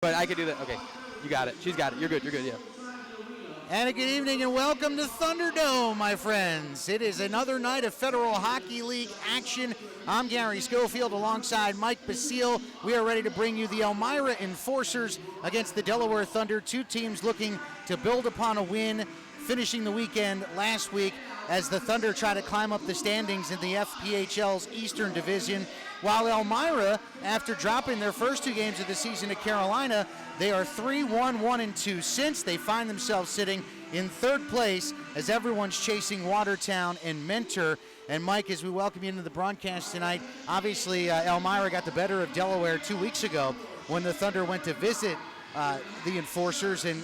But I can do that. Okay, you got it. She's got it. You're good, yeah. And a good evening and welcome to Thunderdome, my friends. It is another night of Federal Hockey League action. I'm Gary Schofield alongside Mike Basile. We are ready to bring you the Elmira Enforcers against the Delaware Thunder, two teams looking to build upon a win, finishing the weekend last week as the Thunder try to climb up the standings in the FPHL's Eastern Division. While Elmira, after dropping their first two games of the season to Carolina, they are 3-1, 1-2 since. They find themselves sitting in third place as everyone's chasing Watertown and Mentor. And Mike, as we welcome you into the broadcast tonight, obviously Elmira got the better of Delaware 2 weeks ago when the Thunder went to visit the Enforcers, and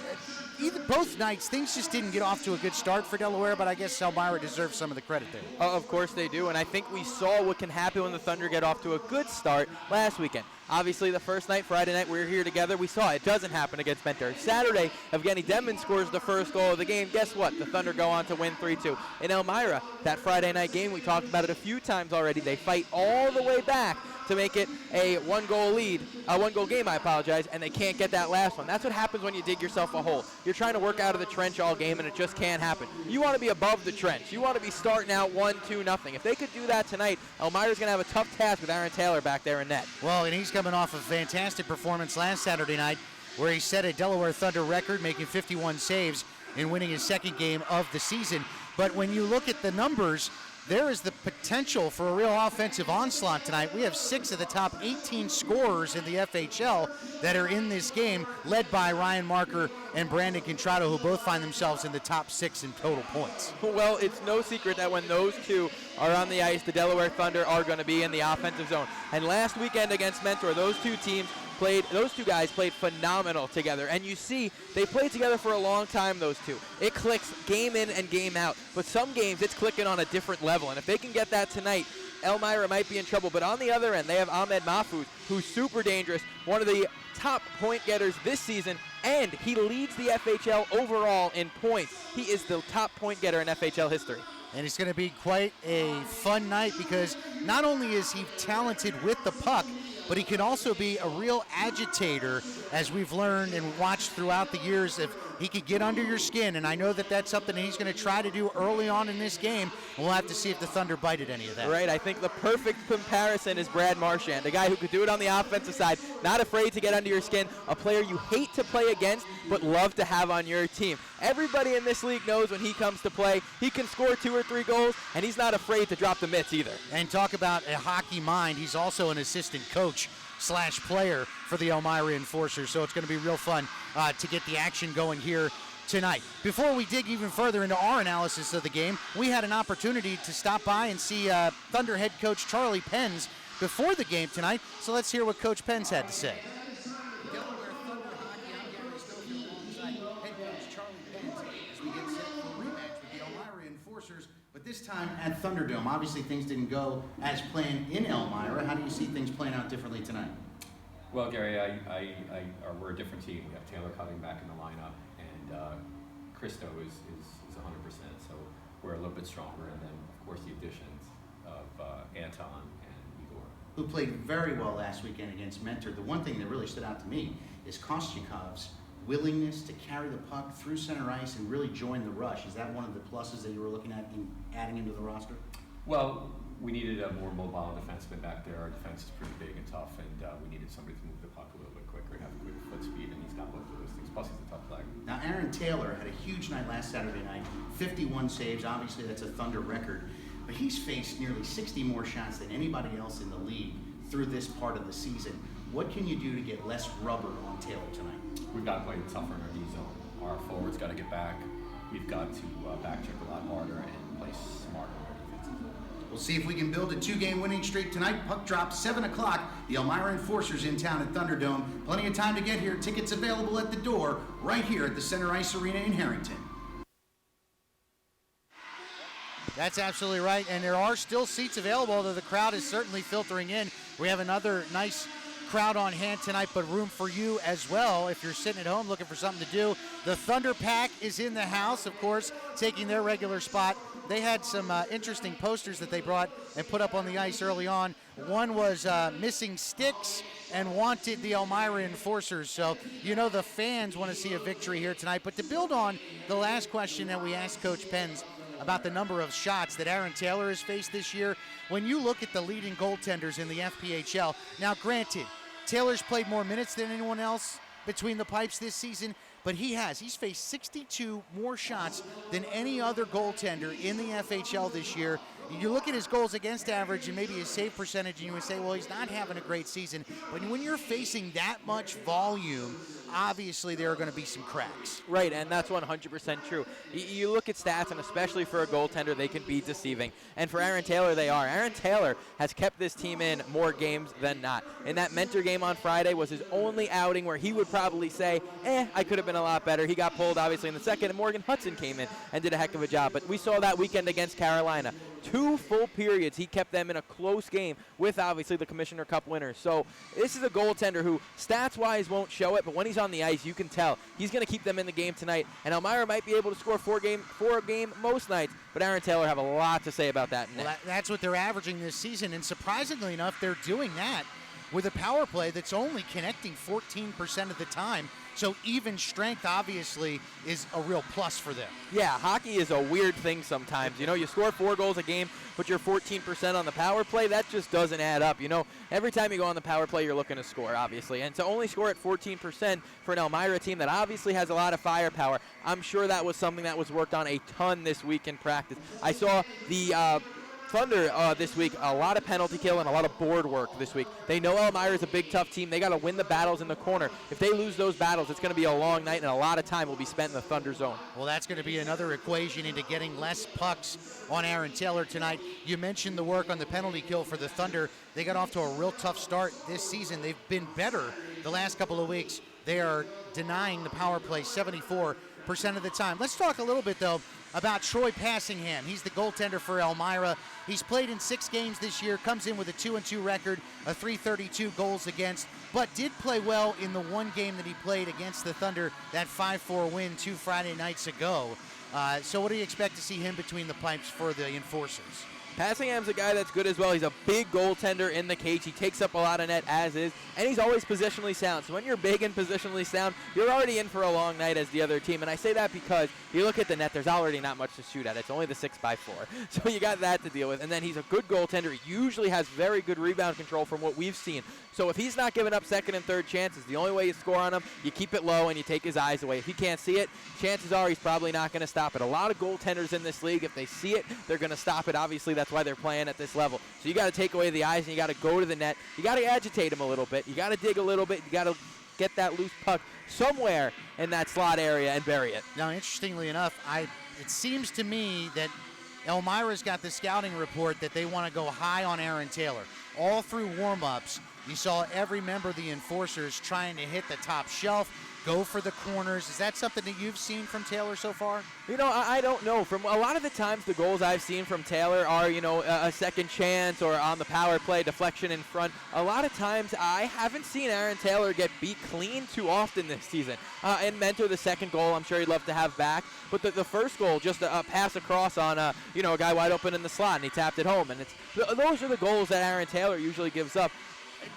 both nights things just didn't get off to a good start for Delaware, but I guess Elmira deserves some of the credit there. Of course they do, and I think we saw what can happen when the Thunder get off to a good start last weekend. Obviously, the first night, Friday night, we were here together. We saw it doesn't happen against Mentor. Saturday, Evgeny Denman scores the first goal of the game. Guess what? The Thunder go on to win 3-2. In Elmira, that Friday night game, we talked about it a few times already. They fight all the way back to make it a one-goal game, and they can't get that last one. That's what happens when you dig yourself a hole. You're trying to work out of the trench all game, and it just can't happen. You want to be above the trench. You want to be starting out 1-2-0. If they could do that tonight, Elmira's going to have a tough task with Aaron Taylor back there in net. Well, and he's coming off a fantastic performance last Saturday night where he set a Delaware Thunder record, making 51 saves and winning his second game of the season. But when you look at the numbers, there is the potential for a real offensive onslaught tonight. We have 6 of the top 18 scorers in the FHL that are in this game, led by Ryan Marker and Brandon Contrado, who both find themselves in the top 6 in total points. Well, it's no secret that when those two are on the ice, the Delaware Thunder are going to be in the offensive zone. And last weekend against Mentor, those two guys played phenomenal together. And you see, they played together for a long time, those two. It clicks game in and game out. But some games, it's clicking on a different level. And if they can get that tonight, Elmira might be in trouble. But on the other end, they have Ahmed Mahfouz, who's super dangerous, one of the top point getters this season, and he leads the FHL overall in points. He is the top point getter in FHL history. And it's going to be quite a fun night because not only is he talented with the puck, but he can also be a real agitator, as we've learned and watched throughout the years. If he could get under your skin, and I know that that's something he's going to try to do early on in this game. We'll have to see if the Thunder bite at any of that. Right, I think the perfect comparison is Brad Marchand, a guy who could do it on the offensive side, not afraid to get under your skin, a player you hate to play against, but love to have on your team. Everybody in this league knows when he comes to play, he can score 2 or 3 goals, and he's not afraid to drop the mitts either. And talk about a hockey mind, he's also an assistant coach / player for the Elmira Enforcers, so it's going to be real fun to get the action going here tonight. Before we dig even further into our analysis of the game, we had an opportunity to stop by and see Thunder head coach Charlie Penz before the game tonight, so let's hear what Coach Penz had to say. Delaware Thunder hockey, I'm Gary Schofield alongside head coach Charlie Penz as we get set for a rematch with the Elmira Enforcers, but this time at Thunderdome. Obviously things didn't go as planned in Elmira. How do you see things playing out differently tonight? Well, Gary, we're a different team. We have Taylor coming back in the lineup, and Christo is 100%, so we're a little bit stronger. And then, of course, the additions of Anton and Igor, who played very well last weekend against Mentor. The one thing that really stood out to me is Kostyukov's willingness to carry the puck through center ice and really join the rush. Is that one of the pluses that you were looking at in adding into the roster? Well, we needed a more mobile defenseman back there. Our defense is pretty big and tough, and we needed somebody to move the puck a little bit quicker and have a quick foot speed, and he's got both of those things. Plus, he's a tough player. Now, Aaron Taylor had a huge night last Saturday night, 51 saves. Obviously, that's a Thunder record, but he's faced nearly 60 more shots than anybody else in the league through this part of the season. What can you do to get less rubber on Taylor tonight? We've got to play tougher in our D zone. Our forwards got to get back. We've got to back check a lot harder and play smarter on our defensive zone. We'll see if we can build a 2-game winning streak tonight. Puck drop 7 o'clock. The Elmira Enforcers in town at Thunderdome. Plenty of time to get here. Tickets available at the door right here at the Center Ice Arena in Harrington. That's absolutely right, and there are still seats available, although the crowd is certainly filtering in. We have another nice crowd on hand tonight, but room for you as well if you're sitting at home looking for something to do. The Thunder Pack is in the house, of course, taking their regular spot they had some interesting posters that they brought and put up on the ice early on. One was missing sticks and wanted the Elmira Enforcers. So, the fans want to see a victory here tonight. But to build on the last question that we asked Coach Penz about the number of shots that Aaron Taylor has faced this year, when you look at the leading goaltenders in the FPHL, now granted, Taylor's played more minutes than anyone else between the pipes this season, but he's faced 62 more shots than any other goaltender in the FHL this year. You look at his goals against average and maybe his save percentage, and you would say, well, he's not having a great season. But when you're facing that much volume, obviously there are going to be some cracks. Right, and that's 100% true. You look at stats, and especially for a goaltender, they can be deceiving. And for Aaron Taylor, they are. Aaron Taylor has kept this team in more games than not. And that Mentor game on Friday was his only outing where he would probably say, I could have been a lot better. He got pulled, obviously, in the second, and Morgan Hudson came in and did a heck of a job. But we saw that weekend against Carolina. 2 full periods, he kept them in a close game with, obviously, the Commissioner Cup winners. So this is a goaltender who, stats-wise, won't show it, but when he's on the ice, you can tell he's going to keep them in the game tonight. And Elmira might be able to score 4 a game most nights, but Aaron Taylor have a lot to say about that. Well, that's what they're averaging this season, and surprisingly enough, they're doing that with a power play that's only connecting 14% of the time. So even strength, obviously, is a real plus for them. Yeah, hockey is a weird thing sometimes. You score 4 goals a game, but you're 14% on the power play. That just doesn't add up. Every time you go on the power play, you're looking to score, obviously. And to only score at 14% for an Elmira team that obviously has a lot of firepower, I'm sure that was something that was worked on a ton this week in practice. I saw the Thunder this week, a lot of penalty kill and a lot of board work this week. They know Elmira is a big, tough team. They got to win the battles in the corner. If they lose those battles, it's going to be a long night, and a lot of time will be spent in the Thunder zone. Well, that's going to be another equation into getting less pucks on Aaron Taylor tonight. You mentioned the work on the penalty kill for the Thunder. They got off to a real tough start this season. They've been better the last couple of weeks. They are denying the power play 74% of the time. Let's talk a little bit, though, about Troy Passingham. He's the goaltender for Elmira. He's played in 6 games this year, comes in with a 2-2 record, a .332 goals against, but did play well in the one game that he played against the Thunder, that 5-4 win 2 Friday nights ago. So what do you expect to see him between the pipes for the Enforcers? Passingham's a guy that's good as well. He's a big goaltender in the cage. He takes up a lot of net as is, and he's always positionally sound. So when you're big and positionally sound, you're already in for a long night as the other team. And I say that because you look at the net, there's already not much to shoot at. It's only the 6x4. So you got that to deal with. And then he's a good goaltender. He usually has very good rebound control from what we've seen. So if he's not giving up second and third chances, the only way you score on him, you keep it low and you take his eyes away. If he can't see it, chances are he's probably not going to stop it. A lot of goaltenders in this league, if they see it, they're going to stop it. Obviously, that's why they're playing at this level. So you got to take away the eyes and you got to go to the net. You got to agitate him a little bit. You got to dig a little bit. You got to get that loose puck somewhere in that slot area and bury it. Now, interestingly enough, it seems to me that Elmira's got the scouting report that they want to go high on Aaron Taylor. All through warm-ups, you saw every member of the Enforcers trying to hit the top shelf, go for the corners. Is that something that you've seen from Taylor so far? I don't know. From a lot of the times, the goals I've seen from Taylor are, a second chance or on the power play, deflection in front. A lot of times, I haven't seen Aaron Taylor get beat clean too often this season. And Mentor, the second goal, I'm sure he'd love to have back. But the first goal, just a pass across on, a guy wide open in the slot, and he tapped it home. And those are the goals that Aaron Taylor usually gives up.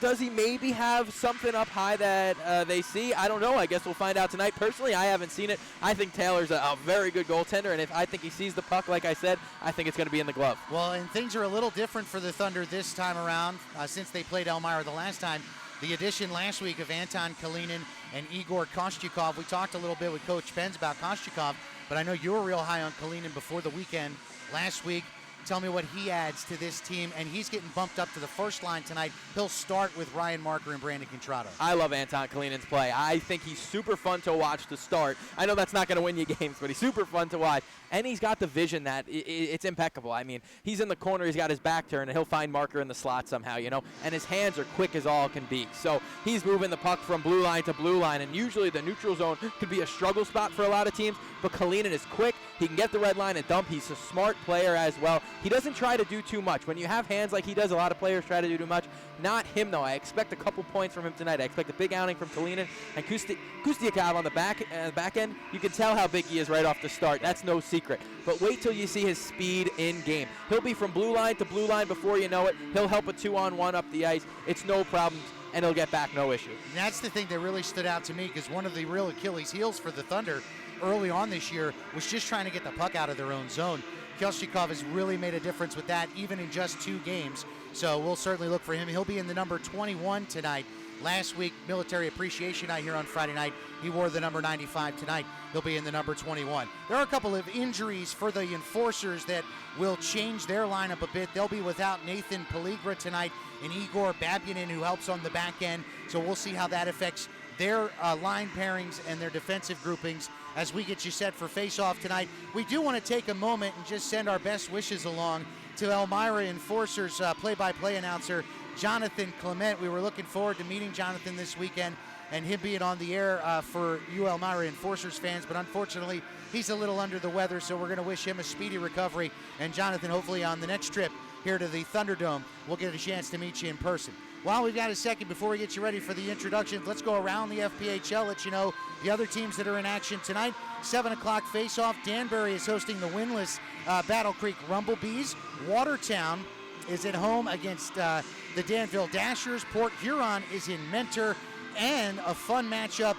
Does he maybe have something up high that they see? I don't know. I guess we'll find out tonight. Personally, I haven't seen it. I think Taylor's a very good goaltender, and if I think he sees the puck, like I said, I think it's going to be in the glove. Well, and things are a little different for the Thunder this time around since they played Elmira the last time. The addition last week of Anton Kalinin and Igor Kostyukov. We talked a little bit with Coach Penz about Kostyukov, but I know you were real high on Kalinin before the weekend last week. Tell me what he adds to this team, and he's getting bumped up to the first line tonight. He'll start with Ryan Marker and Brandon Contrato. I love Anton Kalinин's play. I think he's super fun to watch to start. I know that's not going to win you games, but he's super fun to watch, and he's got the vision that it's impeccable. I mean, he's in the corner, he's got his back turned, and he'll find Marker in the slot somehow, and his hands are quick as all can be. So he's moving the puck from blue line to blue line, and usually the neutral zone could be a struggle spot for a lot of teams, but Kalinin is quick. He can get the red line and dump. He's a smart player as well. He doesn't try to do too much. When you have hands like he does, a lot of players try to do too much. Not him, though. I expect a couple points from him tonight. I expect a big outing from Tolina and Kustiakov on the back end. You can tell how big he is right off the start. That's no secret. But wait till you see his speed in game. He'll be from blue line to blue line before you know it. He'll help a 2-on-1 up the ice. It's no problem, and he'll get back no issue. And that's the thing that really stood out to me, because one of the real Achilles heels for the Thunder early on this year was just trying to get the puck out of their own zone. Kustiakov has really made a difference with that, even in just 2 games. So we'll certainly look for him. He'll be in the number 21 tonight. Last week, Military Appreciation Night here on Friday night, he wore the number 95. Tonight, he'll be in the number 21. There are a couple of injuries for the Enforcers that will change their lineup a bit. They'll be without Nathan Peligra tonight and Igor Babyanin, who helps on the back end. So we'll see how that affects their line pairings and their defensive groupings as we get you set for face-off tonight. We do want to take a moment and just send our best wishes along to Elmira Enforcers play-by-play announcer Jonathan Clement. We were looking forward to meeting Jonathan this weekend and him being on the air for you Elmira Enforcers fans, but unfortunately he's a little under the weather, so we're going to wish him a speedy recovery. And Jonathan, hopefully on the next trip here to the Thunderdome, we'll get a chance to meet you in person. While we've got a second before we get you ready for the introductions, let's go around the FPHL, let you know the other teams that are in action tonight. 7 o'clock face-off. Danbury is hosting the winless Battle Creek Rumblebees. Watertown is at home against the Danville Dashers. Port Huron is in Mentor. And a fun matchup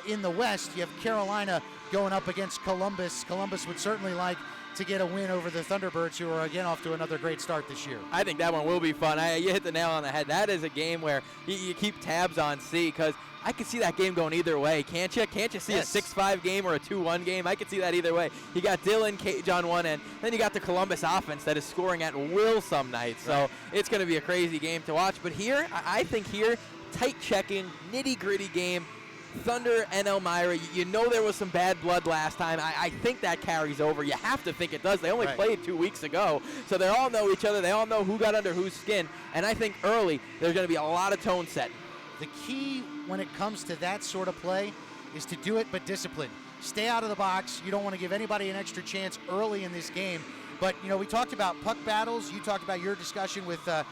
in the West. You have Carolina going up against Columbus. Columbus would certainly like to get a win over the Thunderbirds, who are again off to another great start this year. I think that one will be fun. You hit the nail on the head. That is a game where you keep tabs on C, because I could see that game going either way, can't you? Can't you see a 6-5 game or a 2-1 game? I could see that either way. You got Dylan Cage on one end, then you got the Columbus offense that is scoring at will some nights. So it's going to be a crazy game to watch. But here, I think here, tight checking, nitty-gritty game. Thunder and Elmira, you know there was some bad blood last time. I think that carries over. You have to think it does. They only played 2 weeks ago, so they all know each other. They all know who got under whose skin, and I think early there's going to be a lot of tone setting. The key when it comes to that sort of play is to do it, but discipline. Stay out of the box. You don't want to give anybody an extra chance early in this game. But, you know, we talked about puck battles. You talked about your discussion with the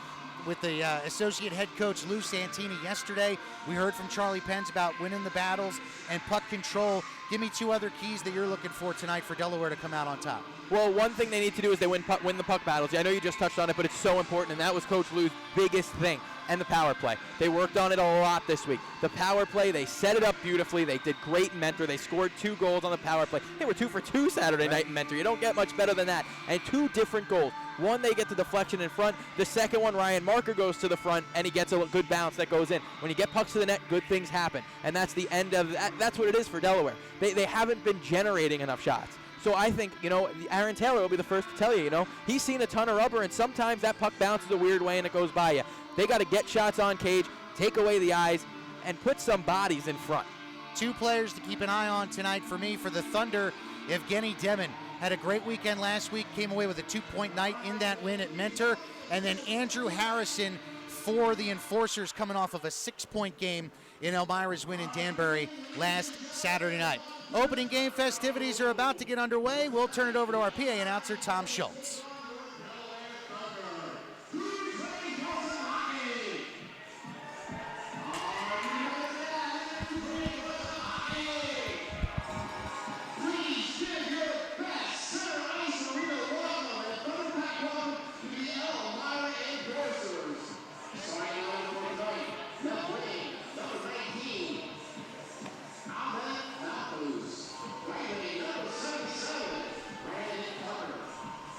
associate head coach Lou Santini yesterday. We heard from Charlie Penns about winning the battles and puck control. Give me 2 other keys that you're looking for tonight for Delaware to come out on top. Well, one thing they need to do is they win the puck battles. I know you just touched on it, but it's so important, and that was Coach Lou's biggest thing. And the power play. They worked on it a lot this week. The power play, they set it up beautifully. They did great in Mentor. They scored 2 goals on the power play. They were 2 for 2 Saturday night in Mentor. You don't get much better than that. And 2 different goals. One, they get the deflection in front. The second one, Ryan Marker goes to the front, and he gets a good bounce that goes in. When you get pucks to the net, good things happen. And that's the end of that. That's what it is for Delaware. They haven't been generating enough shots. So I think, you know, Aaron Taylor will be the first to tell you, you know, he's seen a ton of rubber, and sometimes that puck bounces a weird way and it goes by you. They got to get shots on Cage, take away the eyes, and put some bodies in front. 2 players to keep an eye on tonight for me. For the Thunder, Evgeny Demin had a great weekend last week, came away with a 2-point night in that win at Mentor. And then Andrew Harrison for the Enforcers, coming off of a 6-point game in Elmira's win in Danbury last Saturday night. Opening game festivities are about to get underway. We'll turn it over to our PA announcer, Tom Schultz.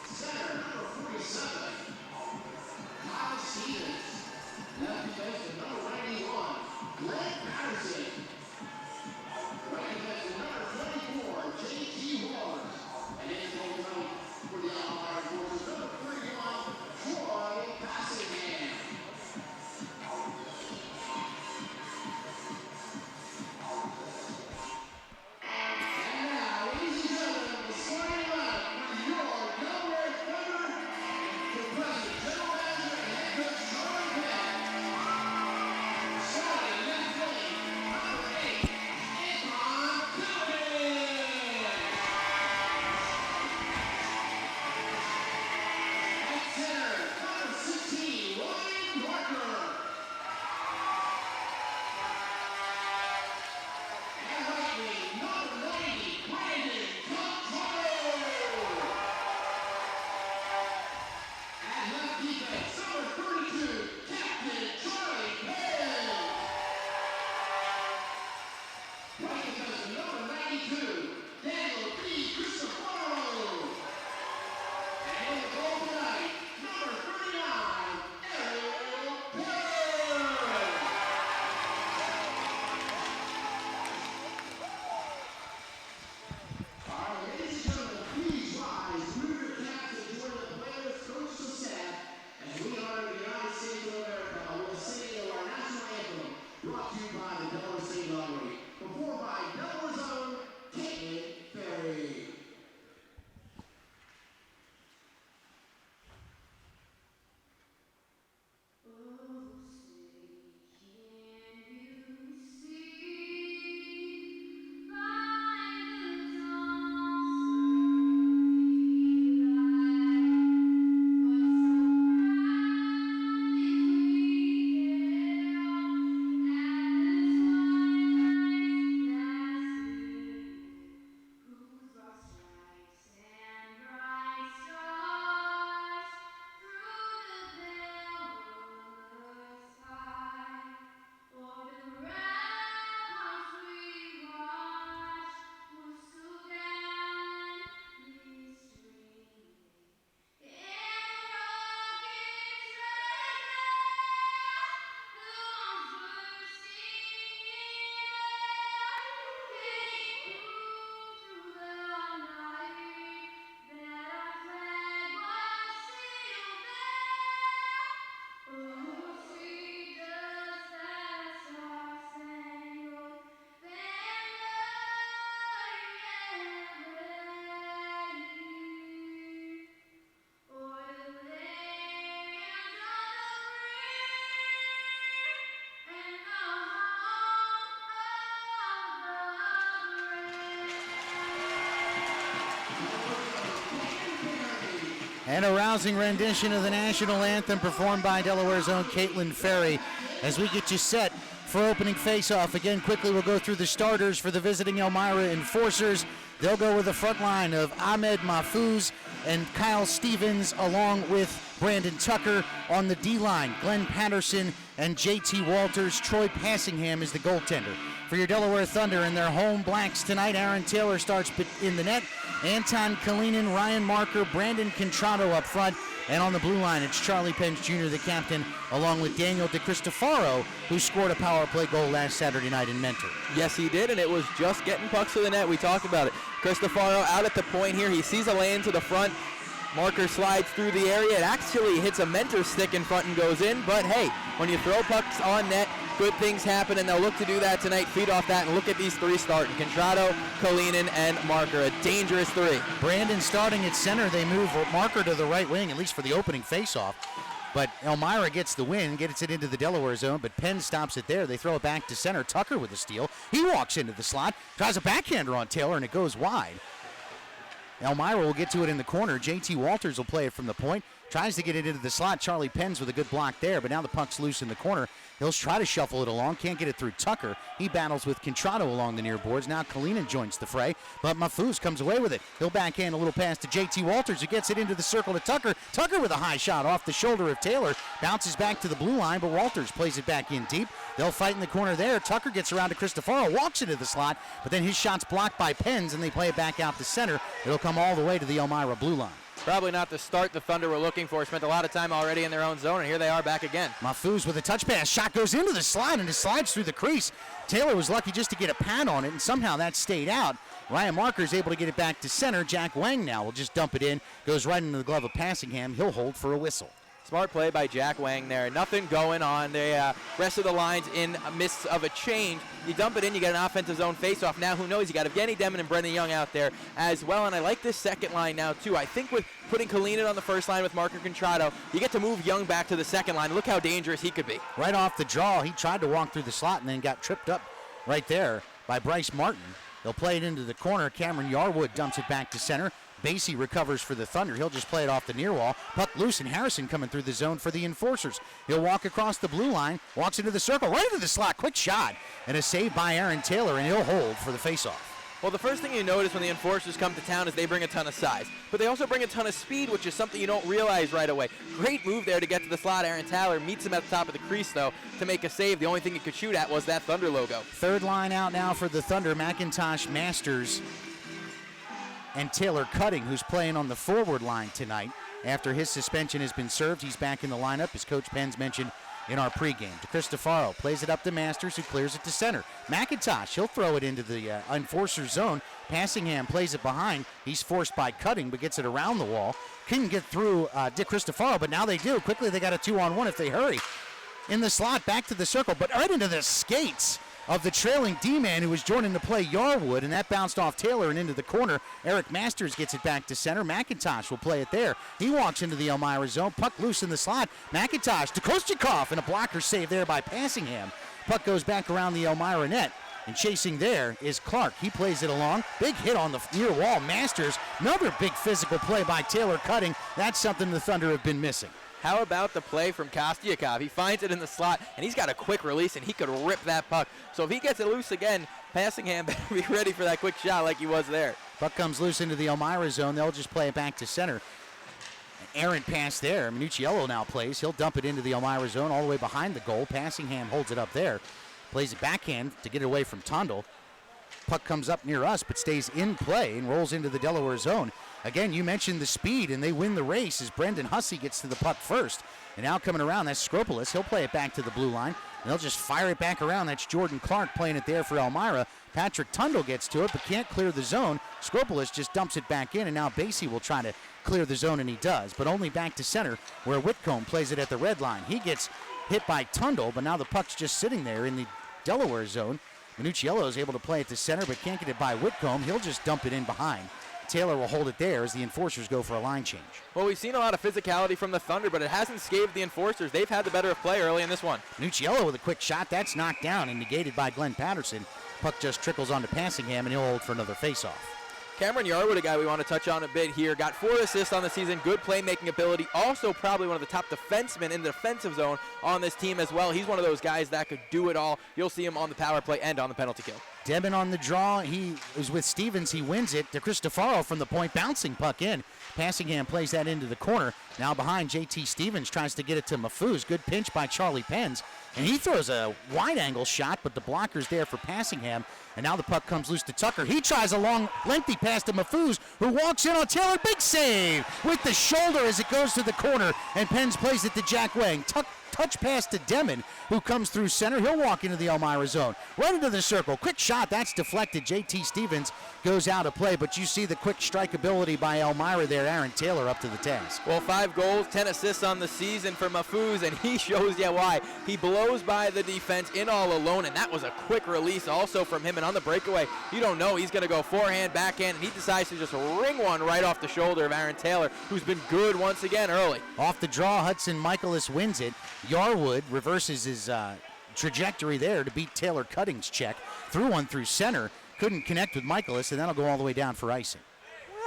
Center, And a rousing rendition of the national anthem performed by Delaware's own Caitlin Ferry as we get you set for opening face-off. Again, quickly we'll go through the starters for the visiting Elmira Enforcers. They'll go with the front line of Ahmed Mahfouz and Kyle Stevens, along with Brandon Tucker. On the D-line, Glenn Patterson and J.T. Walters. Troy Passingham is the goaltender. For your Delaware Thunder in their home blacks tonight, Aaron Taylor starts in the net. Anton Kalinin, Ryan Marker, Brandon Contrado up front. And on the blue line, it's Charlie Pence Jr., the captain, along with Daniel DeCristofaro, who scored a power play goal last Saturday night in Mentor. Yes, he did, and it was just getting pucks to the net. We talked about it. Cristofaro out at the point here. He sees a lane to the front. Marker slides through the area. It actually hits a Mentor stick in front and goes in. But, hey, when you throw pucks on net, good things happen, and they'll look to do that tonight. Feed off that, and look at these three starting. Contrado, Kalinin, and Marker. A dangerous three. Brandon starting at center. They move Marker to the right wing, at least for the opening faceoff. But Elmira gets the win, gets it into the Delaware zone, but Penn stops it there. They throw it back to center. Tucker with the steal. He walks into the slot, tries a backhander on Taylor, and it goes wide. Elmira will get to it in the corner. J.T. Walters will play it from the point. Tries to get it into the slot. Charlie Pence with a good block there, but now the puck's loose in the corner. He'll try to shuffle it along. Can't get it through Tucker. He battles with Contrado along the near boards. Now Kalinin joins the fray, but Mahfouz comes away with it. He'll backhand a little pass to J.T. Walters, who gets it into the circle to Tucker. Tucker with a high shot off the shoulder of Taylor. Bounces back to the blue line, but Walters plays it back in deep. They'll fight in the corner there. Tucker gets around to Cristofaro, walks into the slot, but then his shot's blocked by Pens, and they play it back out to center. It'll come all the way to the Elmira blue line. Probably not the start the Thunder were looking for. Spent a lot of time already in their own zone, and here they are back again. Mahfouz with a touch pass. Shot goes into the slot, and it slides through the crease. Taylor was lucky just to get a pad on it, and somehow that stayed out. Ryan Marker is able to get it back to center. Jack Wang now will just dump it in. Goes right into the glove of Passingham. He'll hold for a whistle. Smart play by Jack Wang there. Nothing going on. The rest of the line's in a midst of a change. You dump it in, you get an offensive zone faceoff. Now, who knows? You got Evgeny Demmin and Brendan Young out there as well. And I like this second line now, too. I think with putting Kalinin on the first line with Marker Contrado, you get to move Young back to the second line. Look how dangerous he could be. Right off the draw, he tried to walk through the slot and then got tripped up right there by Bryce Martin. They'll play it into the corner. Cameron Yarwood dumps it back to center. Basie recovers for the Thunder. He'll just play it off the near wall. Puck loose, and Harrison coming through the zone for the Enforcers. He'll walk across the blue line, walks into the circle, right into the slot. Quick shot, and a save by Aaron Taylor, and he'll hold for the faceoff. Well, the first thing you notice when the Enforcers come to town is they bring a ton of size, but they also bring a ton of speed, which is something you don't realize right away. Great move there to get to the slot. Aaron Taylor meets him at the top of the crease, though, to make a save. The only thing he could shoot at was that Thunder logo. Third line out now for the Thunder. McIntosh, Masters, and Taylor Cutting, who's playing on the forward line tonight. After his suspension has been served, he's back in the lineup, as Coach Penn's mentioned in our pregame. DeCristofaro plays it up to Masters, who clears it to center. McIntosh, he'll throw it into the Enforcer zone. Passingham plays it behind. He's forced by Cutting, but gets it around the wall. Couldn't get through DeCristofaro, but now they do. Quickly, they got a 2-on-1 if they hurry. In the slot, back to the circle, but right into the skates of the trailing D-man who was joining to play Yarwood, and that bounced off Taylor and into the corner. Eric Masters gets it back to center. McIntosh will play it there. He walks into the Elmira zone. Puck loose in the slot. McIntosh to Kostyakov, and a blocker save there by Passingham. Puck goes back around the Elmira net, and chasing there is Clark. He plays it along. Big hit on the near wall. Masters, another big physical play by Taylor Cutting. That's something the Thunder have been missing. How about the play from Kostyakov? He finds it in the slot, and he's got a quick release, and he could rip that puck. So if he gets it loose again, Passingham better be ready for that quick shot like he was there. Puck comes loose into the Elmira zone. They'll just play it back to center. An errant pass there. Minucciello now plays. He'll dump it into the Elmira zone all the way behind the goal. Passingham holds it up there. Plays it backhand to get it away from Tondel. Puck comes up near us, but stays in play and rolls into the Delaware zone. Again, you mentioned the speed, and they win the race as Brendan Hussey gets to the puck first. And now coming around, that's Skropolis. He'll play it back to the blue line, and they'll just fire it back around. That's Jordan Clark playing it there for Elmira. Patrick Tundle gets to it, but can't clear the zone. Skropolis just dumps it back in, and now Basie will try to clear the zone, and he does, but only back to center, where Whitcomb plays it at the red line. He gets hit by Tundle, but now the puck's just sitting there in the Delaware zone. Minucciello is able to play it to center, but can't get it by Whitcomb. He'll just dump it in behind. Taylor will hold it there as the Enforcers go for a line change. Well, we've seen a lot of physicality from the Thunder, but it hasn't scathed the Enforcers. They've had the better of play early in this one. Minucciello with a quick shot. That's knocked down and negated by Glenn Patterson. Puck just trickles onto Passingham, and he'll hold for another faceoff. Cameron Yarwood, a guy we want to touch on a bit here, got 4 assists on the season, good playmaking ability, also probably one of the top defensemen in the defensive zone on this team as well. He's one of those guys that could do it all. You'll see him on the power play and on the penalty kill. Debin on the draw. He was with Stevens. He wins it. DeCristofaro from the point, bouncing puck in. Passingham plays that into the corner. Now behind, JT Stevens tries to get it to Mafuz. Good pinch by Charlie Penns. And he throws a wide-angle shot, but the blocker's there for Passingham. And now the puck comes loose to Tucker. He tries a long, lengthy pass to Mafuz, who walks in on Taylor. Big save with the shoulder as it goes to the corner. And Penns plays it to Jack Wang. Touch pass to Demon, who comes through center. He'll walk into the Elmira zone. Right into the circle. Quick shot. That's deflected. JT Stevens goes out of play, but you see the quick strike ability by Elmira there. Aaron Taylor up to the task. Well, 5 goals, 10 assists on the season for Mafuz, and he shows you why. He blows by the defense in all alone, and that was a quick release also from him. And on the breakaway, you don't know. He's going to go forehand, backhand, and he decides to just ring one right off the shoulder of Aaron Taylor, who's been good once again early. Off the draw, Hudson Michaelis wins it. Yarwood reverses his trajectory there to beat Taylor Cutting's check. Threw one through center. Couldn't connect with Michaelis, and that'll go all the way down for icing.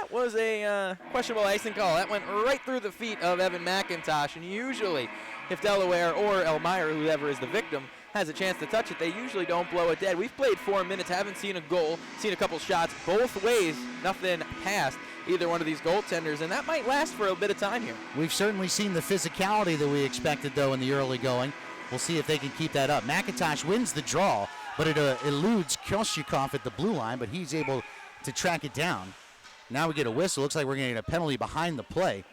That was a questionable icing call. That went right through the feet of Evan McIntosh, and usually if Delaware or Elmira, whoever is the victim, has a chance to touch it, they usually don't blow it dead. We've played 4 minutes, haven't seen a goal, seen a couple shots both ways, nothing past either one of these goaltenders, and that might last for a bit of time here. We've certainly seen the physicality that we expected, though, in the early going. We'll see if they can keep that up. McIntosh wins the draw, but it eludes Kostyakov at the blue line, but he's able to track it down. Now we get a whistle. Looks like we're going to get a penalty behind the play.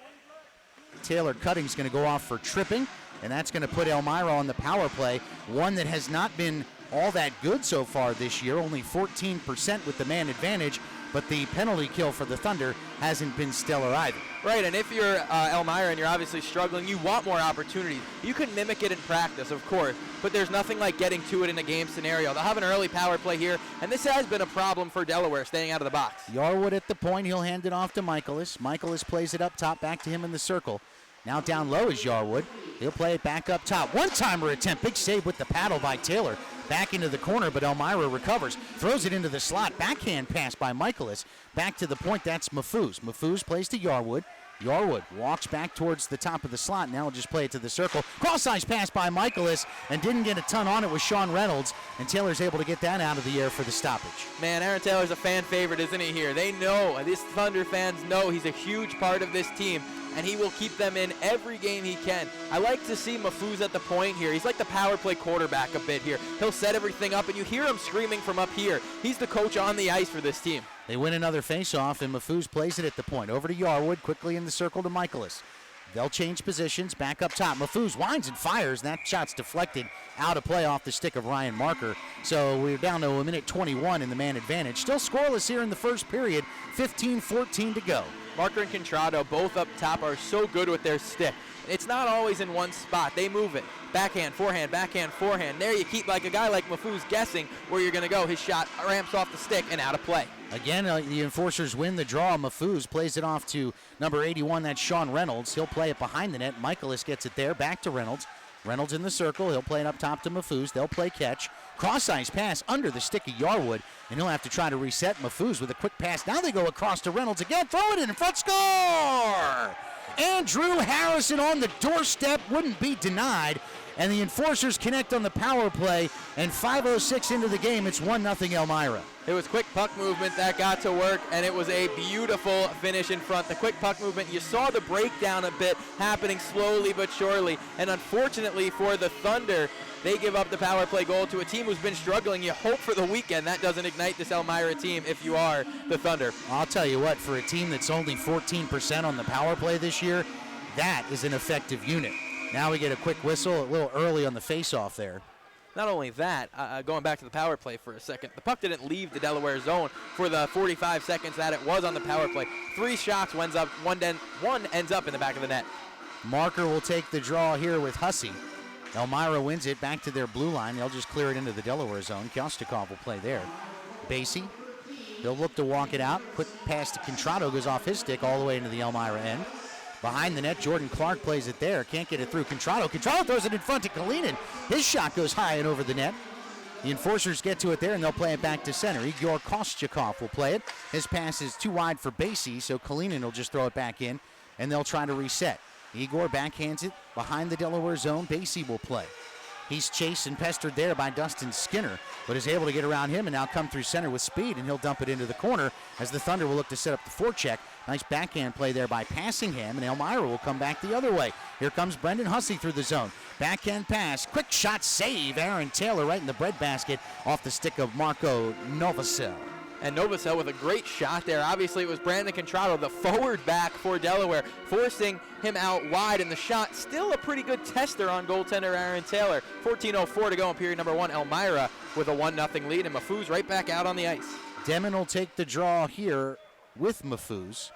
Taylor Cutting's going to go off for tripping, and that's going to put Elmira on the power play, one that has not been all that good so far this year, only 14% with the man advantage, but the penalty kill for the Thunder hasn't been stellar either. Right, and if you're Elmira and you're obviously struggling, you want more opportunities. You can mimic it in practice, of course, but there's nothing like getting to it in a game scenario. They'll have an early power play here, and this has been a problem for Delaware, staying out of the box. Yarwood at the point. He'll hand it off to Michaelis. Michaelis plays it up top, back to him in the circle. Now down low is Yarwood. He'll play it back up top. One-timer attempt. Big save with the paddle by Taylor. Back into the corner, but Elmira recovers. Throws it into the slot. Backhand pass by Michaelis. Back to the point, that's Mafuz. Mafuz plays to Yarwood. Yarwood walks back towards the top of the slot. Now he'll just play it to the circle. Cross-ice pass by Michaelis, and didn't get a ton on it with Sean Reynolds, and Taylor's able to get that out of the air for the stoppage. Man, Aaron Taylor's a fan favorite, isn't he, here? They know, these Thunder fans know he's a huge part of this team, and he will keep them in every game he can. I like to see Mafuz at the point here. He's like the power play quarterback a bit here. He'll set everything up, and you hear him screaming from up here. He's the coach on the ice for this team. They win another faceoff, and Mafuz plays it at the point. Over to Yarwood, quickly in the circle to Michaelis. They'll change positions, back up top. Mafuz winds and fires. That shot's deflected out of play off the stick of Ryan Marker. So we're down to a minute 21 in the man advantage. Still scoreless here in the first period, 15-14 to go. Marker and Contrado, both up top, are so good with their stick. It's not always in one spot. They move it. Backhand, forehand, backhand, forehand. There you keep like a guy like Mafuz guessing where you're going to go. His shot ramps off the stick and out of play. Again, the Enforcers win the draw. Mafuz plays it off to number 81. That's Sean Reynolds. He'll play it behind the net. Michaelis gets it there. Back to Reynolds. Reynolds in the circle. He'll play it up top to Mafuz. They'll play catch. Cross-ice pass under the stick of Yarwood, and he'll have to try to reset. Mafuz with a quick pass. Now they go across to Reynolds again. Throw it in front. Score! Andrew Harrison on the doorstep, wouldn't be denied. And the Enforcers connect on the power play, and 5:06 into the game, it's 1-0 Elmira. It was quick puck movement that got to work, and it was a beautiful finish in front. The quick puck movement, you saw the breakdown a bit happening slowly but surely, and unfortunately for the Thunder, they give up the power play goal to a team who's been struggling. You hope for the weekend that doesn't ignite this Elmira team if you are the Thunder. I'll tell you what, for a team that's only 14% on the power play this year, that is an effective unit. Now we get a quick whistle, a little early on the face-off there. Not only that, going back to the power play for a second, the puck didn't leave the Delaware zone for the 45 seconds that it was on the power play. 3 shots, one ends up in the back of the net. Marker will take the draw here with Hussey. Elmira wins it back to their blue line. They'll just clear it into the Delaware zone. Kostikov will play there. Basie, they'll look to walk it out. Quick pass to Contrado, goes off his stick all the way into the Elmira end. Behind the net, Jordan Clark plays it there. Can't get it through Contrado. Contrado throws it in front to Kalinin. His shot goes high and over the net. The Enforcers get to it there, and they'll play it back to center. Igor Kostyakov will play it. His pass is too wide for Basie, so Kalinin will just throw it back in, and they'll try to reset. Igor backhands it behind the Delaware zone. Basie will play. He's chased and pestered there by Dustin Skinner, but is able to get around him and now come through center with speed, and he'll dump it into the corner as the Thunder will look to set up the forecheck. Nice backhand play there by Passingham, and Elmira will come back the other way. Here comes Brendan Hussey through the zone. Backhand pass, quick shot save. Aaron Taylor right in the breadbasket off the stick of Marco Novosel. And Novosel with a great shot there. Obviously, it was Brandon Contrado, the forward back for Delaware, forcing him out wide. And the shot, still a pretty good tester on goaltender Aaron Taylor. 14:04 to go in period number 1. Elmira with a 1-0 lead, and Mafuz right back out on the ice. Demon will take the draw here with Mafuz.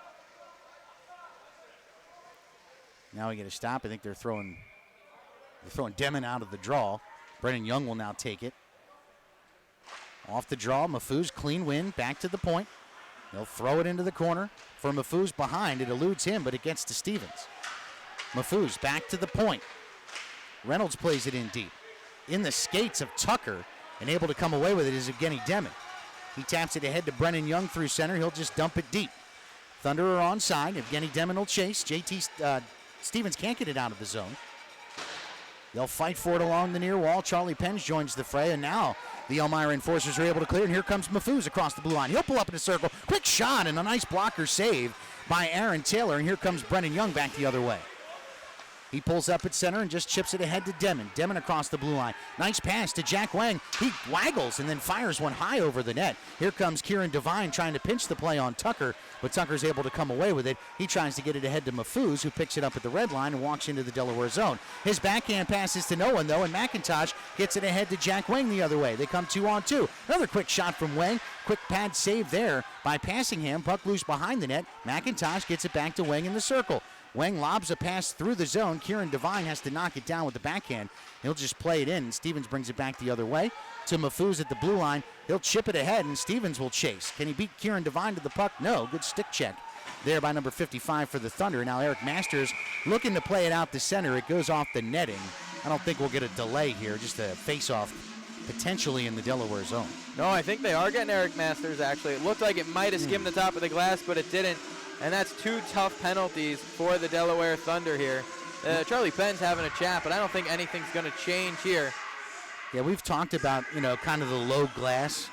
Now we get a stop. I think they're throwing Demon out of the draw. Brennan Young will now take it. Off the draw, Mafuz, clean win, back to the point. They'll throw it into the corner. For Mafuz behind, it eludes him, but it gets to Stevens. Mafuz back to the point. Reynolds plays it in deep. In the skates of Tucker, and able to come away with it is Evgeny Demon. He taps it ahead to Brennan Young through center. He'll just dump it deep. Thunder are onside. Evgeny Demon will chase. Stevens can't get it out of the zone. They'll fight for it along the near wall. Charlie Penge joins the fray, and now the Elmira Enforcers are able to clear, and here comes Mafuz across the blue line. He'll pull up in a circle. Quick shot, and a nice blocker save by Aaron Taylor, and here comes Brennan Young back the other way. He pulls up at center and just chips it ahead to Demon. Demon across the blue line. Nice pass to Jack Wang. He waggles and then fires one high over the net. Here comes Kieran Devine trying to pinch the play on Tucker, but Tucker's able to come away with it. He tries to get it ahead to Mafuz, who picks it up at the red line and walks into the Delaware zone. His backhand passes to no one, though, and McIntosh gets it ahead to Jack Wang the other way. They come 2-on-2. Another quick shot from Wang. Quick pad save there by Passingham. Puck loose behind the net. McIntosh gets it back to Wang in the circle. Wang lobs a pass through the zone. Kieran Devine has to knock it down with the backhand. He'll just play it in, and Stevens brings it back the other way to Mafuz at the blue line. He'll chip it ahead, and Stevens will chase. Can he beat Kieran Devine to the puck? No. Good stick check there by number 55 for the Thunder. Now Eric Masters looking to play it out the center. It goes off the netting. I don't think we'll get a delay here, just a face-off potentially in the Delaware zone. No, I think they are getting Eric Masters, actually. It looked like it might have skimmed the top of the glass, but it didn't. And that's 2 tough penalties for the Delaware Thunder here. Charlie Penn's having a chat, but I don't think anything's going to change here. Yeah, we've talked about, kind of the low glass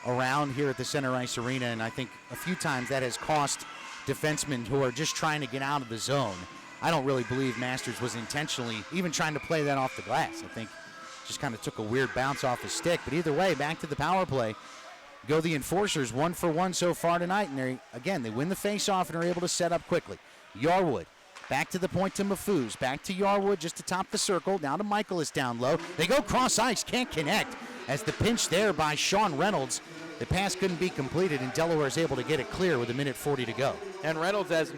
around here at the Center Ice Arena, and I think a few times that has cost defensemen who are just trying to get out of the zone. I don't really believe Masters was intentionally even trying to play that off the glass. I think just kind of took a weird bounce off his stick. But either way, back to the power play. Go the Enforcers 1 for 1 so far tonight, and they win the face-off and are able to set up quickly. Yarwood back to the point to Mafuz. Back to Yarwood just to top the circle. Now to Michaelis down low. They go cross ice, can't connect. As the pinch there by Sean Reynolds. The pass couldn't be completed, and Delaware is able to get it clear with 1:40 to go. And Reynolds has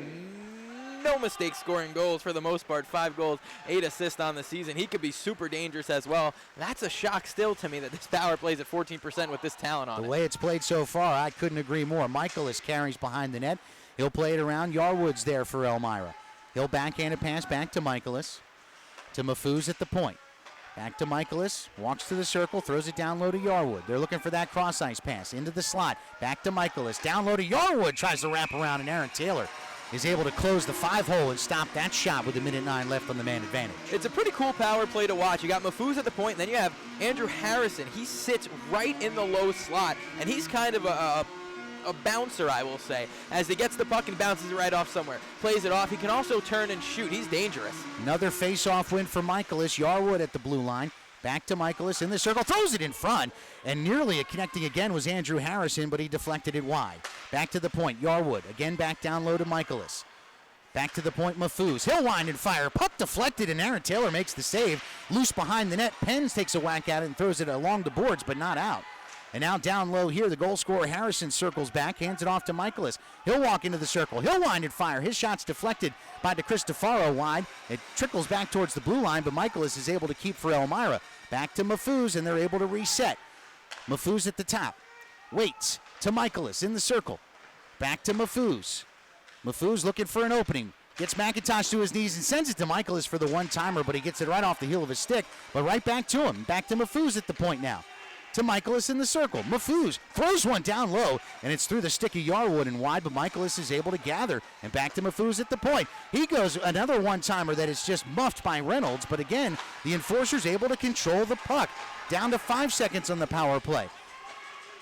no mistake scoring goals for the most part. 5 goals, 8 assists on the season. He could be super dangerous as well. That's a shock still to me that this power plays at 14% with this talent on it. The way it's played so far, I couldn't agree more. Michaelis carries behind the net. He'll play it around. Yarwood's there for Elmira. He'll backhand a pass back to Michaelis. To Mafuz at the point. Back to Michaelis, walks to the circle, throws it down low to Yarwood. They're looking for that cross-ice pass into the slot. Back to Michaelis, down low to Yarwood, tries to wrap around, and Aaron Taylor is able to close the 5-hole and stop that shot with 1:09 left on the man advantage. It's a pretty cool power play to watch. You got Mafuz at the point, and then you have Andrew Harrison. He sits right in the low slot, and he's kind of a bouncer, I will say, as he gets the puck and bounces it right off somewhere. Plays it off. He can also turn and shoot. He's dangerous. Another face-off win for Michaelis. Yarwood at the blue line. Back to Michaelis in the circle. Throws it in front. And nearly connecting again was Andrew Harrison, but he deflected it wide. Back to the point. Yarwood. Again back down low to Michaelis. Back to the point, Mafuz. He'll wind and fire. Puck deflected, and Aaron Taylor makes the save. Loose behind the net. Pens takes a whack at it and throws it along the boards, but not out. And now down low here, the goal scorer Harrison circles back, hands it off to Michaelis. He'll walk into the circle. He'll wind and fire. His shot's deflected by DeCristofaro wide. It trickles back towards the blue line, but Michaelis is able to keep for Elmira. Back to Mafuz, and they're able to reset. Mafuz at the top. Waits to Michaelis in the circle. Back to Mafuz. Mafuz looking for an opening. Gets McIntosh to his knees and sends it to Michaelis for the one-timer, but he gets it right off the heel of his stick. But right back to him. Back to Mafuz at the point now. To Michaelis in the circle. Mafuz throws one down low, and it's through the stick of Yarwood and wide, but Michaelis is able to gather. And back to Mafuz at the point. He goes another one-timer that is just muffed by Reynolds, but again, the Enforcers able to control the puck. Down to 5 seconds on the power play.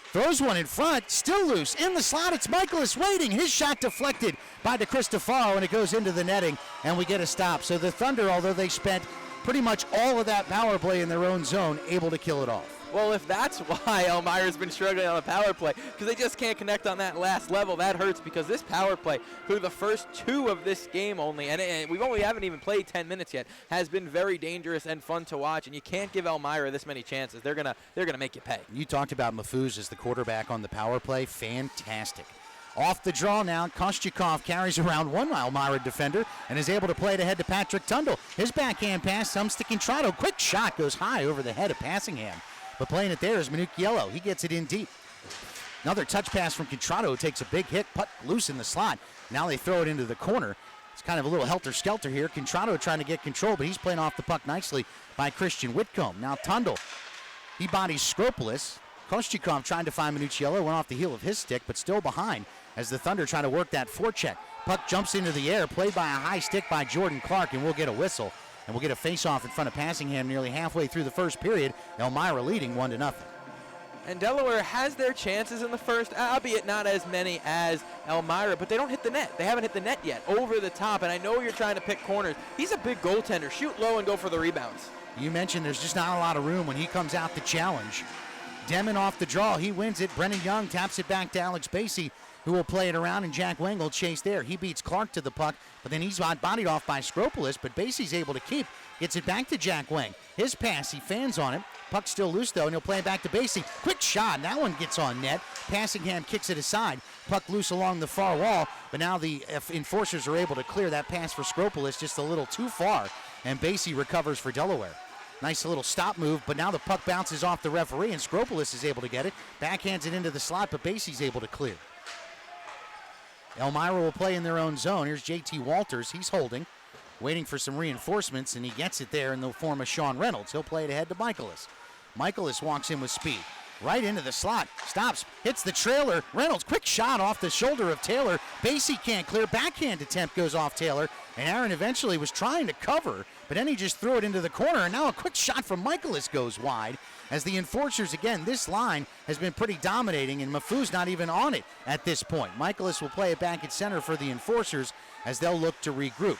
Throws one in front, still loose. In the slot, it's Michaelis waiting. His shot deflected by DeCristofaro, and it goes into the netting, and we get a stop. So the Thunder, although they spent pretty much all of that power play in their own zone, able to kill it off. Well, if that's why Elmira's been struggling on the power play, because they just can't connect on that last level, that hurts, because this power play, through the first 2 of this game only, and we haven't even played 10 minutes yet, has been very dangerous and fun to watch, and you can't give Elmira this many chances. They're gonna make you pay. You talked about Mafuz as the quarterback on the power play. Fantastic. Off the draw now, Kostyakov carries around one Elmira defender and is able to play it ahead to Patrick Tundle. His backhand pass comes to Contrato. Quick shot goes high over the head of Passingham. But playing it there is Minucchiello. He gets it in deep. Another touch pass from Contrato, who takes a big hit, puck loose in the slot. Now they throw it into the corner. It's kind of a little helter-skelter here. Contrato trying to get control, but he's playing off the puck nicely by Christian Whitcomb. Now Tundle, he bodies Skropolis. Kostyakov trying to find Minucchiello, went off the heel of his stick, but still behind as the Thunder try to work that forecheck. Puck jumps into the air, played by a high stick by Jordan Clark, and we'll get a whistle. And we'll get a face-off in front of Passingham nearly halfway through the first period. Elmira leading 1-0. And Delaware has their chances in the first, albeit not as many as Elmira, but they don't hit the net. They haven't hit the net yet, over the top, and I know you're trying to pick corners. He's a big goaltender. Shoot low and go for the rebounds. You mentioned there's just not a lot of room when he comes out to challenge. Demon off the draw. He wins it. Brennan Young taps it back to Alex Basie, who will play it around, and Jack Wengel chase there. He beats Clark to the puck, but then he's bodied off by Skropolis, but Basie's able to keep. Gets it back to Jack Weng. His pass, he fans on it. Puck's still loose, though, and he'll play it back to Basie. Quick shot. That one gets on net. Passingham kicks it aside. Puck loose along the far wall, but now the Enforcers are able to clear that pass for Skropolis just a little too far, and Basie recovers for Delaware. Nice little stop move, but now the puck bounces off the referee, and Skropolis is able to get it. Backhands it into the slot, but Basie's able to clear. Elmira will play in their own zone. Here's JT Walters. He's holding, waiting for some reinforcements, and he gets it there in the form of Sean Reynolds. He'll play it ahead to Michaelis. Michaelis walks in with speed. right into the slot. Stops, hits the trailer. Reynolds, quick shot off the shoulder of Taylor. Basie can't clear. Backhand attempt goes off Taylor. And Aaron eventually was trying to cover, but then he just threw it into the corner. And now a quick shot from Michaelis goes wide. As the Enforcers, again, this line has been pretty dominating, and Mafu's not even on it at this point. Michaelis will play it back at center for the Enforcers as they'll look to regroup.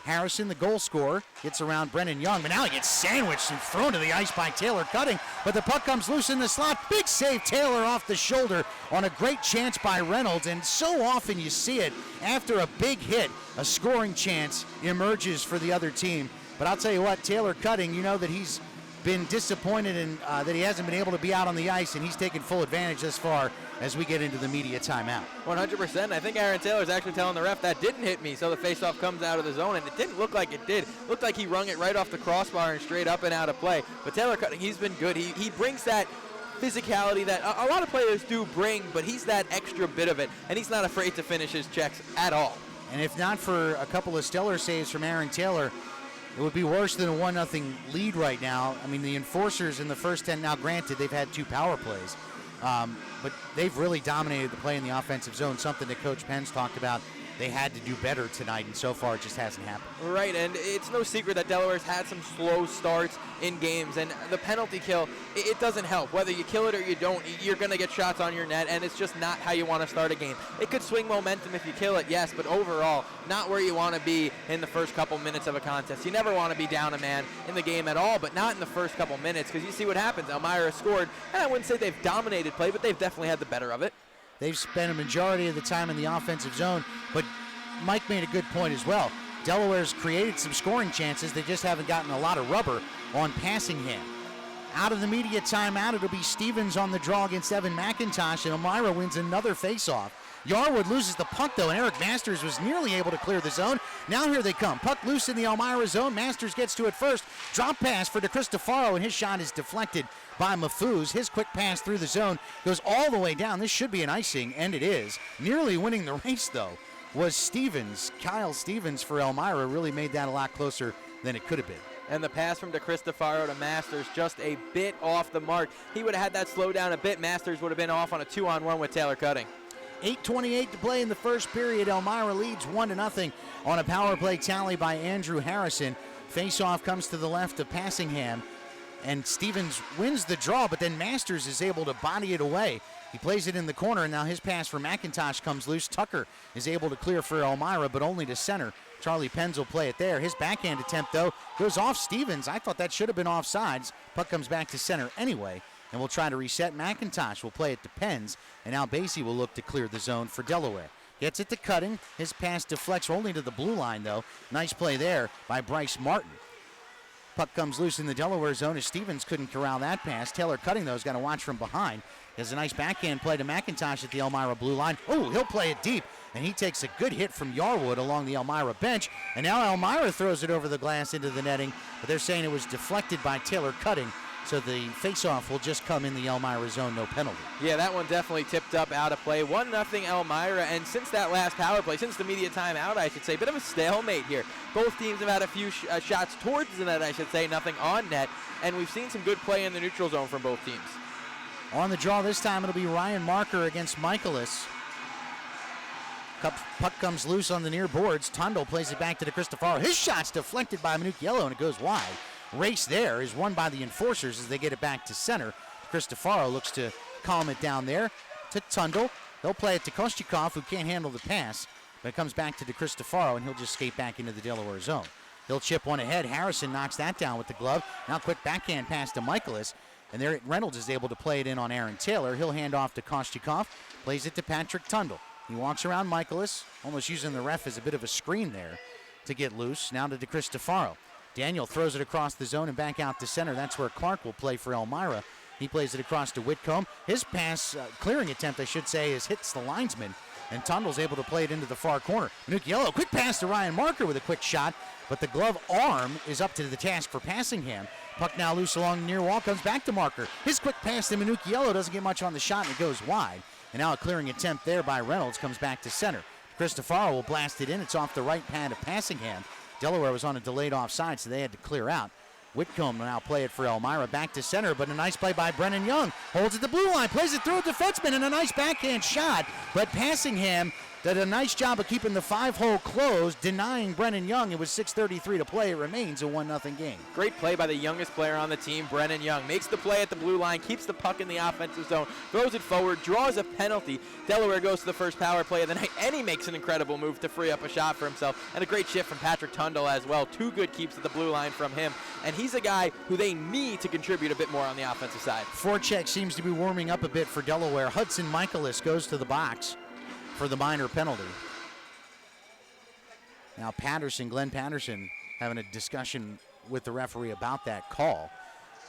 Harrison, the goal scorer, gets around Brennan Young, but now he gets sandwiched and thrown to the ice by Taylor Cutting, but the puck comes loose in the slot. Big save, Taylor off the shoulder on a great chance by Reynolds, and so often you see it after a big hit, a scoring chance emerges for the other team. But I'll tell you what, Taylor Cutting, you know that he's been disappointed in that he hasn't been able to be out on the ice, and he's taken full advantage thus far as we get into the media timeout. 100%. I think Aaron Taylor's actually telling the ref that didn't hit me, so the faceoff comes out of the zone, and it didn't look like it did. Looked like he rung it right off the crossbar and straight up and out of play. But Taylor Cutting, he's been good. He brings that physicality that a lot of players do bring, but he's that extra bit of it, and he's not afraid to finish his checks at all. And if not for a couple of stellar saves from Aaron Taylor, it would be worse than a 1-0 lead right now. I mean, the Enforcers in the first 10, now granted, they've had 2 power plays, but they've really dominated the play in the offensive zone, something that Coach Penn's talked about. They had to do better tonight, and so far it just hasn't happened. Right, and it's no secret that Delaware's had some slow starts in games, and the penalty kill, it doesn't help. Whether you kill it or you don't, you're going to get shots on your net, and it's just not how you want to start a game. It could swing momentum if you kill it, yes, but overall, not where you want to be in the first couple minutes of a contest. You never want to be down a man in the game at all, but not in the first couple minutes, because you see what happens. Elmira scored, and I wouldn't say they've dominated play, but they've definitely had the better of it. They've spent a majority of the time in the offensive zone, but Mike made a good point as well. Delaware's created some scoring chances. They just haven't gotten a lot of rubber on Passingham. Out of the media timeout, it'll be Stevens on the draw against Evan McIntosh, and Elmira wins another faceoff. Yarwood loses the puck, though, and Eric Masters was nearly able to clear the zone. Now here they come. Puck loose in the Elmira zone. Masters gets to it first. Drop pass for DeCristofaro, and his shot is deflected by Mafuz. His quick pass through the zone goes all the way down. This should be an icing, and it is. Nearly winning the race, though, was Stevens. Kyle Stevens for Elmira really made that a lot closer than it could have been. And the pass from DeCristofaro to Masters just a bit off the mark. He would have had that slow down a bit. Masters would have been off on a 2-on-1 with Taylor Cutting. 8:28 to play in the first period. Elmira leads 1-0 on a power play tally by Andrew Harrison. Face-off comes to the left of Passingham, and Stevens wins the draw, but then Masters is able to body it away. He plays it in the corner, and now his pass for McIntosh comes loose. Tucker is able to clear for Elmira, but only to center. Charlie Penz will play it there. His backhand attempt, though, goes off Stevens. I thought that should have been offsides. Puck comes back to center anyway, and we'll try to reset. McIntosh will play it to Penz, and now Basie will look to clear the zone for Delaware. Gets it to Cutting. His pass deflects only to the blue line, though. Nice play there by Bryce Martin. Puck comes loose in the Delaware zone as Stevens couldn't corral that pass. Taylor Cutting, though, has got to watch from behind. There's a nice backhand play to McIntosh at the Elmira blue line. Oh, he'll play it deep, and he takes a good hit from Yarwood along the Elmira bench. And now Elmira throws it over the glass into the netting, but they're saying it was deflected by Taylor Cutting. So the faceoff will just come in the Elmira zone, no penalty. Yeah, that one definitely tipped up out of play. 1-0 Elmira, and since that last power play, since the media timeout, I should say, bit of a stalemate here. Both teams have had a few shots towards the net, I should say, nothing on net, and we've seen some good play in the neutral zone from both teams. On the draw this time, it'll be Ryan Marker against Michaelis. Puck comes loose on the near boards. Tundle plays it back to DeCristofaro. His shot's deflected by Minucchiello, and it goes wide. Race there is won by the Enforcers as they get it back to center. Cristofaro looks to calm it down there to Tundle. They'll play it to Kostyakov, who can't handle the pass, but it comes back to DeCristofaro, and he'll just skate back into the Delaware zone. He'll chip one ahead. Harrison knocks that down with the glove. Now quick backhand pass to Michaelis, and there Reynolds is able to play it in on Aaron Taylor. He'll hand off to Kostyakov, plays it to Patrick Tundle. He walks around Michaelis, almost using the ref as a bit of a screen there to get loose. Now to DeCristofaro. Daniel throws it across the zone and back out to center. That's where Clark will play for Elmira. He plays it across to Whitcomb. His pass, clearing attempt, I should say, hits the linesman, and Tundle's able to play it into the far corner. Minucchiello, quick pass to Ryan Marker with a quick shot, but the glove arm is up to the task for Passingham. Puck now loose along the near wall, comes back to Marker. His quick pass to Minucchiello doesn't get much on the shot, and it goes wide. And now a clearing attempt there by Reynolds comes back to center. Cristofaro will blast it in. It's off the right pad of Passingham. Delaware was on a delayed offside, so they had to clear out. Whitcomb will now play it for Elmira. Back to center, but a nice play by Brennan Young. Holds at the blue line, plays it through a defenseman, and a nice backhand shot. But Passingham did a nice job of keeping the 5-hole closed, denying Brennan Young. It was 6:33 to play. It remains a 1-0 game. Great play by the youngest player on the team, Brennan Young. Makes the play at the blue line, keeps the puck in the offensive zone, throws it forward, draws a penalty. Delaware goes to the first power play of the night, and he makes an incredible move to free up a shot for himself. And a great shift from Patrick Tundle as well. 2 good keeps at the blue line from him. And he's a guy who they need to contribute a bit more on the offensive side. Forecheck seems to be warming up a bit for Delaware. Hudson Michaelis goes to the box for the minor penalty. Now Glenn Patterson, having a discussion with the referee about that call.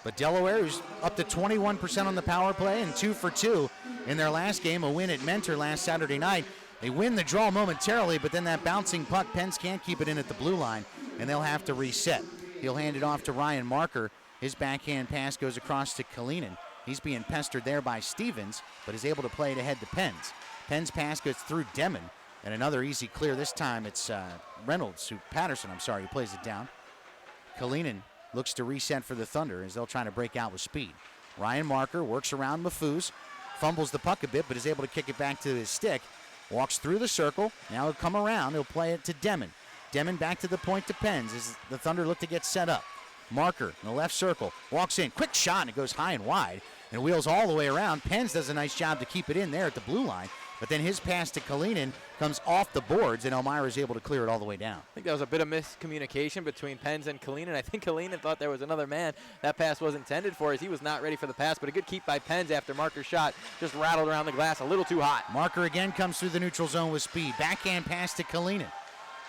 But Delaware is up to 21% on the power play and 2 for 2 in their last game, a win at Mentor last Saturday night. They win the draw momentarily, but then that bouncing puck, Pens can't keep it in at the blue line, and they'll have to reset. He'll hand it off to Ryan Marker. His backhand pass goes across to Kalinin. He's being pestered there by Stevens, but is able to play it ahead to Pens. Pens pass goes through Demon. And another easy clear. This time it's Patterson, who plays it down. Kalinin looks to reset for the Thunder as they'll try to break out with speed. Ryan Marker works around Mafuz, fumbles the puck a bit, but is able to kick it back to his stick. Walks through the circle. Now he'll come around. He'll play it to Demon. Demon back to the point to Pens as the Thunder look to get set up. Marker in the left circle. Walks in. Quick shot, and it goes high and wide. And wheels all the way around. Pens does a nice job to keep it in there at the blue line. But then his pass to Kalinin comes off the boards, and Elmira is able to clear it all the way down. I think that was a bit of miscommunication between Pens and Kalinin. I think Kalinin thought there was another man that pass was intended for, as he was not ready for the pass. But a good keep by Pens after Marker's shot just rattled around the glass a little too hot. Marker again comes through the neutral zone with speed. Backhand pass to Kalinin.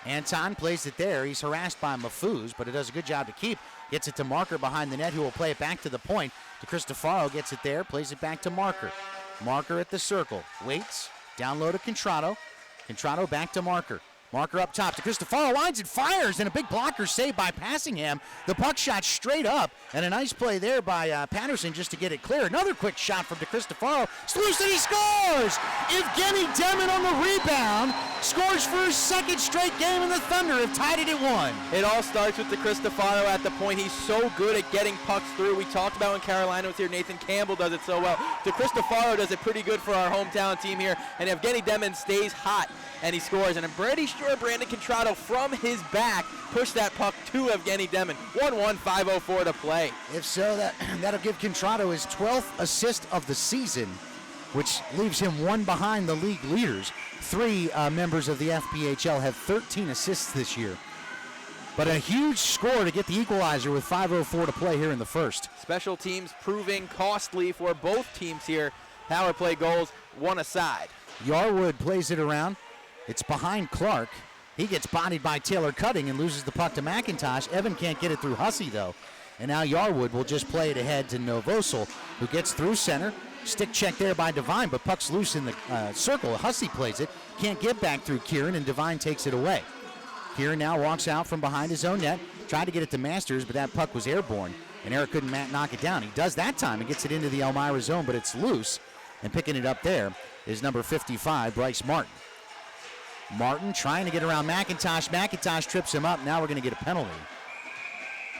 Anton plays it there. He's harassed by Mafuz, but it does a good job to keep. Gets it to Marker behind the net, who will play it back to the point. To Cristofaro, gets it there, plays it back to Marker. Marker at the circle, waits. Down low to Contrado. Contrado back to Marker. Marker up top to Cristofaro, lines and fires, and a big blocker save by Passingham. The puck shot straight up, and a nice play there by Patterson just to get it clear. Another quick shot from Cristofaro. Sluice, and he scores! Evgeny Demon on the rebound. Scores for his 2nd straight game, and the Thunder have tied it at 1. It all starts with Cristofaro at the point. He's so good at getting pucks through. We talked about when Carolina was here. Nathan Campbell does it so well. Cristofaro does it pretty good for our hometown team here, and Evgeny Demon stays hot, and he scores. And I'm pretty sure Brandon Contrado from his back pushed that puck to Evgeny Demon. 1-1, 5:04 to play. If so, that'll give Contrado his 12th assist of the season, which leaves him 1 behind the league leaders. 3 members of the FPHL have 13 assists this year. But a huge score to get the equalizer with 5:04 to play here in the first. Special teams proving costly for both teams here. Power play goals, 1 aside. Yarwood plays it around. It's behind Clark. He gets bodied by Taylor Cutting and loses the puck to McIntosh. Evan can't get it through Hussey, though. And now Yarwood will just play it ahead to Novosel, who gets through center. Stick check there by Devine, but puck's loose in the circle. Hussey plays it. Can't get back through Kieran, and Devine takes it away. Kieran now walks out from behind his own net. Tried to get it to Masters, but that puck was airborne, and Eric couldn't knock it down. He does that time and gets it into the Elmira zone, but it's loose. And picking it up there is number 55, Bryce Martin. Martin trying to get around McIntosh. McIntosh trips him up. Now we're going to get a penalty.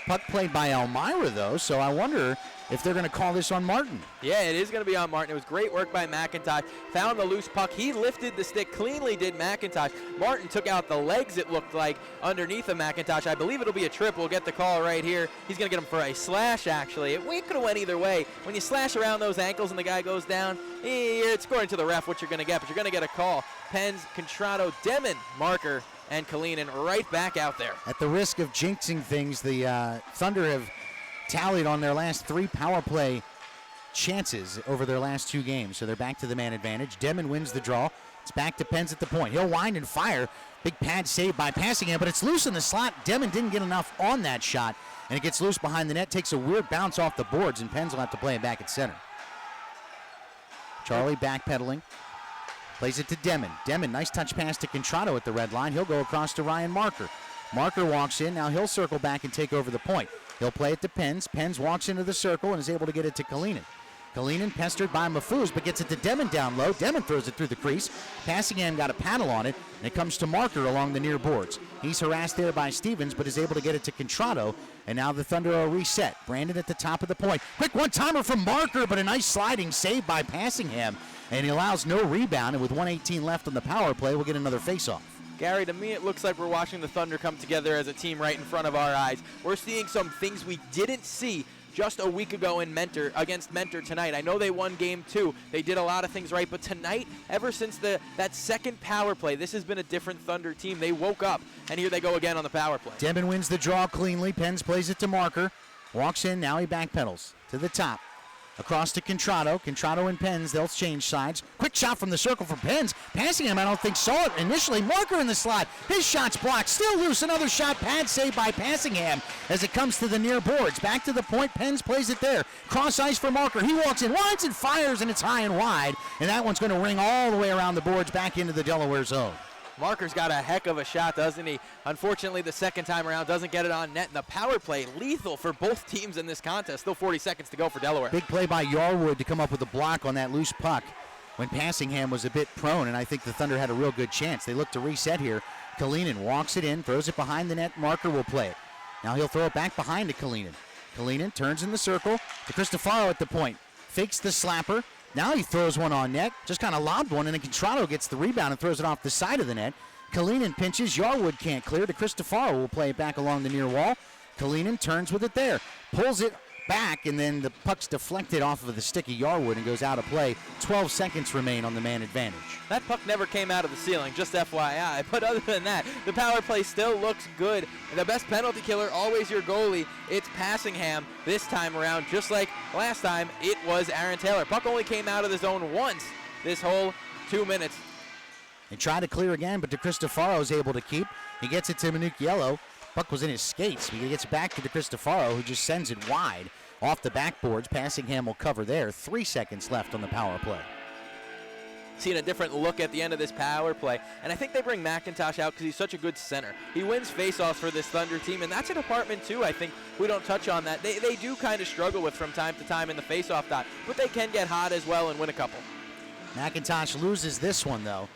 Puck played by Elmira, though, so I wonder if they're going to call this on Martin. Yeah, it is going to be on Martin. It was great work by McIntosh. Found the loose puck. He lifted the stick. Cleanly did McIntosh. Martin took out the legs, it looked like, underneath of McIntosh. I believe it'll be a trip. We'll get the call right here. He's going to get him for a slash, actually. It could have went either way. When you slash around those ankles and the guy goes down, it's according to the ref what you're going to get, but you're going to get a call. Pens, Contrado, Demon, Marker, and Kalinin right back out there. At the risk of jinxing things, the Thunder have tallied on their last 3 power play chances over their last 2 games, so they're back to the man advantage. Demon wins the draw. It's back to Pens at the point. He'll wind and fire. Big pad save by Passingham, but it's loose in the slot. Demon didn't get enough on that shot, and it gets loose behind the net, takes a weird bounce off the boards, and Pens will have to play it back at center. Charlie backpedaling. Plays it to Demon. Demon, nice touch pass to Contrado at the red line. He'll go across to Ryan Marker. Marker walks in. Now he'll circle back and take over the point. He'll play it to Pens. Pens walks into the circle and is able to get it to Kalinin. Kalinin pestered by Mafuz, but gets it to Demon down low. Demon throws it through the crease. Passingham got a paddle on it, and it comes to Marker along the near boards. He's harassed there by Stevens, but is able to get it to Contrado, and now the Thunder are reset. Brandon at the top of the point. Quick one-timer from Marker, but a nice sliding save by Passingham, and he allows no rebound, and with 1:18 left on the power play, we'll get another face-off. Gary, to me it looks like we're watching the Thunder come together as a team right in front of our eyes. We're seeing some things we didn't see just a week ago in against Mentor tonight. I know they won game 2. They did a lot of things right, but tonight, ever since that second power play, this has been a different Thunder team. They woke up, and here they go again on the power play. Demon wins the draw cleanly. Pence plays it to Marker. Walks in, now he backpedals to the top. Across to Contrado. Contrado and Pens, they'll change sides. Quick shot from the circle from Pens. Passingham, I don't think saw it initially. Marker in the slot. His shot's blocked. Still loose. Another shot. Pad saved by Passingham as it comes to the near boards. Back to the point. Pens plays it there. Cross ice for Marker. He walks in, winds and fires, and it's high and wide. And that one's going to ring all the way around the boards back into the Delaware zone. Marker's got a heck of a shot, doesn't he? Unfortunately, the second time around doesn't get it on net. And the power play, lethal for both teams in this contest. Still 40 seconds to go for Delaware. Big play by Yarwood to come up with a block on that loose puck when Passingham was a bit prone, and I think the Thunder had a real good chance. They look to reset here. Kalinin walks it in, throws it behind the net. Marker will play it. Now he'll throw it back behind to Kalinin. Kalinin turns in the circle to Cristofaro at the point. Fakes the slapper. Now he throws one on net, just kind of lobbed one, and then Contrado gets the rebound and throws it off the side of the net. Kalinin pinches, Yarwood can't clear. To Cristofaro will play it back along the near wall. Kalinin turns with it there, pulls it back, and then the puck's deflected off of the stick of Yarwood and goes out of play. 12 seconds remain on the man advantage. That puck never came out of the ceiling, just FYI. But other than that, the power play still looks good. And the best penalty killer, always your goalie. It's Passingham this time around, just like last time, it was Aaron Taylor. Puck only came out of the zone once this whole 2 minutes. They try to clear again, but Cristofaro is able to keep. He gets it to Minucciello. Puck was in his skates. He gets it back to Cristofaro, who just sends it wide off the backboards. Passingham will cover there. 3 seconds left on the power play. Seeing a different look at the end of this power play, and I think they bring McIntosh out because he's such a good center. He wins faceoffs for this Thunder team, and that's a department too. I think we don't touch on that. They do kind of struggle with from time to time in the faceoff dot, but they can get hot as well and win a couple. McIntosh loses this one though,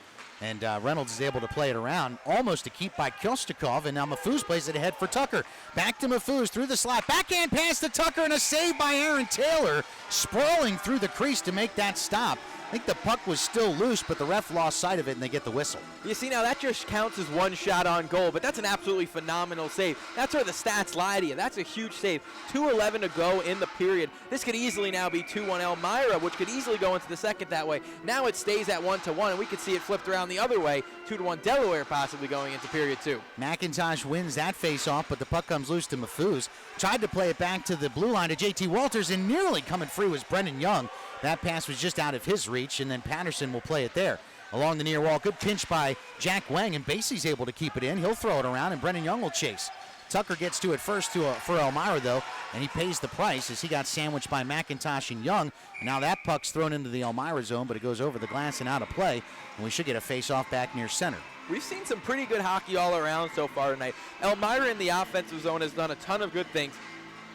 and Reynolds is able to play it around, almost a keep by Kostikov, and now Mafuz plays it ahead for Tucker. Back to Mafuz through the slot, backhand pass to Tucker, and a save by Aaron Taylor, sprawling through the crease to make that stop. I think the puck was still loose, but the ref lost sight of it, and they get the whistle. You see, now that just counts as one shot on goal, but that's an absolutely phenomenal save. That's where the stats lie to you. That's a huge save. 2:11 to go in the period. This could easily now be 2-1 Elmira, which could easily go into the second that way. Now it stays at 1-1, and we could see it flipped around the other way, 2-1 Delaware possibly going into period 2. McIntosh wins that face-off, but the puck comes loose to Mafuz. Tried to play it back to the blue line to JT Walters, and nearly coming free was Brendan Young. That pass was just out of his reach, and then Patterson will play it there. Along the near wall, good pinch by Jack Wang, and Basie's able to keep it in. He'll throw it around, and Brendan Young will chase. Tucker gets to it first for Elmira, though, and he pays the price as he got sandwiched by McIntosh and Young. And now that puck's thrown into the Elmira zone, but it goes over the glass and out of play, and we should get a face-off back near center. We've seen some pretty good hockey all around so far tonight. Elmira in the offensive zone has done a ton of good things.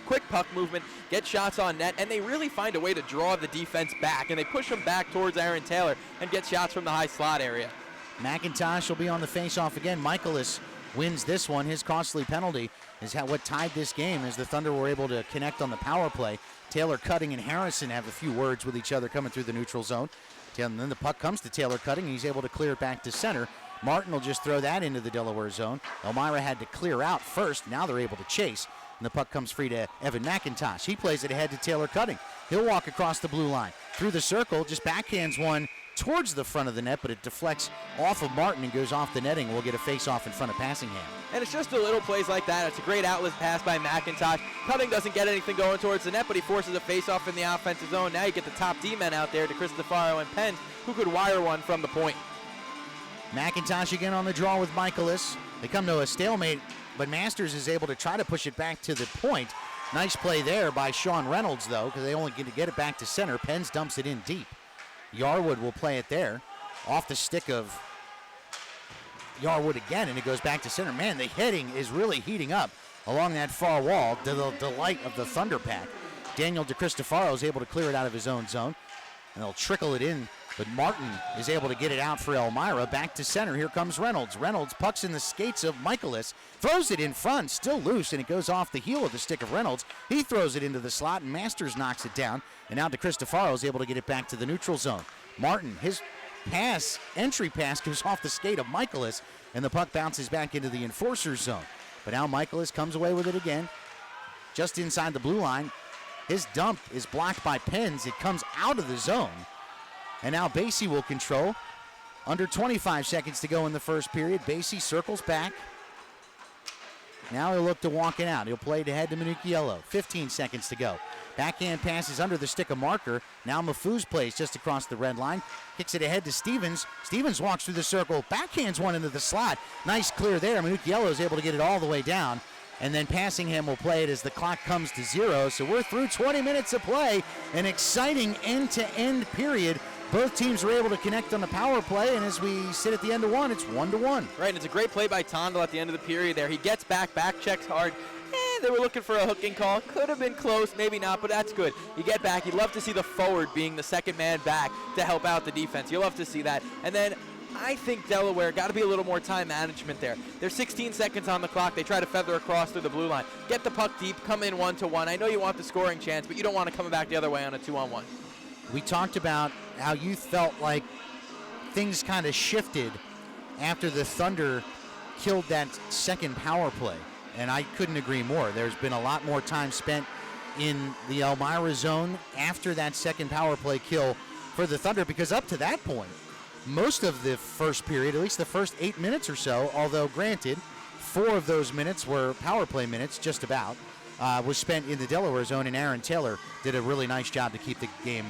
Quick puck movement, get shots on net, and they really find a way to draw the defense back, and they push them back towards Aaron Taylor and get shots from the high slot area. McIntosh will be on the face-off again. Michaelis wins this one. His costly penalty is what tied this game as the Thunder were able to connect on the power play. Taylor Cutting and Harrison have a few words with each other coming through the neutral zone. And then the puck comes to Taylor Cutting, and he's able to clear it back to center. Martin will just throw that into the Delaware zone. Elmira had to clear out first. Now they're able to chase. And the puck comes free to Evan McIntosh. He plays it ahead to Taylor Cutting. He'll walk across the blue line. Through the circle, just backhands one towards the front of the net, but it deflects off of Martin and goes off the netting. We'll get a face-off in front of Passingham. And it's just the little plays like that. It's a great outlet pass by McIntosh. Cutting doesn't get anything going towards the net, but he forces a face-off in the offensive zone. Now you get the top D-men out there to Cristofaro and Pence, who could wire one from the point. McIntosh again on the draw with Michaelis. They come to a stalemate, but Masters is able to try to push it back to the point. Nice play there by Sean Reynolds, though, because they only get to get it back to center. Pence dumps it in deep. Yarwood will play it there. Off the stick of Yarwood again, and it goes back to center. Man, the hitting is really heating up along that far wall to the delight of the Thunder pack. Daniel DeCristofaro is able to clear it out of his own zone, and they'll trickle it in. But Martin is able to get it out for Elmira. Back to center. Here comes Reynolds. Reynolds pucks in the skates of Michaelis. Throws it in front. Still loose, and it goes off the heel of the stick of Reynolds. He throws it into the slot, and Masters knocks it down. And now DeCristofaro is able to get it back to the neutral zone. Martin, his entry pass goes off the skate of Michaelis, and the puck bounces back into the Enforcers zone. But now Michaelis comes away with it again, just inside the blue line. His dump is blocked by Pens. It comes out of the zone. And now Basie will control. Under 25 seconds to go in the first period. Basie circles back. Now he'll look to walk it out. He'll play it ahead to Minucciello. 15 seconds to go. Backhand pass is under the stick of Marker. Now Mafuz plays just across the red line. Kicks it ahead to Stevens. Stevens walks through the circle. Backhands one into the slot. Nice clear there. Minucciello is able to get it all the way down. And then Passingham will play it as the clock comes to 0. So we're through 20 minutes of play. An exciting end-to-end period. Both teams were able to connect on the power play, and as we sit at the end of one, it's 1-1. Right, and it's a great play by Tondel at the end of the period there. He gets back checks hard. They were looking for a hooking call. Could have been close, maybe not, but that's good. You get back. You'd love to see the forward being the second man back to help out the defense. You'll love to see that. And then I think Delaware got to be a little more time management there. There's 16 seconds on the clock. They try to feather across through the blue line. Get the puck deep, come in 1-1. I know you want the scoring chance, but you don't want to come back the other way on a 2-on-1. We talked about how you felt like things kind of shifted after the Thunder killed that second power play, and I couldn't agree more. There's been a lot more time spent in the Elmira zone after that second power play kill for the Thunder, because up to that point, most of the first period, at least the first 8 minutes or so, although granted, 4 of those minutes were power play minutes, just about, was spent in the Delaware zone, and Aaron Taylor did a really nice job to keep the game,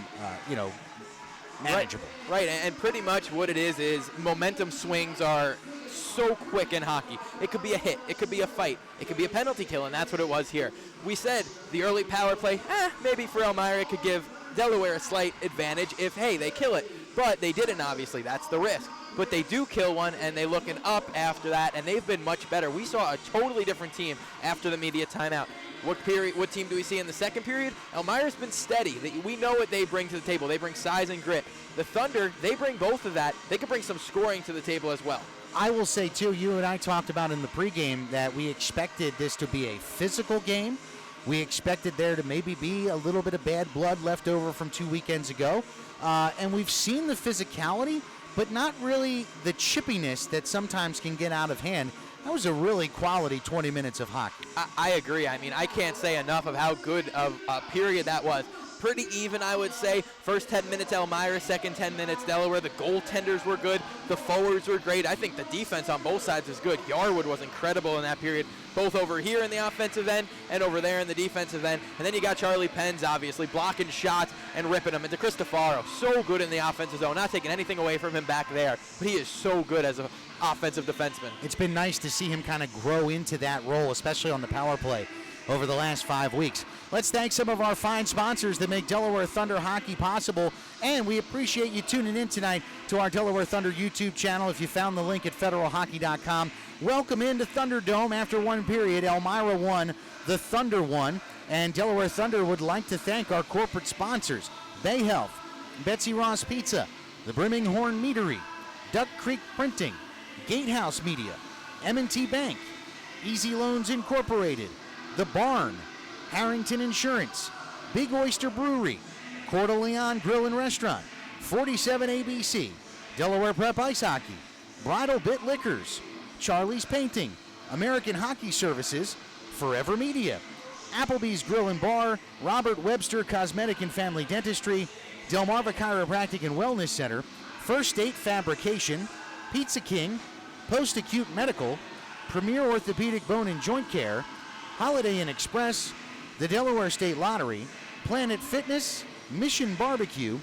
manageable. Right, and pretty much what it is momentum swings are so quick in hockey. It could be a hit, it could be a fight, it could be a penalty kill, and that's what it was here. We said the early power play, maybe for Elmira it could give Delaware a slight advantage if, hey, they kill it. But they didn't, obviously. That's the risk. But they do kill one, and they're looking up after that, and they've been much better. We saw a totally different team after the media timeout. What team do we see in the second period? Elmira's been steady. We know what they bring to the table. They bring size and grit. The Thunder, they bring both of that. They can bring some scoring to the table as well. I will say, too, you and I talked about in the pregame that we expected this to be a physical game. We expected there to maybe be a little bit of bad blood left over from 2 weekends ago. And we've seen the physicality, but not really the chippiness that sometimes can get out of hand. That was a really quality 20 minutes of hockey. I agree. I mean, I can't say enough of how good of a period that was. Pretty even, I would say. First 10 minutes, Elmira. Second 10 minutes, Delaware. The goaltenders were good. The forwards were great. I think the defense on both sides was good. Yarwood was incredible in that period, both over here in the offensive end and over there in the defensive end. And then you got Charlie Pens, obviously, blocking shots and ripping them. And DeCristofaro, so good in the offensive zone. Not taking anything away from him back there, but he is so good as an offensive defenseman. It's been nice to see him kind of grow into that role, especially on the power play over the last 5 weeks. Let's thank some of our fine sponsors that make Delaware Thunder hockey possible, and we appreciate you tuning in tonight to our Delaware Thunder YouTube channel. If you found the link at federalhockey.com, welcome into Thunderdome. After one period, Elmira won, the Thunder won, and Delaware Thunder would like to thank our corporate sponsors, Bay Health, Betsy Ross Pizza, the Brimming Horn Meadery, Duck Creek Printing, Gatehouse Media, M&T Bank, Easy Loans Incorporated, The Barn, Harrington Insurance, Big Oyster Brewery, Coeur d'Leon Grill and Restaurant, 47 ABC, Delaware Prep Ice Hockey, Bridal Bit Liquors, Charlie's Painting, American Hockey Services, Forever Media, Applebee's Grill and Bar, Robert Webster Cosmetic and Family Dentistry, Delmarva Chiropractic and Wellness Center, First State Fabrication, Pizza King, Post-Acute Medical, Premier Orthopedic Bone and Joint Care, Holiday Inn Express, the Delaware State Lottery, Planet Fitness, Mission Barbecue,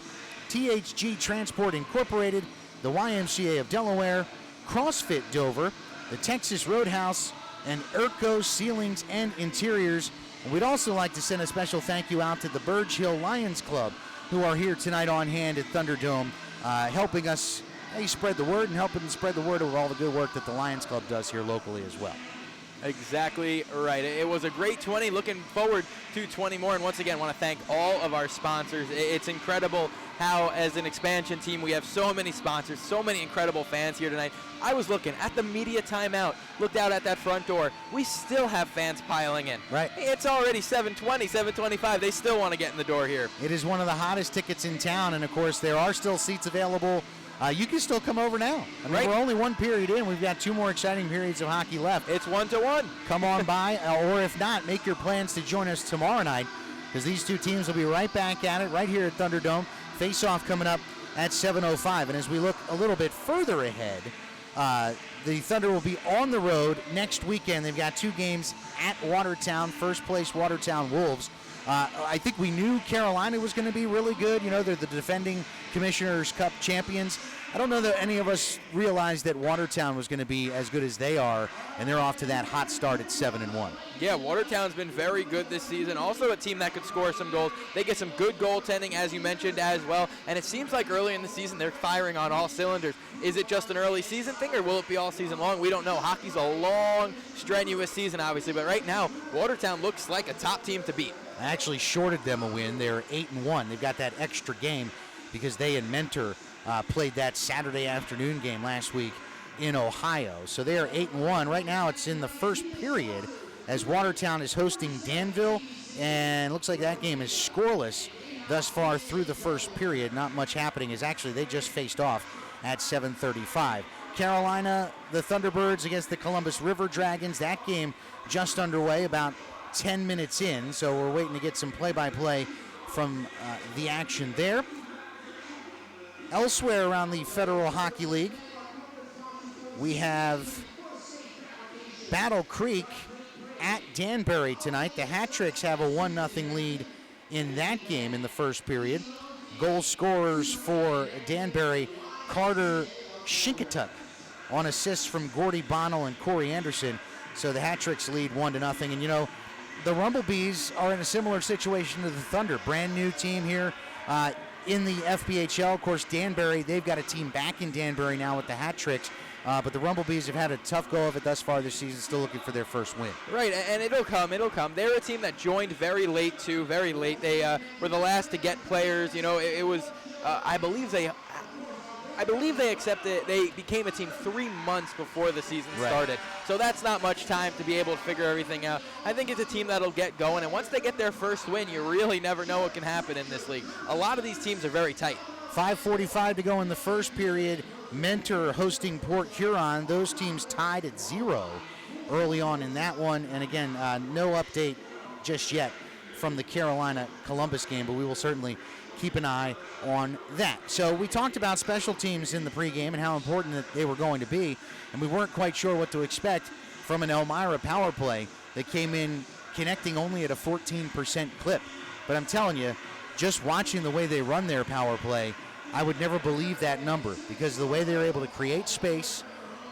THG Transport Incorporated, the YMCA of Delaware, CrossFit Dover, the Texas Roadhouse, and Erco Ceilings and Interiors. And we'd also like to send a special thank you out to the Burge Hill Lions Club, who are here tonight on hand at Thunderdome, helping us spread the word and helping spread the word of all the good work that the Lions Club does here locally as well. Exactly right. It was a great 20. Looking forward to 20 more. And once again, want to thank all of our sponsors. It's incredible how, as an expansion team, we have so many sponsors, so many incredible fans here tonight. I was looking at the media timeout, looked out at that front door. We still have fans piling in. Right. It's already 7:20, 7:25. They still want to get in the door here. It is one of the hottest tickets in town, and of course, there are still seats available. You can still come over now. I mean, Right. We're only one period in. We've got 2 more exciting periods of hockey left. It's 1-1. Come on by, or if not, make your plans to join us tomorrow night, because these two teams will be right back at it right here at Thunderdome. Face-off coming up at 7:05. And as we look a little bit further ahead, the Thunder will be on the road next weekend. They've got 2 games at Watertown, first place Watertown Wolves. I think we knew Carolina was going to be really good. You know, they're the defending Commissioner's Cup champions. I don't know that any of us realized that Watertown was going to be as good as they are, and they're off to that hot start at 7-1. Yeah, Watertown's been very good this season. Also a team that could score some goals. They get some good goaltending, as you mentioned, as well. And it seems like early in the season they're firing on all cylinders. Is it just an early season thing, or will it be all season long? We don't know. Hockey's a long, strenuous season, obviously. But right now, Watertown looks like a top team to beat. I actually shorted them a win. They're 8-1. They've got that extra game because they and Mentor played that Saturday afternoon game last week in Ohio. So they are 8-1. Right now it's in the first period as Watertown is hosting Danville, and it looks like that game is scoreless thus far through the first period. Not much happening, as actually they just faced off at 7:35. Carolina, the Thunderbirds against the Columbus River Dragons. That game just underway, about 10 minutes in, so we're waiting to get some play-by-play from the action there. Elsewhere around the Federal Hockey League, we have Battle Creek at Danbury tonight. The Hat-Tricks have a 1-0 lead in that game in the first period. Goal scorers for Danbury, Carter Shinkatuk on assists from Gordy Bonnell and Corey Anderson. So the Hat-Tricks lead 1-0. And, you know, the Rumblebees are in a similar situation to the Thunder. Brand new team here in the FPHL. Of course, Danbury, they've got a team back in Danbury now with the Hat-Tricks. But the Rumblebees have had a tough go of it thus far this season, still looking for their first win. Right, and it'll come. They're a team that joined very late, too, very late. They were the last to get players. You know, it was, I believe they accepted, they became a team 3 months before the season started. So that's not much time to be able to figure everything out. I think it's a team that'll get going, and once they get their first win, you really never know what can happen in this league. A lot of these teams are very tight. 5:45 to go in the first period. Mentor hosting Port Huron. Those teams tied at 0 early on in that one. And again, no update just yet from the Carolina-Columbus game, but we will certainly keep an eye on that. So we talked about special teams in the pregame and how important that they were going to be, and we weren't quite sure what to expect from an Elmira power play that came in connecting only at a 14% clip. But I'm telling you, just watching the way they run their power play, I would never believe that number, because the way they're able to create space,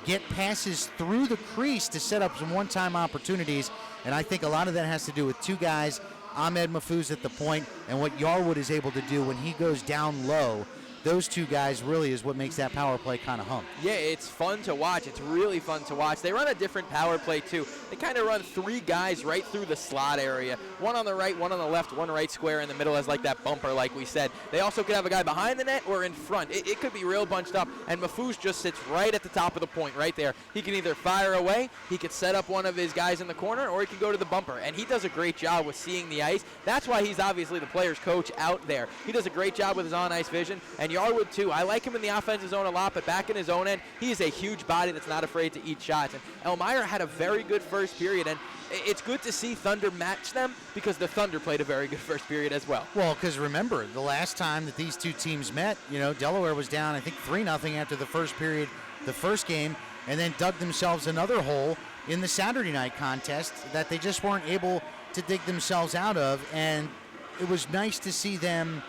get passes through the crease to set up some one-time opportunities, and I think a lot of that has to do with 2 guys, Ahmed Mahfouz at the point, and what Yarwood is able to do when he goes down low. Those 2 guys really is what makes that power play kind of hum. Yeah, it's fun to watch. It's really fun to watch. They run a different power play, too. They kind of run 3 guys right through the slot area. One on the right, one on the left, one right square in the middle as like that bumper, like we said. They also could have a guy behind the net or in front. It could be real bunched up, and Mahfouz just sits right at the top of the point right there. He can either fire away, he could set up one of his guys in the corner, or he could go to the bumper, and he does a great job with seeing the ice. That's why he's obviously the player's coach out there. He does a great job with his on-ice vision, and Yarwood, too. I like him in the offensive zone a lot, but back in his own end, he is a huge body that's not afraid to eat shots. And Elmira had a very good first period, and it's good to see Thunder match them, because the Thunder played a very good first period as well. Well, because remember, the last time that these 2 teams met, you know, Delaware was down, I think, 3-0 after the first period, the first game, and then dug themselves another hole in the Saturday night contest that they just weren't able to dig themselves out of. And it was nice to see them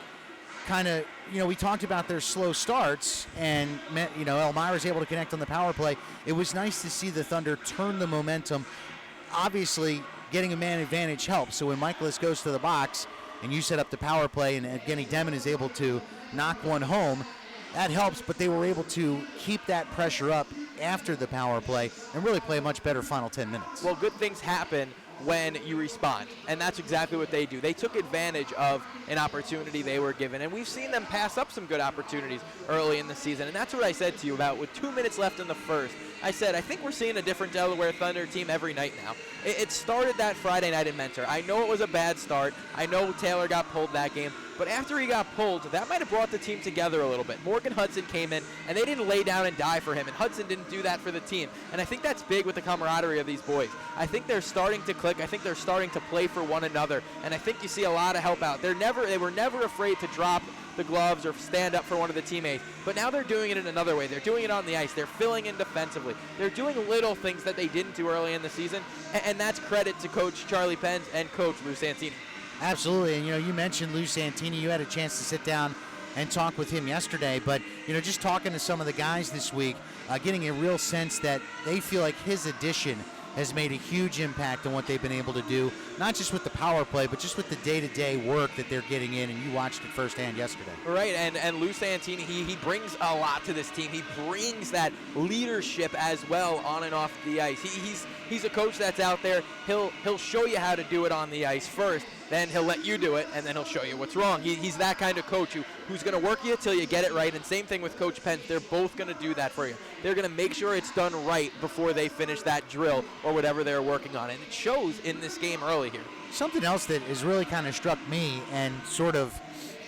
kind of, you know, we talked about their slow starts, and, you know, Elmira's able to connect on the power play. It was nice to see the Thunder turn the momentum. Obviously, getting a man advantage helps. So when Michaelis goes to the box and you set up the power play and Evgeny Demon is able to knock one home, that helps, but they were able to keep that pressure up after the power play and really play a much better final 10 minutes. Well, good things happen when you respond, and that's exactly what they do. They took advantage of an opportunity they were given, and we've seen them pass up some good opportunities early in the season, and that's what I said to you about with 2 minutes left in the first. I said, I think we're seeing a different Delaware Thunder team every night now. It started that Friday night in Mentor. I know it was a bad start. I know Taylor got pulled that game, but after he got pulled, that might have brought the team together a little bit. Morgan Hudson came in, and they didn't lay down and die for him, and Hudson didn't do that for the team. And I think that's big with the camaraderie of these boys. I think they're starting to click. I think they're starting to play for one another, and I think you see a lot of help out. They were never afraid to drop the gloves or stand up for one of the teammates, but now they're doing it in another way. They're doing it on the ice. They're filling in defensively. They're doing little things that they didn't do early in the season, and that's credit to Coach Charlie Penz and Coach Lou Santini. Absolutely, and you mentioned Lou Santini. You had a chance to sit down and talk with him yesterday, but just talking to some of the guys this week, getting a real sense that they feel like his addition has made a huge impact on what they've been able to do, not just with the power play, but just with the day-to-day work that they're getting in, and you watched it firsthand yesterday. Right, and Lou Santini, he brings a lot to this team. He brings that leadership as well on and off the ice. He's a coach that's out there. He'll show you how to do it on the ice first, then he'll let you do it, and then he'll show you what's wrong. He's that kind of coach who's going to work you till you get it right, and same thing with Coach Penz. They're both going to do that for you. They're going to make sure it's done right before they finish that drill or whatever they're working on, and it shows in this game early here. Something else that has really kind of struck me and sort of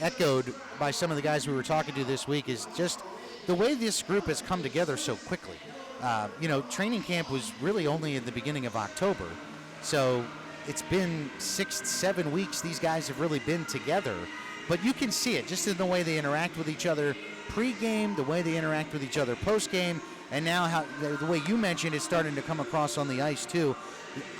echoed by some of the guys we were talking to this week is just the way this group has come together so quickly. Training camp was really only in the beginning of October, so it's been 6-7 weeks these guys have really been together, but you can see it just in the way they interact with each other pre-game, the way they interact with each other post-game, and now how the way you mentioned it's starting to come across on the ice too.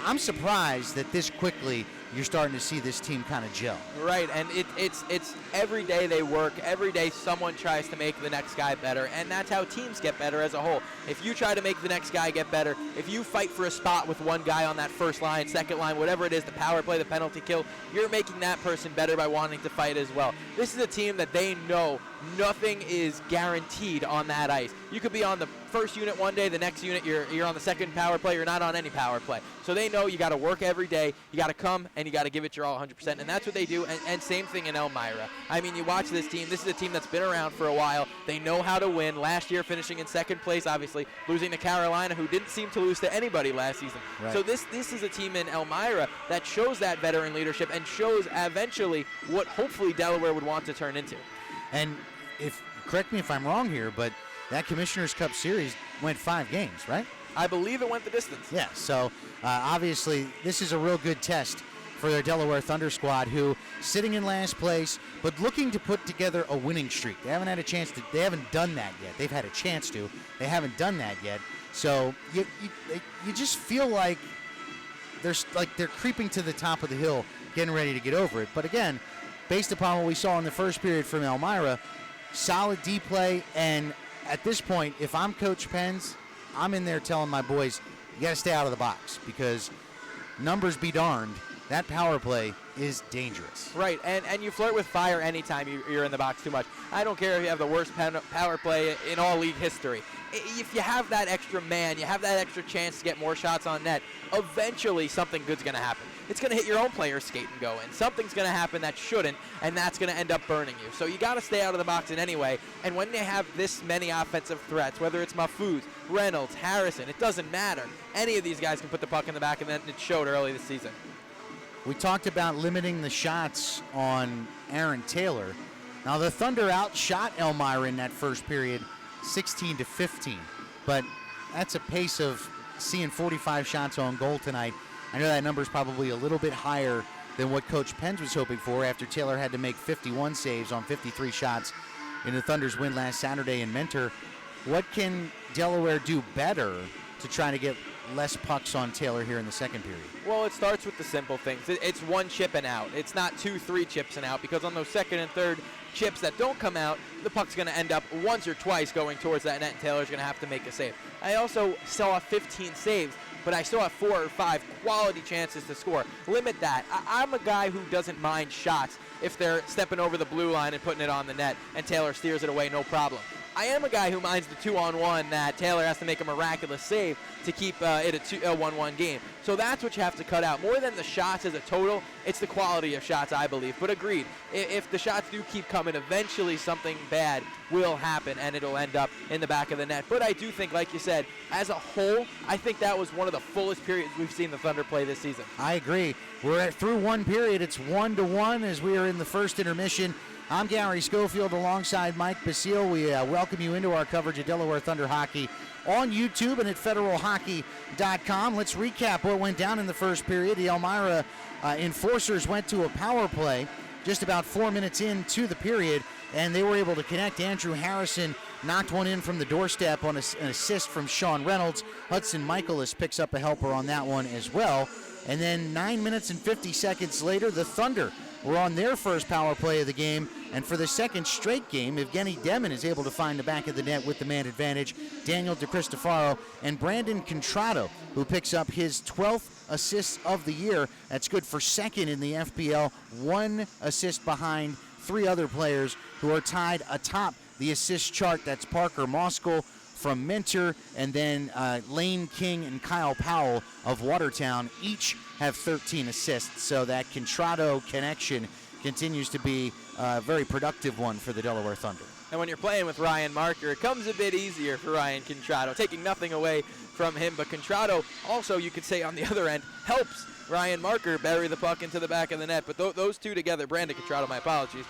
I'm surprised that this quickly you're starting to see this team kind of gel. Right, and it's every day they work. Every day someone tries to make the next guy better, and that's how teams get better as a whole. If you try to make the next guy get better, if you fight for a spot with one guy on that first line, second line, whatever it is, the power play, the penalty kill, you're making that person better by wanting to fight as well. This is a team that they know nothing is guaranteed on that ice. You could be on the first unit one day, the next unit you're on the second power play, you're not on any power play. So they know you got to work every day, you got to come, and you got to give it your all 100%, and that's what they do, and same thing in Elmira. I mean, you watch this team. This is a team that's been around for a while. They know how to win. Last year finishing in second place, obviously, losing to Carolina, who didn't seem to lose to anybody last season. Right. So this is a team in Elmira that shows that veteran leadership and shows eventually what hopefully Delaware would want to turn into. And correct me if I'm wrong here, but that Commissioner's Cup Series went 5 games, right? I believe it went the distance. Yeah, so obviously this is a real good test for their Delaware Thunder squad, who sitting in last place, but looking to put together a winning streak. They haven't had a chance to. They haven't done that yet. They've had a chance to. They haven't done that yet. So you just feel like they're creeping to the top of the hill, getting ready to get over it. But again, based upon what we saw in the first period from Elmira, solid D play, and at this point, if I'm Coach Penz, I'm in there telling my boys, you got to stay out of the box, because numbers be darned, that power play is dangerous. Right, and you flirt with fire anytime you're in the box too much. I don't care if you have the worst power play in all league history. If you have that extra man, you have that extra chance to get more shots on net, eventually something good's going to happen. It's going to hit your own player's skate and go in. Something's going to happen that shouldn't, and that's going to end up burning you. So you got to stay out of the box in any way. And when they have this many offensive threats, whether it's Mahfouz, Reynolds, Harrison, it doesn't matter. Any of these guys can put the puck in the back, and then it showed early this season. We talked about limiting the shots on Aaron Taylor. Now the Thunder outshot Elmira in that first period 16-15, but that's a pace of seeing 45 shots on goal tonight. I know that number is probably a little bit higher than what Coach Penz was hoping for after Taylor had to make 51 saves on 53 shots in the Thunder's win last Saturday in Mentor. What can Delaware do better to try to get less pucks on Taylor here in the second period? Well, it starts with the simple things. It's one chip and out. It's not 2-3 chips and out, because on those second and third chips that don't come out, the puck's going to end up once or twice going towards that net, and Taylor's going to have to make a save. I also saw 15 saves, but I still have 4 or 5 quality chances to score. Limit that. I'm a guy who doesn't mind shots if they're stepping over the blue line and putting it on the net, and Taylor steers it away, no problem. I am a guy who minds the 2-on-1 that Taylor has to make a miraculous save to keep it a 1-1 game. So that's what you have to cut out. More than the shots as a total, it's the quality of shots, I believe. But agreed, if the shots do keep coming, eventually something bad will happen, and it'll end up in the back of the net. But I do think, like you said, as a whole, I think that was one of the fullest periods we've seen the Thunder play this season. I agree. We're through one period. It's 1-1 as we are in the first intermission. I'm Gary Schofield alongside Mike Basile. We welcome you into our coverage of Delaware Thunder hockey on YouTube and at federalhockey.com. Let's recap what went down in the first period. The Elmira Enforcers went to a power play just about 4 minutes into the period, and they were able to connect. Andrew Harrison knocked one in from the doorstep on an assist from Sean Reynolds. Hudson Michaelis picks up a helper on that one as well. And then 9 minutes and 50 seconds later, the Thunder were on their first power play of the game, and for the second straight game, Evgeny Demmin is able to find the back of the net with the man advantage. Daniel DeCristofaro and Brandon Contrato, who picks up his 12th assist of the year. That's good for second in the FPL, 1 assist behind 3 other players who are tied atop the assist chart. That's Parker Moskal from Mentor, and then Lane King and Kyle Powell of Watertown each have 13 assists. So that Contrato connection continues to be a very productive one for the Delaware Thunder. And when you're playing with Ryan Marker, it comes a bit easier for Ryan Contrato, taking nothing away from him. But Contrato also, you could say on the other end, helps Ryan Marker bury the puck into the back of the net. But those two together, Brandon Contrato, my apologies,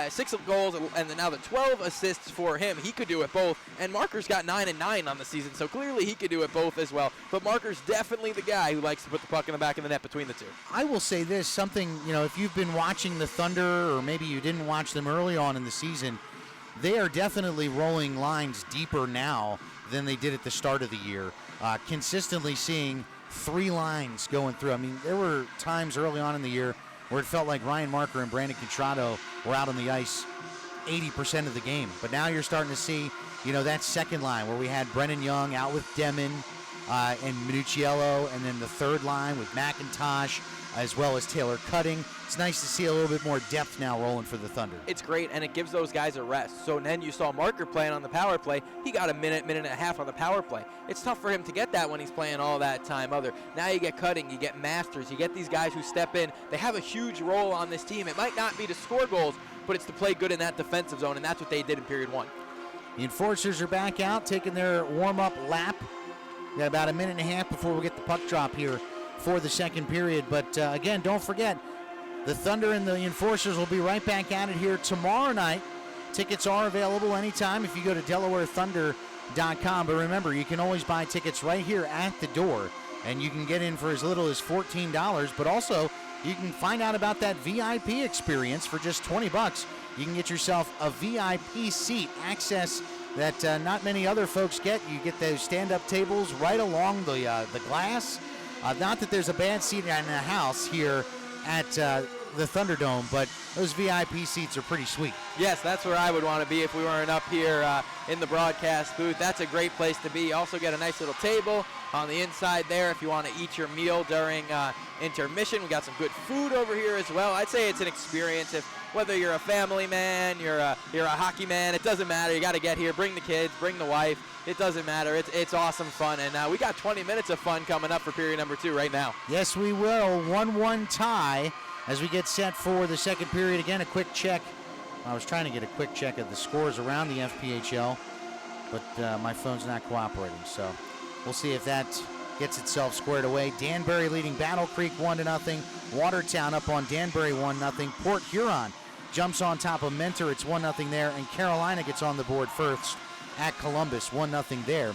6 goals and then now the 12 assists for him. He could do it both. And Marker's got 9 and 9 on the season, so clearly he could do it both as well. But Marker's definitely the guy who likes to put the puck in the back of the net between the two. I will say this, something, if you've been watching the Thunder, or maybe you didn't watch them early on in the season, they are definitely rolling lines deeper now than they did at the start of the year. Consistently seeing 3 lines going through. I mean, there were times early on in the year where it felt like Ryan Marker and Brandon Contrato were out on the ice 80% of the game. But now you're starting to see, that second line where we had Brennan Young out with Demmin and Minucciello, and then the third line with McIntosh as well as Taylor Cutting. It's nice to see a little bit more depth now rolling for the Thunder. It's great, and it gives those guys a rest. So then you saw Marker playing on the power play. He got a minute and a half on the power play. It's tough for him to get that when he's playing all that time. Now you get Cutting, you get Masters, you get these guys who step in. They have a huge role on this team. It might not be to score goals, but it's to play good in that defensive zone, and that's what they did in period 1. The Enforcers are back out, taking their warm-up lap. We got about a minute and a half before we get the puck drop here for the second period. But again, don't forget, the Thunder and the Enforcers will be right back at it here tomorrow night. Tickets are available anytime if you go to DelawareThunder.com. But remember, you can always buy tickets right here at the door, and you can get in for as little as $14. But also, you can find out about that VIP experience for just $20. You can get yourself a VIP seat access that not many other folks get. You get those stand-up tables right along the glass. Not that there's a bad seat in the house here at the Thunderdome, but those VIP seats are pretty sweet. Yes, that's where I would want to be if we weren't up here in the broadcast booth. That's a great place to be. You also get a nice little table on the inside there if you want to eat your meal during intermission. We got some good food over here as well. I'd say it's an experience. Whether you're a family man, you're a hockey man, it doesn't matter. You got to get here. Bring the kids, bring the wife. It doesn't matter. It's awesome fun. And we got 20 minutes of fun coming up for period number 2 right now. Yes, we will. 1-1 tie as we get set for the second period. Again, a quick check. I was trying to get a quick check of the scores around the FPHL, but my phone's not cooperating. So we'll see if that gets itself squared away. Danbury leading Battle Creek 1-0. Watertown up on Danbury 1-0. Port Huron jumps on top of Mentor. It's 1-0 there, and Carolina gets on the board first at Columbus, 1-0 there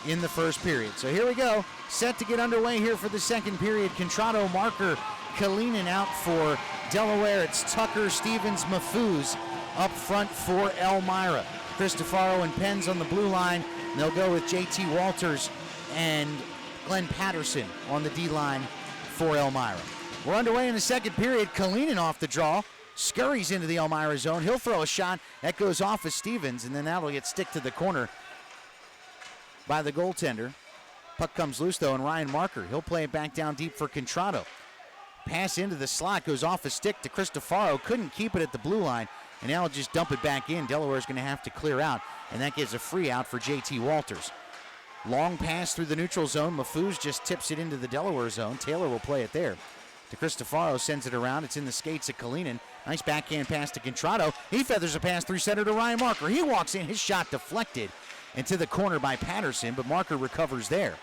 in the first period. So here we go, set to get underway here for the second period. Contrato, Marker, Kalinin out for Delaware. It's Tucker, Stevens, Mafuz up front for Elmira. Cristofaro and Pens on the blue line. And they'll go with JT Walters and Glenn Patterson on the D-line for Elmira. We're underway in the second period. Kalinin off the draw. Scurries into the Elmira zone. He'll throw a shot. That goes off of Stevens, and then that'll get stick to the corner by the goaltender. Puck comes loose, though, and Ryan Marker, he'll play it back down deep for Contrato. Pass into the slot, goes off a stick to Cristofaro. Couldn't keep it at the blue line, and now just dump it back in. Delaware's going to have to clear out, and that gives a free out for J.T. Walters. Long pass through the neutral zone. Mafuz just tips it into the Delaware zone. Taylor will play it there. DeCristofaro sends it around. It's in the skates of Kalinin. Nice backhand pass to Contrado. He feathers a pass through center to Ryan Marker. He walks in. His shot deflected into the corner by Patterson, but Marker recovers there.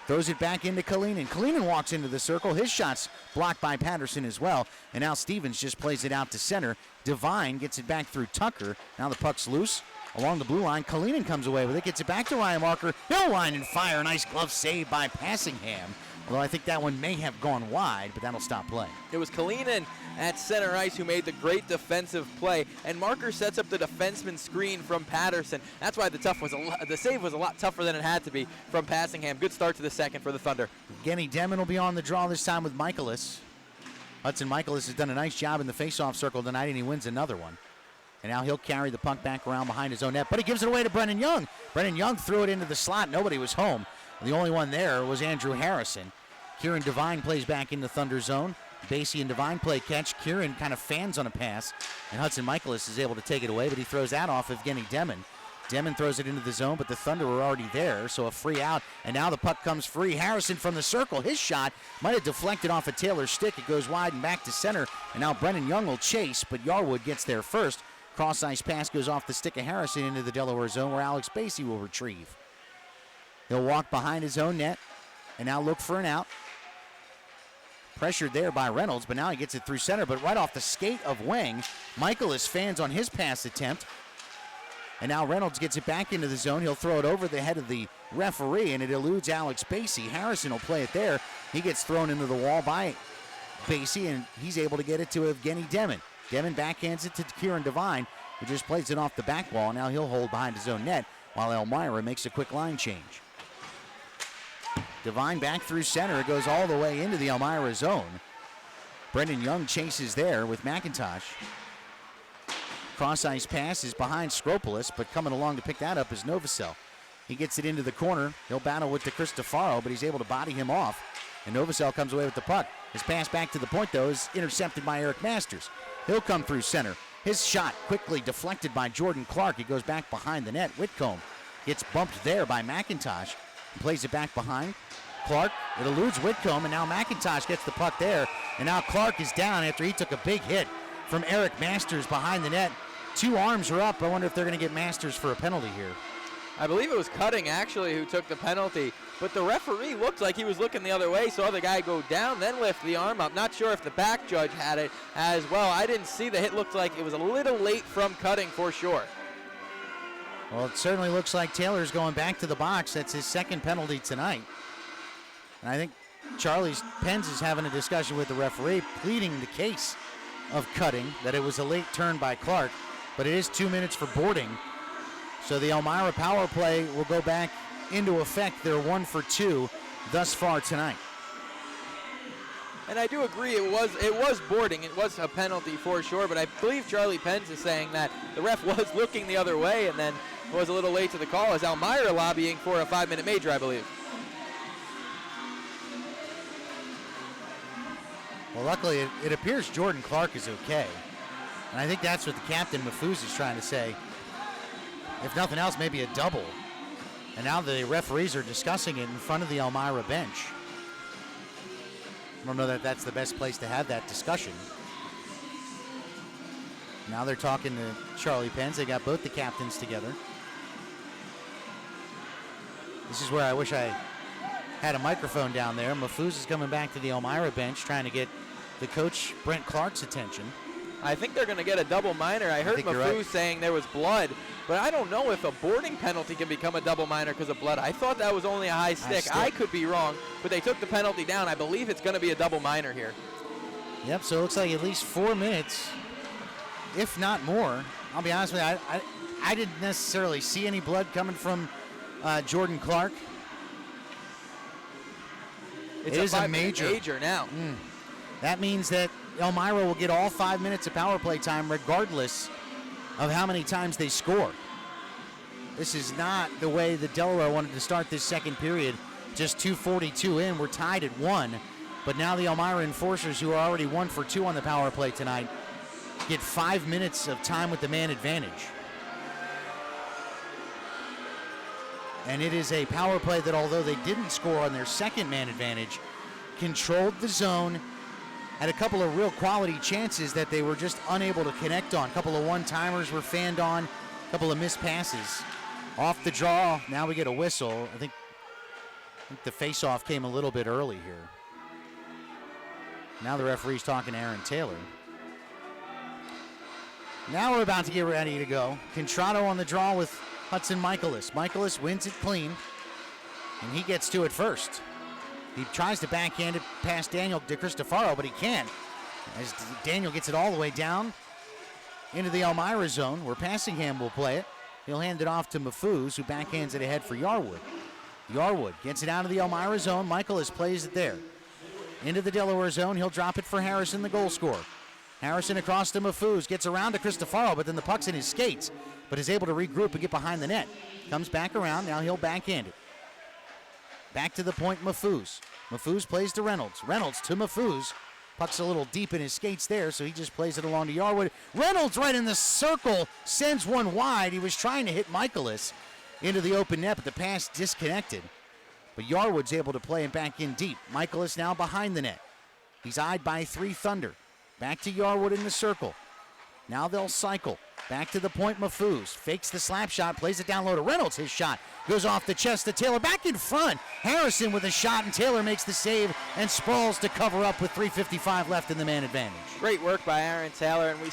Throws it back into Kalinin. Kalinin walks into the circle. His shot's blocked by Patterson as well. And now Stevens just plays it out to center. Devine gets it back through Tucker. Now the puck's loose along the blue line. Kalinin comes away with it. Gets it back to Ryan Marker. He'll line and fire. Nice glove save by Passingham. Although I think that one may have gone wide, but that'll stop play. It was Kalinin at center ice who made the great defensive play, and Marker sets up the defenseman screen from Patterson. That's why the save was a lot tougher than it had to be from Passingham. Good start to the second for the Thunder. Genny Demon will be on the draw this time with Michaelis. Hudson Michaelis has done a nice job in the faceoff circle tonight, and he wins another one. And now he'll carry the puck back around behind his own net, but he gives it away to Brennan Young. Brennan Young threw it into the slot. Nobody was home. The only one there was Andrew Harrison. Kieran Devine plays back in the Thunder zone. Basie and Devine play catch. Kieran kind of fans on a pass, and Hudson Michaelis is able to take it away, but he throws that off of Genny Demon. Demon throws it into the zone, but the Thunder were already there, so a free out, and now the puck comes free. Harrison from the circle. His shot might have deflected off of Taylor's stick. It goes wide and back to center, and now Brennan Young will chase, but Yarwood gets there first. Cross-ice pass goes off the stick of Harrison into the Delaware zone, where Alex Basie will retrieve. He'll walk behind his own net, and now look for an out. Pressured there by Reynolds, but now he gets it through center, but right off the skate of Wang. Michaelis fans on his pass attempt. And now Reynolds gets it back into the zone. He'll throw it over the head of the referee, and it eludes Alex Basie. Harrison will play it there. He gets thrown into the wall by Basie, and he's able to get it to Evgeny Demon. Demon backhands it to Kieran Devine, who just plays it off the back wall. Now he'll hold behind his own net while Elmira makes a quick line change. Devine back through center. It goes all the way into the Elmira zone. Brendan Young chases there with McIntosh. Cross-ice pass is behind Skropolis, but coming along to pick that up is Novosel. He gets it into the corner. He'll battle with DeCristofaro, but he's able to body him off. And Novosel comes away with the puck. His pass back to the point, though, is intercepted by Eric Masters. He'll come through center. His shot quickly deflected by Jordan Clark. He goes back behind the net. Whitcomb gets bumped there by McIntosh. He plays it back behind Clark. It eludes Whitcomb, and now McIntosh gets the puck there. And now Clark is down after he took a big hit from Eric Masters behind the net. Two arms are up. I wonder if they're going to get Masters for a penalty here. I believe it was Cutting, actually, who took the penalty. But the referee looked like he was looking the other way, saw the guy go down, then lift the arm up. Not sure if the back judge had it as well. I didn't see the hit. Looked like it was a little late from Cutting for sure. Well, it certainly looks like Taylor's going back to the box. That's his second penalty tonight. And I think Charlie Pence is having a discussion with the referee, pleading the case of Cutting, that it was a late turn by Clark. But it is 2 minutes for boarding. So the Elmira power play will go back into effect. They're 1 for 2 thus far tonight. And I do agree it was boarding. It was a penalty for sure, but I believe Charlie Pence is saying that the ref was looking the other way and then was a little late to the call, as Elmira lobbying for a 5-minute major, I believe. Well, luckily it appears Jordan Clark is okay. And I think that's what the captain, Mafuz, is trying to say. If nothing else, maybe a double. And now the referees are discussing it in front of the Elmira bench. I don't know that that's the best place to have that discussion. Now they're talking to Charlie Pence. They got both the captains together. This is where I wish I had a microphone down there. Mafuz is coming back to the Elmira bench, trying to get the coach, Brent Clark's, attention. I think they're going to get a double minor. I heard Mafuz saying there was blood, but I don't know if a boarding penalty can become a double minor because of blood. I thought that was only a high stick. I could be wrong, but they took the penalty down. I believe it's going to be a double minor here. Yep, so it looks like at least 4 minutes, if not more. I'll be honest with you, I didn't necessarily see any blood coming from Jordan Clark. It is a major now. That means that Elmira will get all 5 minutes of power play time regardless of how many times they score. This is not the way that Delaware wanted to start this second period. Just 2:42 in, we're tied at 1. But now the Elmira Enforcers, who are already 1 for 2 on the power play tonight, get 5 minutes of time with the man advantage. And it is a power play that, although they didn't score on their second man advantage, controlled the zone, had a couple of real quality chances that they were just unable to connect on. A couple of one-timers were fanned on, a couple of missed passes. Off the draw, now we get a whistle. I think the face-off came a little bit early here. Now the referee's talking to Aaron Taylor. Now we're about to get ready to go. Contrato on the draw with Hudson Michaelis. Michaelis wins it clean, and he gets to it first. He tries to backhand it past Daniel DeCristofaro, but he can't. As Daniel gets it all the way down into the Elmira zone, where Passingham will play it. He'll hand it off to Mahfouz, who backhands it ahead for Yarwood. Yarwood gets it out of the Elmira zone. Michaelis plays it there. Into the Delaware zone, he'll drop it for Harrison, the goal scorer. Harrison across to Mahfouz, gets around to Cristofaro, but then the puck's in his skates, but is able to regroup and get behind the net. Comes back around, now he'll backhand it. Back to the point, Mahfouz. Mahfouz plays to Reynolds. Reynolds to Mahfouz. Puck's a little deep in his skates there, so he just plays it along to Yarwood. Reynolds right in the circle, sends one wide. He was trying to hit Michaelis into the open net, but the pass disconnected. But Yarwood's able to play him back in deep. Michaelis now behind the net. He's eyed by 3 Thunder. Back to Yarwood in the circle. Now they'll cycle. Back to the point, Mahfouz. Fakes the slap shot, plays it down low to Reynolds. His shot goes off the chest to Taylor. Back in front. Harrison with a shot, and Taylor makes the save and sprawls to cover up with 3:55 left in the man advantage. Great work by Aaron Taylor, and we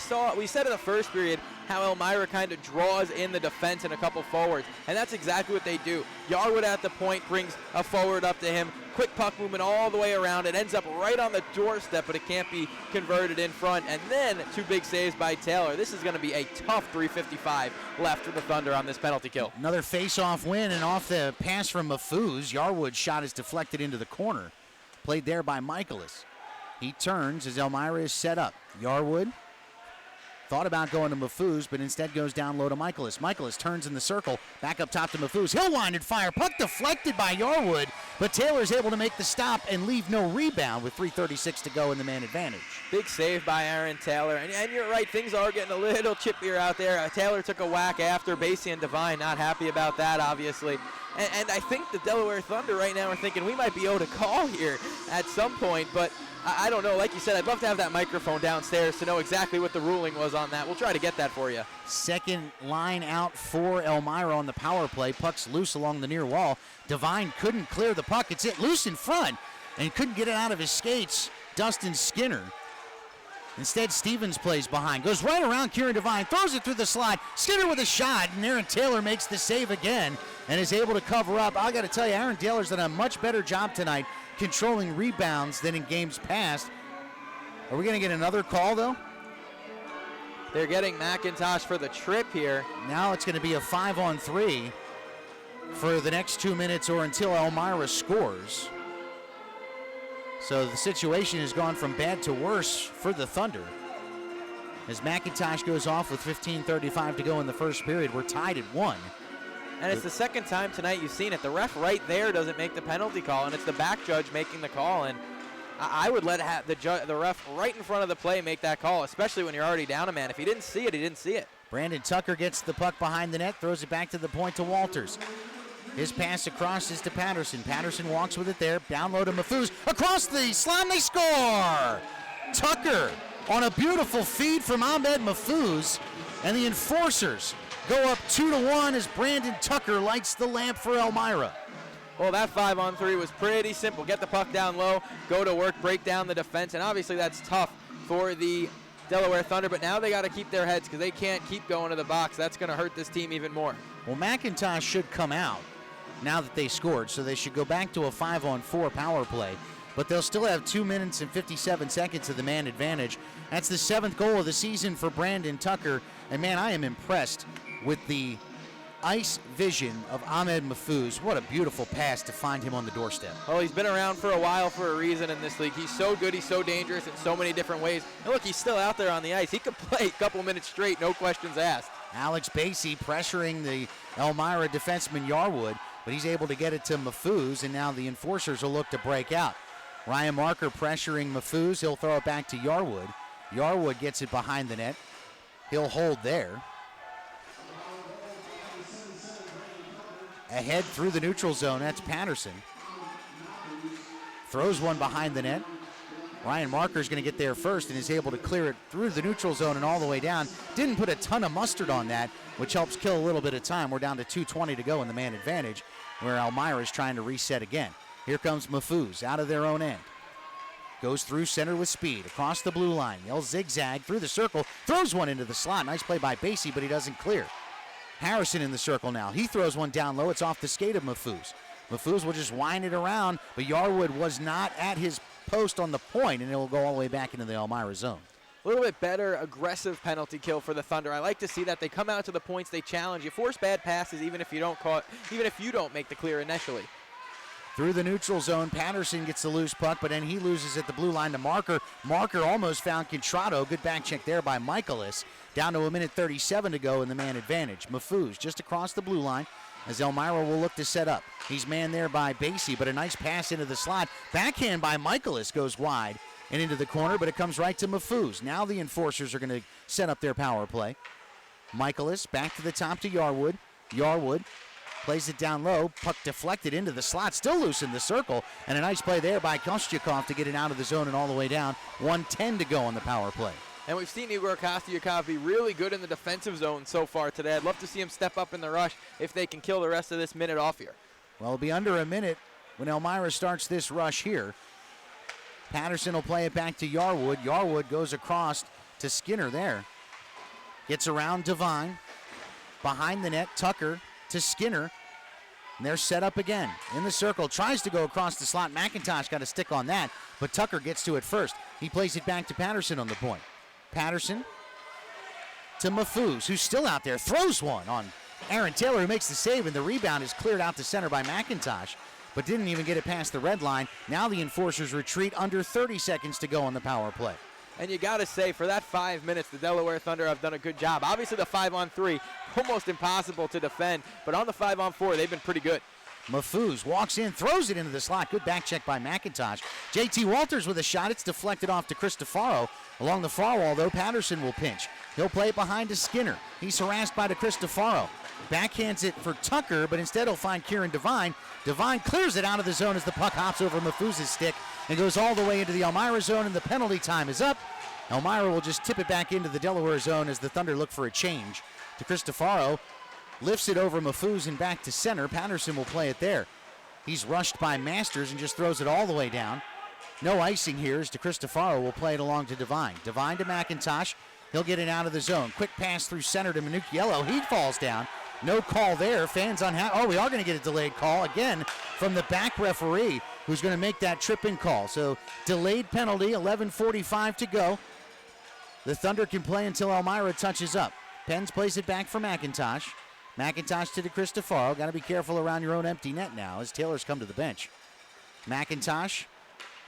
said in the first period how Elmira kind of draws in the defense and a couple forwards, and that's exactly what they do. Yarwood at the point brings a forward up to him. Quick puck movement all the way around. It ends up right on the doorstep, but it can't be converted in front. And then 2 big saves by Taylor. This is going to be a tough 3:55 left for the Thunder on this penalty kill. Another face-off win, and off the pass from Mahfouz, Yarwood's shot is deflected into the corner. Played there by Michaelis. He turns as Elmira is set up. Yarwood thought about going to Mahfouz, but instead goes down low to Michaelis. Michaelis turns in the circle, back up top to Mahfouz. He'll wind and fire. Puck deflected by Yarwood, but Taylor's able to make the stop and leave no rebound with 3:36 to go in the man advantage. Big save by Aaron Taylor, and you're right, things are getting a little chippier out there. Taylor took a whack after. Basie and Devine not happy about that, obviously. And I think the Delaware Thunder right now are thinking we might be owed a call here at some point, but I don't know. Like you said, I'd love to have that microphone downstairs to know exactly what the ruling was on that. We'll try to get that for you. Second line out for Elmira on the power play. Puck's loose along the near wall. Devine couldn't clear the puck. It's loose in front, and couldn't get it out of his skates. Dustin Skinner. Instead, Stevens plays behind. Goes right around Kieran Devine. Throws it through the slot. Skinner with a shot, and Aaron Taylor makes the save again and is able to cover up. I got to tell you, Aaron Taylor's done a much better job tonight controlling rebounds than in games past. Are we going to get another call, though? They're getting McIntosh for the trip here. Now it's going to be a 5-on-3 for the next 2 minutes or until Elmira scores. So the situation has gone from bad to worse for the Thunder. As McIntosh goes off with 15:35 to go in the first period, we're tied at 1. And it's the second time tonight you've seen it. The ref right there doesn't make the penalty call, and it's the back judge making the call. And I would let the ref right in front of the play make that call, especially when you're already down a man. If he didn't see it, he didn't see it. Brandon Tucker gets the puck behind the net, throws it back to the point to Walters. His pass across is to Patterson. Patterson walks with it there, down low to Mahfouz. Across the slot, and they score! Tucker on a beautiful feed from Ahmed Mahfouz, and the Enforcers go up 2-1 as Brandon Tucker lights the lamp for Elmira. Well, that 5-on-3 was pretty simple. Get the puck down low, go to work, break down the defense, and obviously that's tough for the Delaware Thunder, but now they got to keep their heads because they can't keep going to the box. That's going to hurt this team even more. Well, McIntosh should come out now that they scored, so they should go back to a 5-on-4 power play. But they'll still have 2 minutes and 57 seconds of the man advantage. That's the 7th goal of the season for Brandon Tucker. And, man, I am impressed with the ice vision of Ahmed Mahfouz. What a beautiful pass to find him on the doorstep. Well, he's been around for a while for a reason in this league. He's so good, he's so dangerous in so many different ways. And look, he's still out there on the ice. He could play a couple minutes straight, no questions asked. Alex Basie pressuring the Elmira defenseman Yarwood, but he's able to get it to Mahfouz, and now the Enforcers will look to break out. Ryan Marker pressuring Mahfouz. He'll throw it back to Yarwood. Yarwood gets it behind the net. He'll hold there. Ahead through the neutral zone, that's Patterson. Throws one behind the net. Ryan Marker's going to get there first and is able to clear it through the neutral zone and all the way down. Didn't put a ton of mustard on that, which helps kill a little bit of time. We're down to 2:20 to go in the man advantage, where Elmira is trying to reset again. Here comes Mafuz out of their own end. Goes through center with speed, across the blue line. He'll zigzag through the circle, throws one into the slot. Nice play by Basie, but he doesn't clear. Harrison in the circle now. He throws one down low. It's off the skate of Mafuz. Mafuz will just wind it around, but Yarwood was not at his post on the point, and it will go all the way back into the Elmira zone. A little bit better aggressive penalty kill for the Thunder. I like to see that. They come out to the points, they challenge. You force bad passes even if you don't make the clear initially. Through the neutral zone, Patterson gets the loose puck, but then he loses at the blue line to Marker. Marker almost found Contrado. Good back check there by Michaelis. Down to 1:37 to go in the man advantage. Mafuz just across the blue line as Elmira will look to set up. He's manned there by Basie, but a nice pass into the slot. Backhand by Michaelis goes wide and into the corner, but it comes right to Mafuz. Now the Enforcers are going to set up their power play. Michaelis back to the top to Yarwood. Yarwood plays it down low, puck deflected into the slot, still loose in the circle, and a nice play there by Kostyakov to get it out of the zone and all the way down. 1:10 to go on the power play. And we've seen Igor Kostyakov be really good in the defensive zone so far today. I'd love to see him step up in the rush if they can kill the rest of this minute off here. Well, it'll be under a minute when Elmira starts this rush here. Patterson will play it back to Yarwood. Yarwood goes across to Skinner there. Gets around Devine. Behind the net, Tucker to Skinner. And they're set up again in the circle. Tries to go across the slot. McIntosh got a stick on that, but Tucker gets to it first. He plays it back to Patterson on the point. Patterson to Mafuz, who's still out there. Throws one on Aaron Taylor, who makes the save, and the rebound is cleared out to center by McIntosh, but didn't even get it past the red line. Now the Enforcers retreat under 30 seconds to go on the power play. And you got to say, for that 5 minutes, the Delaware Thunder have done a good job. Obviously, the 5-on-3, almost impossible to defend, but on the 5-on-4, they've been pretty good. Mafuz walks in, throws it into the slot. Good back check by McIntosh. J.T. Walters with a shot. It's deflected off to Cristofaro. Along the far wall, though, Patterson will pinch. He'll play it behind to Skinner. He's harassed by Cristofaro. Backhands it for Tucker, but instead he'll find Kieran Devine. Devine clears it out of the zone as the puck hops over Mafuz's stick and goes all the way into the Elmira zone, and the penalty time is up. Elmira will just tip it back into the Delaware zone as the Thunder look for a change. To Cristofaro, lifts it over Mafuz and back to center. Patterson will play it there. He's rushed by Masters and just throws it all the way down. No icing here as Cristofaro will play it along to Devine. Devine to McIntosh. He'll get it out of the zone. Quick pass through center to Minucchiello. He falls down. No call there. Fans unhappy. Oh, we are going to get a delayed call again from the back referee, who's going to make that trip-in call. So delayed penalty, 11:45 to go. The Thunder can play until Elmira touches up. Pens plays it back for McIntosh. McIntosh to Cristofaro. Got to be careful around your own empty net now as Taylor's come to the bench. McIntosh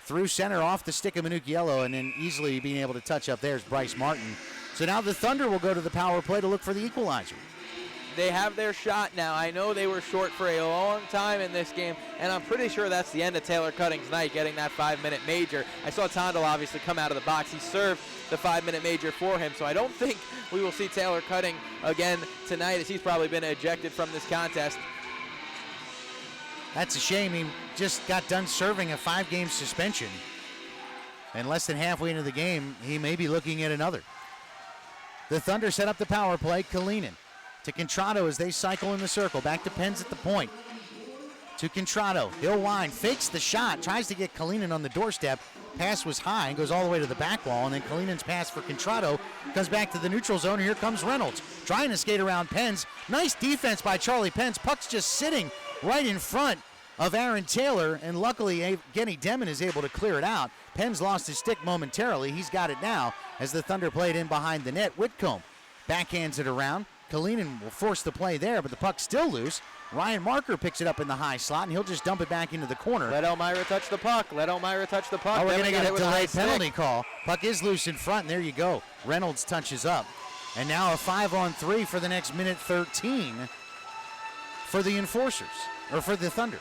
through center off the stick of Minucchiello, and then easily being able to touch up there is Bryce Martin. So now the Thunder will go to the power play to look for the equalizer. They have their shot now. I know they were short for a long time in this game, and I'm pretty sure that's the end of Taylor Cutting's night, getting that 5-minute major. I saw Tondel obviously come out of the box. He served the 5-minute major for him, so I don't think we will see Taylor Cutting again tonight, as he's probably been ejected from this contest. That's a shame. He just got done serving a 5-game suspension. And less than halfway into the game, he may be looking at another. The Thunder set up the power play. Kalinin to Contrado as they cycle in the circle. Back to Pens at the point. To Contrado. He'll wind. Fakes the shot. Tries to get Kalinin on the doorstep. Pass was high and goes all the way to the back wall. And then Kalinin's pass for Contrado comes back to the neutral zone. And here comes Reynolds trying to skate around Pens. Nice defense by Charlie Pens. Puck's just sitting right in front of Aaron Taylor. And luckily, Genny Demmin is able to clear it out. Pens lost his stick momentarily. He's got it now as the Thunder played in behind the net. Whitcomb backhands it around. Kalinin will force the play there, but the puck's still loose. Ryan Marker picks it up in the high slot, and he'll just dump it back into the corner. Let Elmira touch the puck. Let Elmira touch the puck. Oh, we're going to get a delayed penalty stick. call. Puck is loose in front, and there you go. Reynolds touches up. And now a 5-on-3 for the next minute 13 for the Enforcers, or for the Thunder.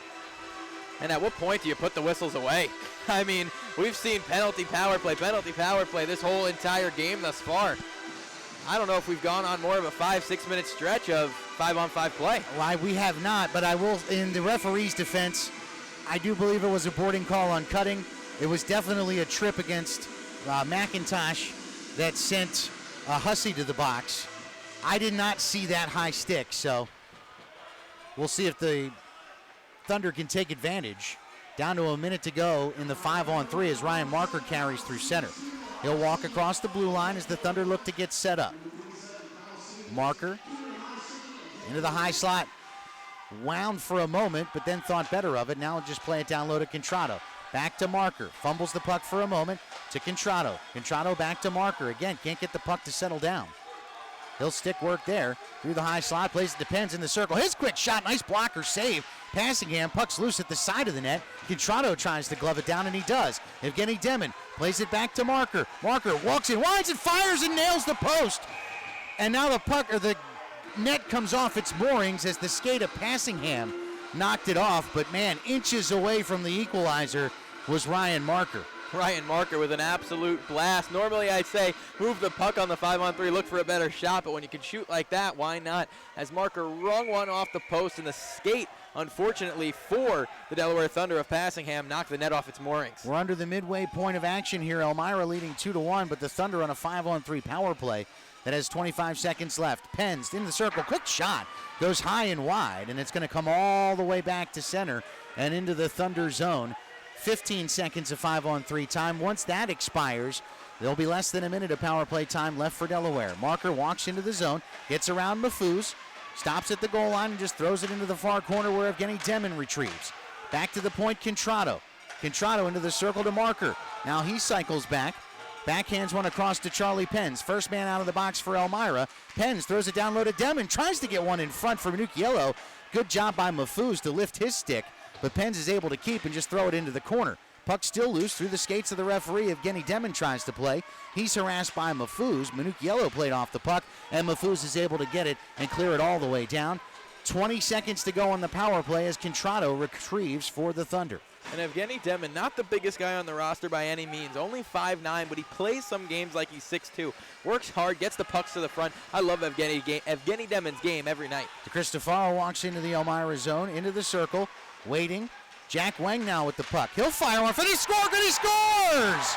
And at what point do you put the whistles away? I mean, We've seen penalty power play this whole entire game thus far. I don't know if we've gone on more of a 5-6 minute stretch of 5-on-5 play. Why, we have not, but I will, in the referee's defense, I do believe it was a boarding call on cutting. It was definitely a trip against McIntosh that sent Hussey to the box. I did not see that high stick, so we'll see if the Thunder can take advantage. Down to a minute to go in the 5-on-3 as Ryan Marker carries through center. He'll walk across the blue line as the Thunder look to get set up. Marker into the high slot. Wound for a moment, but then thought better of it. Now he'll just play it down low to Contrado. Back to Marker. Fumbles the puck for a moment to Contrado. Contrado back to Marker. Again, can't get the puck to settle down. He'll stick work there. Through the high slot, plays it to Pens in the circle. His quick shot, nice blocker save. Passingham, puck's loose at the side of the net. Contrado tries to glove it down, and he does. Evgeny Demon plays it back to Marker. Marker walks in, winds and fires and nails the post. And now the puck, or the net comes off its moorings as the skate of Passingham knocked it off. But man, inches away from the equalizer was Ryan Marker. Ryan Marker with an absolute blast. Normally I'd say move the puck on the 5-on-3, look for a better shot, but when you can shoot like that, why not? As Marker wrung one off the post, and the skate, unfortunately for the Delaware Thunder of Passingham, knocked the net off its moorings. We're under the midway point of action here. Elmira leading 2-1, but the Thunder on a 5-on-3 power play that has 25 seconds left. Pens in the circle, quick shot, goes high and wide, and it's going to come all the way back to center and into the Thunder zone. 15 seconds of 5-on-3 time. Once that expires, there'll be less than a minute of power play time left for Delaware. Marker walks into the zone, gets around Mafuz, stops at the goal line and just throws it into the far corner where Evgeny Demon retrieves. Back to the point, Contrado. Contrado into the circle to Marker. Now he cycles back. Backhands one across to Charlie Pens. First man out of the box for Elmira. Pens throws it down low to Demon. Tries to get one in front for Minucciello. Good job by Mafuz to lift his stick, but Pens is able to keep and just throw it into the corner. Puck still loose through the skates of the referee. Evgeny Demon tries to play. He's harassed by Mafuz. Minucciello played off the puck, and Mafuz is able to get it and clear it all the way down. 20 seconds to go on the power play as Contrado retrieves for the Thunder. And Evgeny Demon, not the biggest guy on the roster by any means, only 5'9", but he plays some games like he's 6'2". Works hard, gets the pucks to the front. I love Evgeny Demon's game every night. Cristofaro walks into the Elmira zone, into the circle, waiting. Jack Wang now with the puck. He'll fire one for the score, and he scores!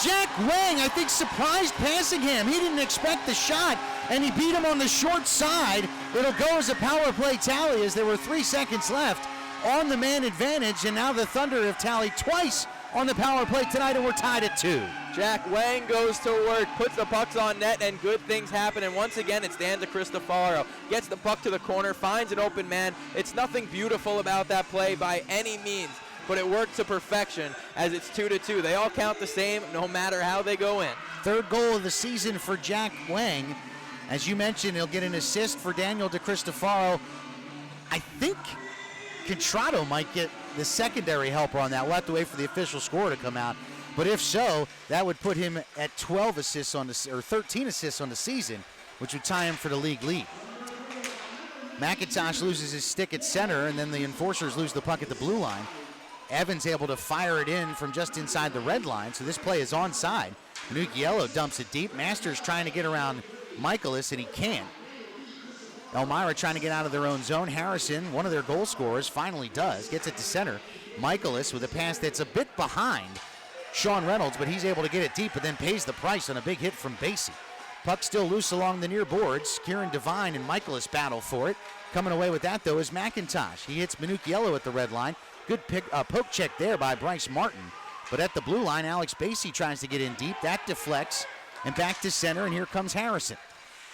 Jack Wang, I think, surprised Passingham. He didn't expect the shot, and he beat him on the short side. It'll go as a power play tally as there were 3 seconds left on the man advantage, and now the Thunder have tallied twice on the power play tonight, and we're tied at 2. Jack Wang goes to work, puts the pucks on net, and good things happen. And once again, it's Dan Cristofaro. Gets the puck to the corner, finds an open man. It's nothing beautiful about that play by any means, but it worked to perfection as it's 2-2. They all count the same no matter how they go in. Third goal of the season for Jack Wang. As you mentioned, he'll get an assist for Daniel Cristofaro. I think Contrado might get the secondary helper on that. We'll have to wait for the official score to come out. But if so, that would put him at 12 assists on the, or 13 assists on the season, which would tie him for the league lead. McIntosh loses his stick at center, and then the Enforcers lose the puck at the blue line. Evans able to fire it in from just inside the red line, so this play is onside. Minucciello dumps it deep. Masters trying to get around Michaelis, and he can't. Elmira trying to get out of their own zone. Harrison, one of their goal scorers, finally does. Gets it to center. Michaelis with a pass that's a bit behind Sean Reynolds, but he's able to get it deep and then pays the price on a big hit from Basie. Puck still loose along the near boards. Kieran Devine and Michaelis battle for it. Coming away with that, though, is McIntosh. He hits Minucciello at the red line. Good poke check there by Bryce Martin. But at the blue line, Alex Basie tries to get in deep. That deflects. And back to center, and here comes Harrison.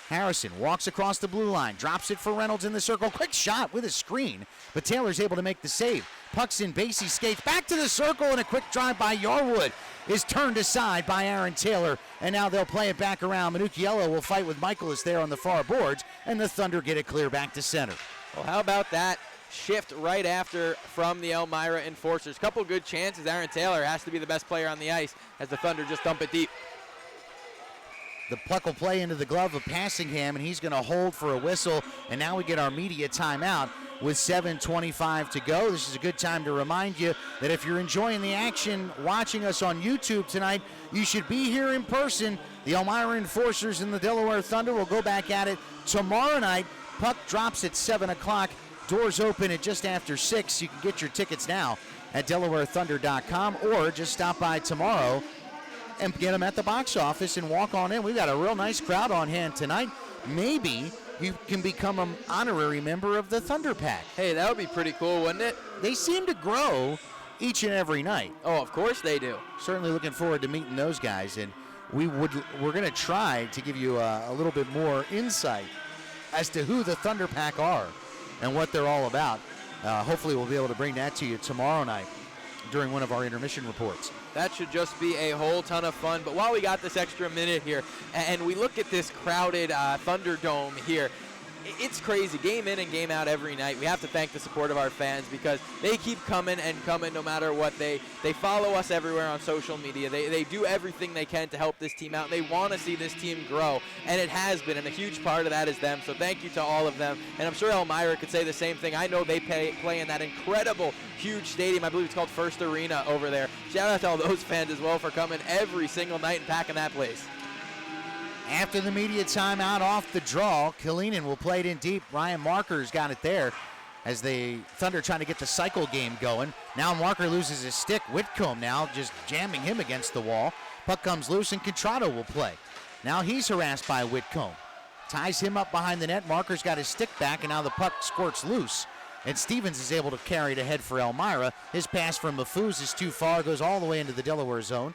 Harrison walks across the blue line, drops it for Reynolds in the circle. Quick shot with a screen, but Taylor's able to make the save. Pucks in, Basie skates back to the circle, and a quick drive by Yarwood is turned aside by Aaron Taylor, and now they'll play it back around. Minucciello will fight with Michaelis there on the far boards, and the Thunder get it clear back to center. Well, how about that shift right after from the Elmira Enforcers? Couple good chances. Aaron Taylor has to be the best player on the ice as the Thunder just dump it deep. The puck will play into the glove of Passingham, and he's going to hold for a whistle, and now we get our media timeout. with 7:25 to go. This is a good time to remind you that if you're enjoying the action watching us on YouTube tonight, you should be here in person. The Elmira Enforcers and the Delaware Thunder will go back at it tomorrow night. Puck drops at 7 o'clock. Doors open at just after 6. You can get your tickets now at DelawareThunder.com or just stop by tomorrow and get them at the box office and walk on in. We've got a real nice crowd on hand tonight. Maybe you can become an honorary member of the Thunder Pack. Hey, that would be pretty cool, wouldn't it? They seem to grow each and every night. Oh, of course they do. Certainly looking forward to meeting those guys, and we're going to try to give you a little bit more insight as to who the Thunder Pack are and what they're all about. Hopefully we'll be able to bring that to you tomorrow night during one of our intermission reports. That should just be a whole ton of fun. But while we got this extra minute here, and we look at this crowded Thunderdome here, it's crazy. Game in and game out every night. We have to thank the support of our fans because they keep coming and coming no matter what. They follow us everywhere on social media. They do everything they can to help this team out. They want to see this team grow, and it has been, and a huge part of that is them. So thank you to all of them. And I'm sure Elmira could say the same thing. I know they play in that incredible, huge stadium. I believe it's called First Arena over there. Shout out to all those fans as well for coming every single night and packing that place. After the media timeout off the draw, Kalinin will play it in deep. Ryan Marker's got it there as the Thunder trying to get the cycle game going. Now Marker loses his stick. Whitcomb now just jamming him against the wall. Puck comes loose and Contrato will play. Now he's harassed by Whitcomb. Ties him up behind the net. Marker's got his stick back and now the puck squirts loose. And Stevens is able to carry it ahead for Elmira. His pass from Mafuz is too far, goes all the way into the Delaware zone.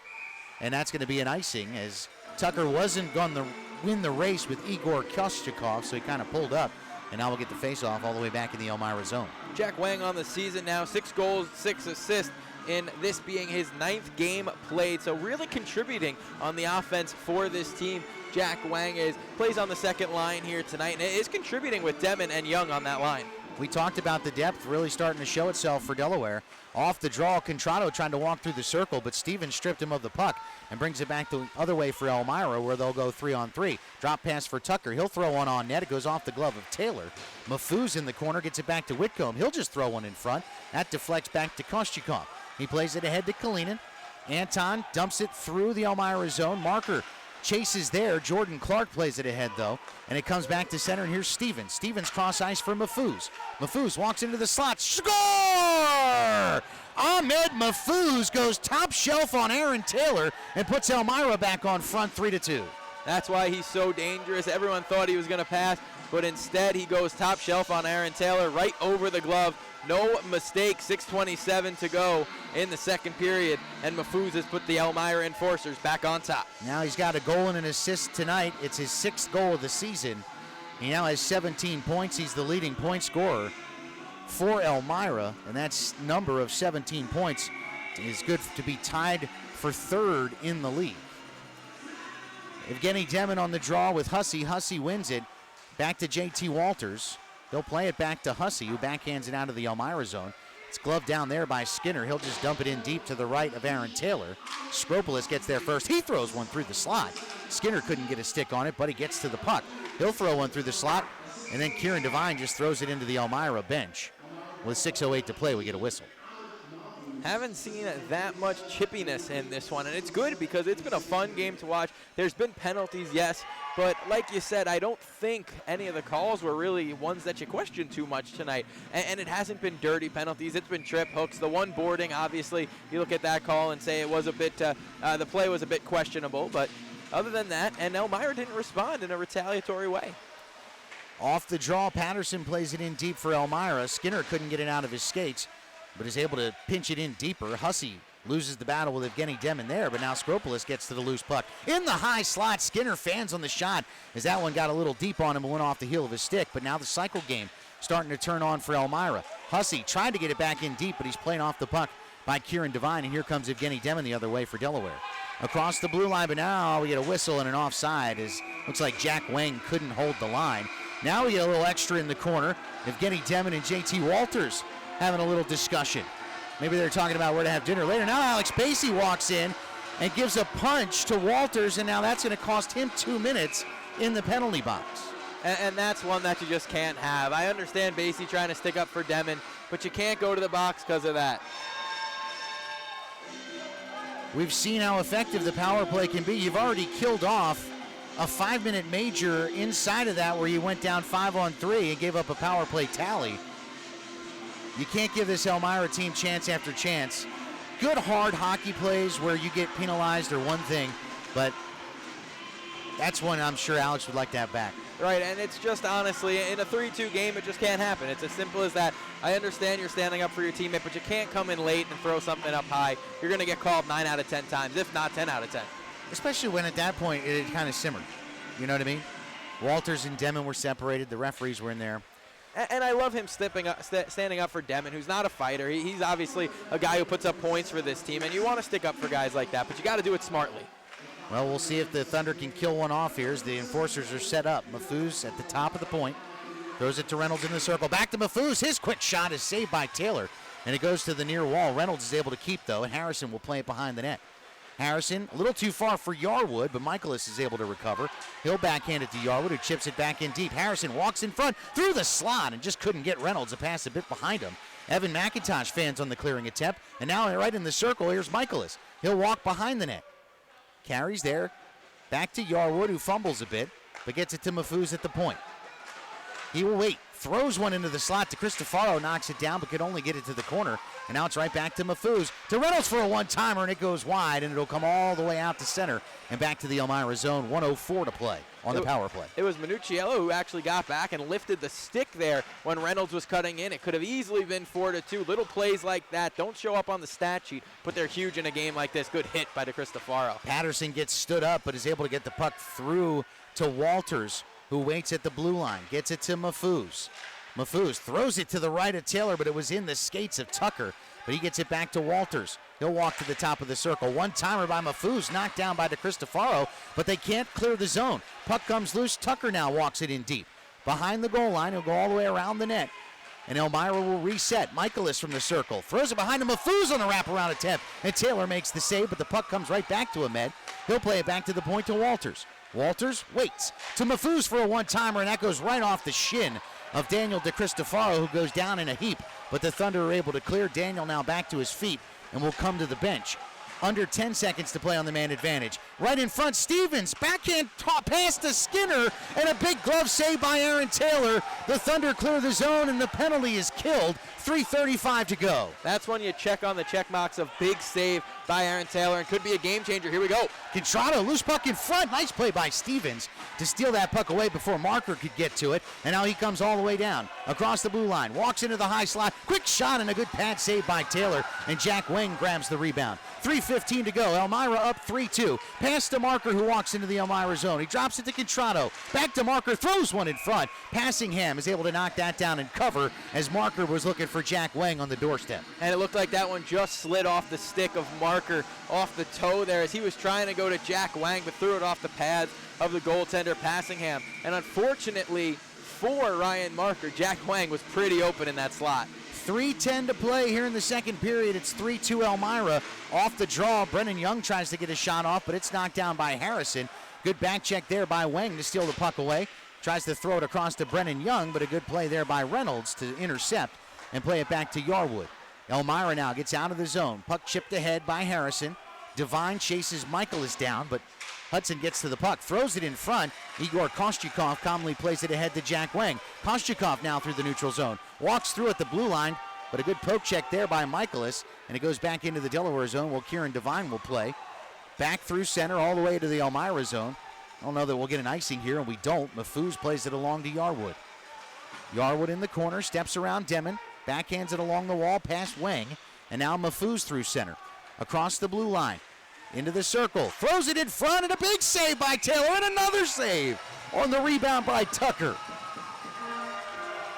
And that's going to be an icing as Tucker wasn't going to win the race with Igor Kostyakov, so he kind of pulled up, and now we'll get the face-off all the way back in the Elmira zone. Jack Wang on the season now, 6 goals, 6 assists, in this being his 9th game played, so really contributing on the offense for this team. Jack Wang plays on the second line here tonight, and is contributing with Demon and Young on that line. We talked about the depth really starting to show itself for Delaware. Off the draw, Contrato trying to walk through the circle, but Stevens stripped him of the puck and brings it back the other way for Elmira, where they'll go 3-on-3. Drop pass for Tucker. He'll throw one on net. It goes off the glove of Taylor. Mafuz in the corner gets it back to Whitcomb. He'll just throw one in front. That deflects back to Kostyakov. He plays it ahead to Kalinin. Anton dumps it through the Elmira zone. Marker chases there. Jordan Clark plays it ahead, though, and it comes back to center, and here's Stevens. Stevens cross ice for Mafuz. Mafuz walks into the slot. Score! Ahmed Mafuz goes top shelf on Aaron Taylor and puts Elmira back on front 3-2. That's why he's so dangerous. Everyone thought he was going to pass, but instead he goes top shelf on Aaron Taylor right over the glove. No mistake, 6:27 to go in the second period, and Mafuz has put the Elmira Enforcers back on top. Now he's got a goal and an assist tonight. It's his 6th goal of the season. He now has 17 points. He's the leading point scorer for Elmira, and that's number of 17 points is good to be tied for 3rd in the league. Evgeny Demon on the draw with Hussey. Hussey wins it. Back to JT Walters. He'll play it back to Hussey, who backhands it out of the Elmira zone. It's gloved down there by Skinner. He'll just dump it in deep to the right of Aaron Taylor. Skropolis gets there first. He throws one through the slot. Skinner couldn't get a stick on it, but he gets to the puck. He'll throw one through the slot, and then Kieran Devine just throws it into the Elmira bench. With 6:08 to play, we get a whistle. Haven't seen that much chippiness in this one, and it's good because it's been a fun game to watch. There's been penalties, yes, but like you said, I don't think any of the calls were really ones that you question too much tonight, and it hasn't been dirty penalties. It's been trip hooks. The one boarding, obviously, you look at that call and say it was a bit, the play was a bit questionable, but other than that, and Elmira didn't respond in a retaliatory way. Off the draw, Patterson plays it in deep for Elmira. Skinner couldn't get it out of his skates, but is able to pinch it in deeper. Hussey loses the battle with Evgeny Demon there, but now Skropolis gets to the loose puck. In the high slot, Skinner fans on the shot as that one got a little deep on him and went off the heel of his stick, but now the cycle game starting to turn on for Elmira. Hussey tried to get it back in deep, but he's playing off the puck by Kieran Devine, and here comes Evgeny Demon the other way for Delaware. Across the blue line, but now we get a whistle and an offside as looks like Jack Wang couldn't hold the line. Now we get a little extra in the corner. Evgeny Demon and JT Walters having a little discussion. Maybe they're talking about where to have dinner later. Now Alex Pacey walks in and gives a punch to Walters, and now that's going to cost him 2 minutes in the penalty box. And that's one that you just can't have. I understand Basie trying to stick up for Demon, but you can't go to the box because of that. We've seen how effective the power play can be. You've already killed off a 5-minute major inside of that where you went down 5-on-3 and gave up a power play tally. You can't give this Elmira team chance after chance. Good hard hockey plays where you get penalized or one thing, but that's one I'm sure Alex would like to have back. Right, and it's just honestly, in a 3-2 game, it just can't happen. It's as simple as that. I understand you're standing up for your teammate, but you can't come in late and throw something up high. You're going to get called 9 out of 10 times, if not 10 out of 10. Especially when at that point it kind of simmered. You know what I mean? Walters and Demon were separated. The referees were in there. And I love him standing up for Demon, who's not a fighter. He's obviously a guy who puts up points for this team, and you want to stick up for guys like that, but you got to do it smartly. Well, we'll see if the Thunder can kill one off here as the Enforcers are set up. Mafuz at the top of the point. Throws it to Reynolds in the circle. Back to Mafuz. His quick shot is saved by Taylor, and it goes to the near wall. Reynolds is able to keep, though, and Harrison will play it behind the net. Harrison, a little too far for Yarwood, but Michaelis is able to recover. He'll backhand it to Yarwood, who chips it back in deep. Harrison walks in front through the slot and just couldn't get Reynolds to pass a bit behind him. Evan McIntosh fans on the clearing attempt, and now right in the circle, here's Michaelis. He'll walk behind the net. Carries there. Back to Yarwood, who fumbles a bit, but gets it to Mafuz at the point. He will wait. Throws one into the slot to Cristofaro, knocks it down, but could only get it to the corner. And now it's right back to Mafuz. To Reynolds for a one-timer, and it goes wide, and it'll come all the way out to center and back to the Elmira zone. 1:04 to play on the power play. It was Minucciello who actually got back and lifted the stick there when Reynolds was cutting in. It could have easily been 4-2. Little plays like that don't show up on the stat sheet, but they're huge in a game like this. Good hit by Cristofaro. Patterson gets stood up, but is able to get the puck through to Walters, who waits at the blue line. Gets it to Mafuz. Mafuz throws it to the right of Taylor, but it was in the skates of Tucker. But he gets it back to Walters. He'll walk to the top of the circle. One-timer by Mafuz, knocked down by Cristofaro, but they can't clear the zone. Puck comes loose. Tucker now walks it in deep. Behind the goal line, he'll go all the way around the net. And Elmira will reset. Michaelis from the circle. Throws it behind him. Mafuz on the wraparound attempt. And Taylor makes the save, but the puck comes right back to Ahmed. He'll play it back to the point to Walters. Walters waits to Mafuz for a one-timer, and that goes right off the shin of Daniel Cristofaro, who goes down in a heap. But the Thunder are able to clear. Daniel now back to his feet and will come to the bench. Under 10 seconds to play on the man advantage. Right in front, Stevens, backhand pass to Skinner, and a big glove save by Aaron Taylor. The Thunder clear the zone, and the penalty is killed. 3:35 to go. That's when you check on the check box of big save by Aaron Taylor, and could be a game changer. Here we go. Contrato, loose puck in front. Nice play by Stevens to steal that puck away before Marker could get to it. And now he comes all the way down across the blue line. Walks into the high slot. Quick shot and a good pad save by Taylor. And Jack Wang grabs the rebound. 3:15 to go. Elmira up 3-2. Pass to Marker, who walks into the Elmira zone. He drops it to Contrato. Back to Marker. Throws one in front. Passingham is able to knock that down and cover as Marker was looking for Jack Wang on the doorstep. And it looked like that one just slid off the stick of Marker, off the toe there, as he was trying to go to Jack Wang, but threw it off the pads of the goaltender Passingham. And unfortunately for Ryan Marker, Jack Wang was pretty open in that slot. 3:10 to play here in the second period. It's 3-2 Elmira. Off the draw, Brennan Young tries to get a shot off, but it's knocked down by Harrison. Good back check there by Wang to steal the puck away. Tries to throw it across to Brennan Young, but a good play there by Reynolds to intercept and play it back to Yarwood. Elmira now gets out of the zone. Puck chipped ahead by Harrison. Devine chases Michaelis down, but Hudson gets to the puck, throws it in front. Igor Kostyukov calmly plays it ahead to Jack Wang. Kostyukov now through the neutral zone. Walks through at the blue line, but a good poke check there by Michaelis, and it goes back into the Delaware zone while Kieran Devine will play. Back through center all the way to the Elmira zone. I don't know that we'll get an icing here, and we don't. Mafuz plays it along to Yarwood. Yarwood in the corner, steps around Demon, backhands it along the wall past Wang, and now Mafuz through center. Across the blue line, into the circle, throws it in front, and a big save by Taylor, and another save on the rebound by Tucker.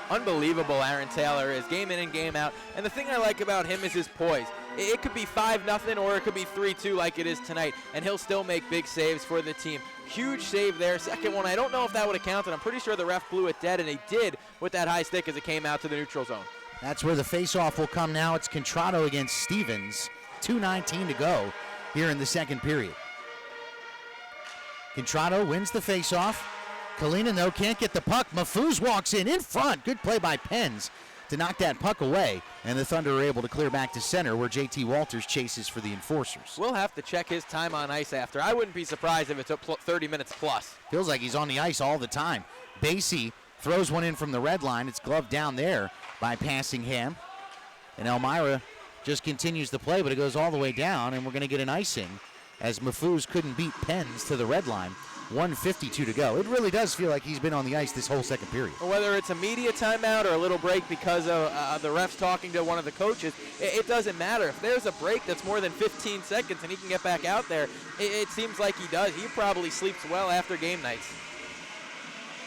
Unbelievable Aaron Taylor is game in and game out, and the thing I like about him is his poise. It could be 5-0 or it could be 3-2 like it is tonight, and he'll still make big saves for the team. Huge save there. Second one, I don't know if that would have counted. I'm pretty sure the ref blew it dead, and he did with that high stick as it came out to the neutral zone. That's where the faceoff will come now. It's Contrato against Stevens. 2:19 to go here in the second period. Contrato wins the faceoff, Kalinin, though, can't get the puck. Mafuz walks in front. Good play by Penz to knock that puck away, and the Thunder are able to clear back to center where J.T. Walters chases for the Enforcers. We'll have to check his time on ice after. I wouldn't be surprised if it took 30 minutes plus. Feels like he's on the ice all the time. Basie throws one in from the red line. It's gloved down there by Passingham. And Elmira just continues the play, but it goes all the way down, and we're going to get an icing as Mafuz couldn't beat Penz to the red line. 1:52 to go. It really does feel like he's been on the ice this whole second period. Whether it's a media timeout or a little break because of the refs talking to one of the coaches, it doesn't matter. If there's a break that's more than 15 seconds and he can get back out there, it seems like he does. He probably sleeps well after game nights.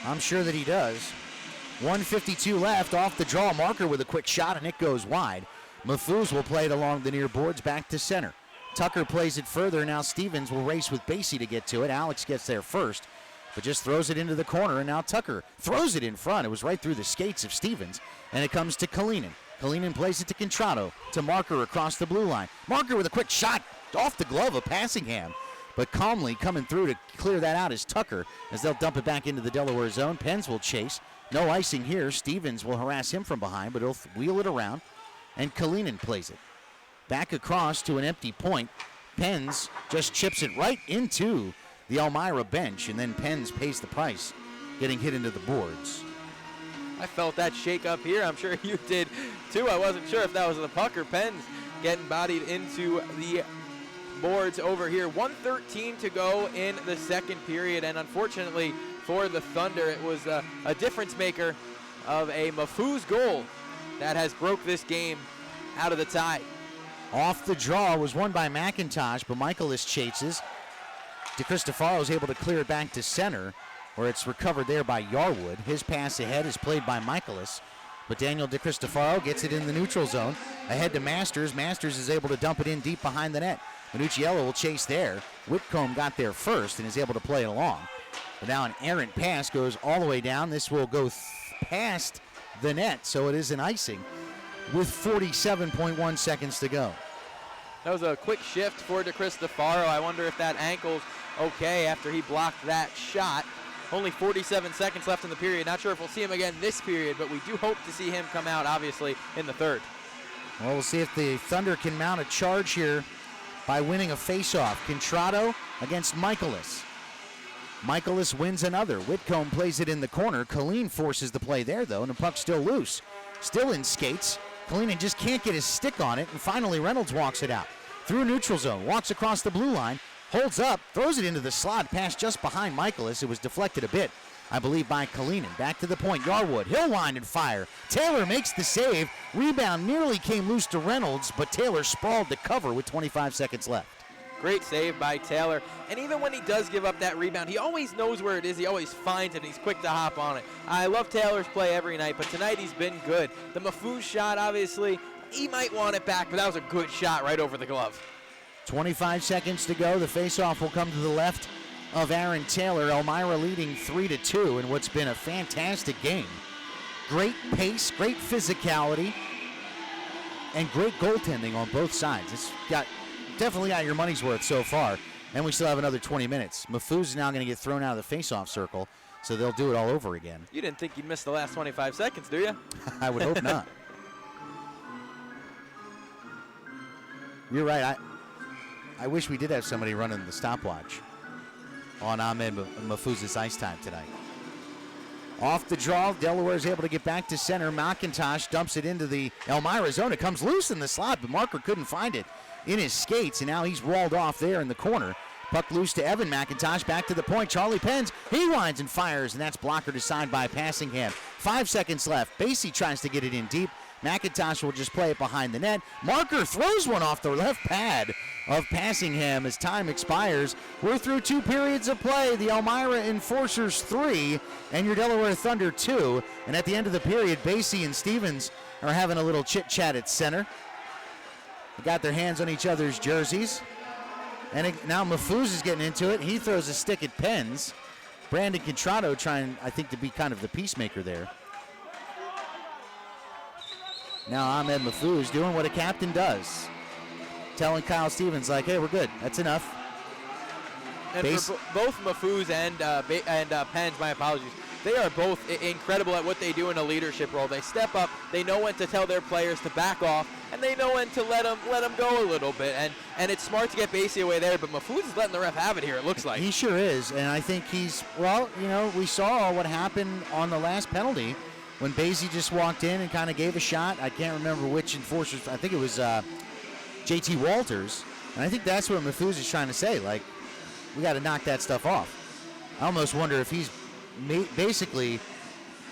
I'm sure that he does. 1:52 left, off the draw. Marker with a quick shot, and it goes wide. Mafuz will play it along the near boards back to center. Tucker plays it further. Now Stevens will race with Basie to get to it. Alex gets there first, but just throws it into the corner, and now Tucker throws it in front. It was right through the skates of Stevens, and it comes to Kalinin. Kalinin plays it to Contrado, to Marker across the blue line. Marker with a quick shot off the glove of Passingham, but calmly coming through to clear that out is Tucker as they'll dump it back into the Delaware zone. Penz will chase. No icing here. Stevens will harass him from behind, but he'll wheel it around, and Kalinin plays it. Back across to an empty point. Penz just chips it right into the Elmira bench, and then Penz pays the price, getting hit into the boards. I felt that shake up here. I'm sure you did too. I wasn't sure if that was the puck or Penz getting bodied into the boards over here. 1:13 to go in the second period, and unfortunately for the Thunder, it was a difference maker of a Mafuz goal that has broke this game out of the tie. Off the draw was won by McIntosh, but Michaelis chases. DeCristofaro is able to clear it back to center, where it's recovered there by Yarwood. His pass ahead is played by Michaelis, but Daniel DeCristofaro gets it in the neutral zone. Ahead to Masters. Masters is able to dump it in deep behind the net. Minucciello will chase there. Whitcomb got there first and is able to play it along. But now an errant pass goes all the way down. This will go past the net, so it is an icing with 47.1 seconds to go. That was a quick shift for DeCristofaro. I wonder if that ankle's okay after he blocked that shot. Only 47 seconds left in the period. Not sure if we'll see him again this period, but we do hope to see him come out, obviously, in the third. Well, we'll see if the Thunder can mount a charge here by winning a faceoff. Contrado against Michaelis. Michaelis wins another. Whitcomb plays it in the corner. Colleen forces the play there, though, and the puck's still loose. Still in skates. Kalinin just can't get his stick on it, and finally Reynolds walks it out. Through neutral zone, walks across the blue line, holds up, throws it into the slot, pass just behind Michaelis. It was deflected a bit, I believe, by Kalinin. Back to the point, Yarwood, he'll wind and fire. Taylor makes the save. Rebound nearly came loose to Reynolds, but Taylor sprawled to cover with 25 seconds left. Great save by Taylor. And even when he does give up that rebound, he always knows where it is. He always finds it, and he's quick to hop on it. I love Taylor's play every night, but tonight he's been good. The Mafuz shot, obviously, he might want it back, but that was a good shot right over the glove. 25 seconds to go. The faceoff will come to the left of Aaron Taylor. Elmira leading 3-2 in what's been a fantastic game. Great pace, great physicality, and great goaltending on both sides. It's definitely got your money's worth so far, and we still have another 20 minutes. Mafuz is now going to get thrown out of the faceoff circle, so they'll do it all over again. You didn't think you'd miss the last 25 seconds, do you? I would hope not. You're right. I wish we did have somebody running the stopwatch on Ahmed Mafuz's ice time tonight. Off the draw, Delaware is able to get back to center. McIntosh dumps it into the Elmira zone. It comes loose in the slot, but Marker couldn't find it in his skates, and now he's walled off there in the corner. Puck loose to Evan McIntosh, back to the point. Charlie Penz, he winds and fires, and that's blockered aside by Passingham. 5 seconds left. Basie tries to get it in deep. McIntosh will just play it behind the net. Marker throws one off the left pad of Passingham as time expires. We're through 2 periods of play. The Elmira Enforcers 3 and your Delaware Thunder 2. And at the end of the period, Basie and Stevens are having a little chit-chat at center. They got their hands on each other's jerseys. And now Mafuz is getting into it. He throws a stick at Penz. Brandon Contrado trying, I think, to be kind of the peacemaker there. Now Ahmed Mafuz doing what a captain does. Telling Kyle Stevens, like, hey, we're good. That's enough. And for both Mafuz and Pens, my apologies, they are both incredible at what they do in a leadership role. They step up, they know when to tell their players to back off, and they know when to let them go a little bit. And it's smart to get Basie away there, but Mafuz is letting the ref have it here, it looks like. He sure is, and I think he's, well, you know, we saw what happened on the last penalty when Basie just walked in and kind of gave a shot. I can't remember which enforcers. I think it was JT Walters, and I think that's what Mafuz is trying to say. Like, we got to knock that stuff off. I almost wonder if he's basically,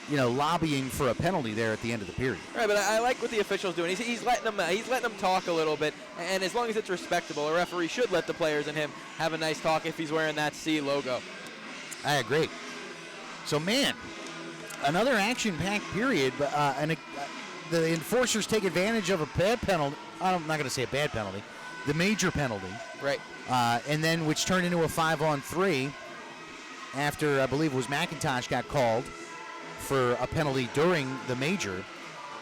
you know, lobbying for a penalty there at the end of the period. Right, but I like what the official's doing. He's letting them talk a little bit, and as long as it's respectable, a referee should let the players and him have a nice talk if he's wearing that C logo. I agree. So, man, another action-packed period, but the enforcers take advantage of a bad penalty. I'm not going to say a bad penalty, the major penalty. Right. And then which turned into a 5-on-3 after, I believe it was McIntosh got called for a penalty during the major.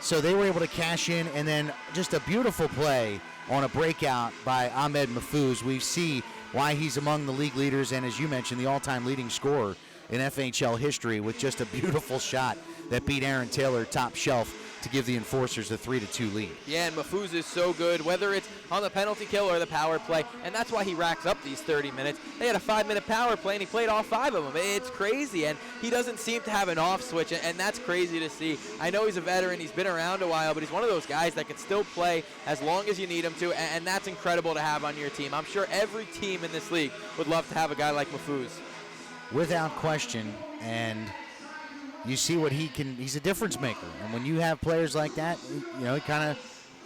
So they were able to cash in, and then just a beautiful play on a breakout by Ahmed Mafuz. We see why he's among the league leaders and, as you mentioned, the all-time leading scorer in FHL history with just a beautiful shot that beat Aaron Taylor top shelf to give the Enforcers a 3-2 lead. Yeah, and Mafuz is so good, whether it's on the penalty kill or the power play, and that's why he racks up these 30 minutes. They had a 5-minute power play, and he played all 5 of them. It's crazy, and he doesn't seem to have an off switch, and that's crazy to see. I know he's a veteran, he's been around a while, but he's one of those guys that can still play as long as you need him to, and that's incredible to have on your team. I'm sure every team in this league would love to have a guy like Mafuz. Without question, and you see what he can, he's a difference maker. And when you have players like that, you know, kind of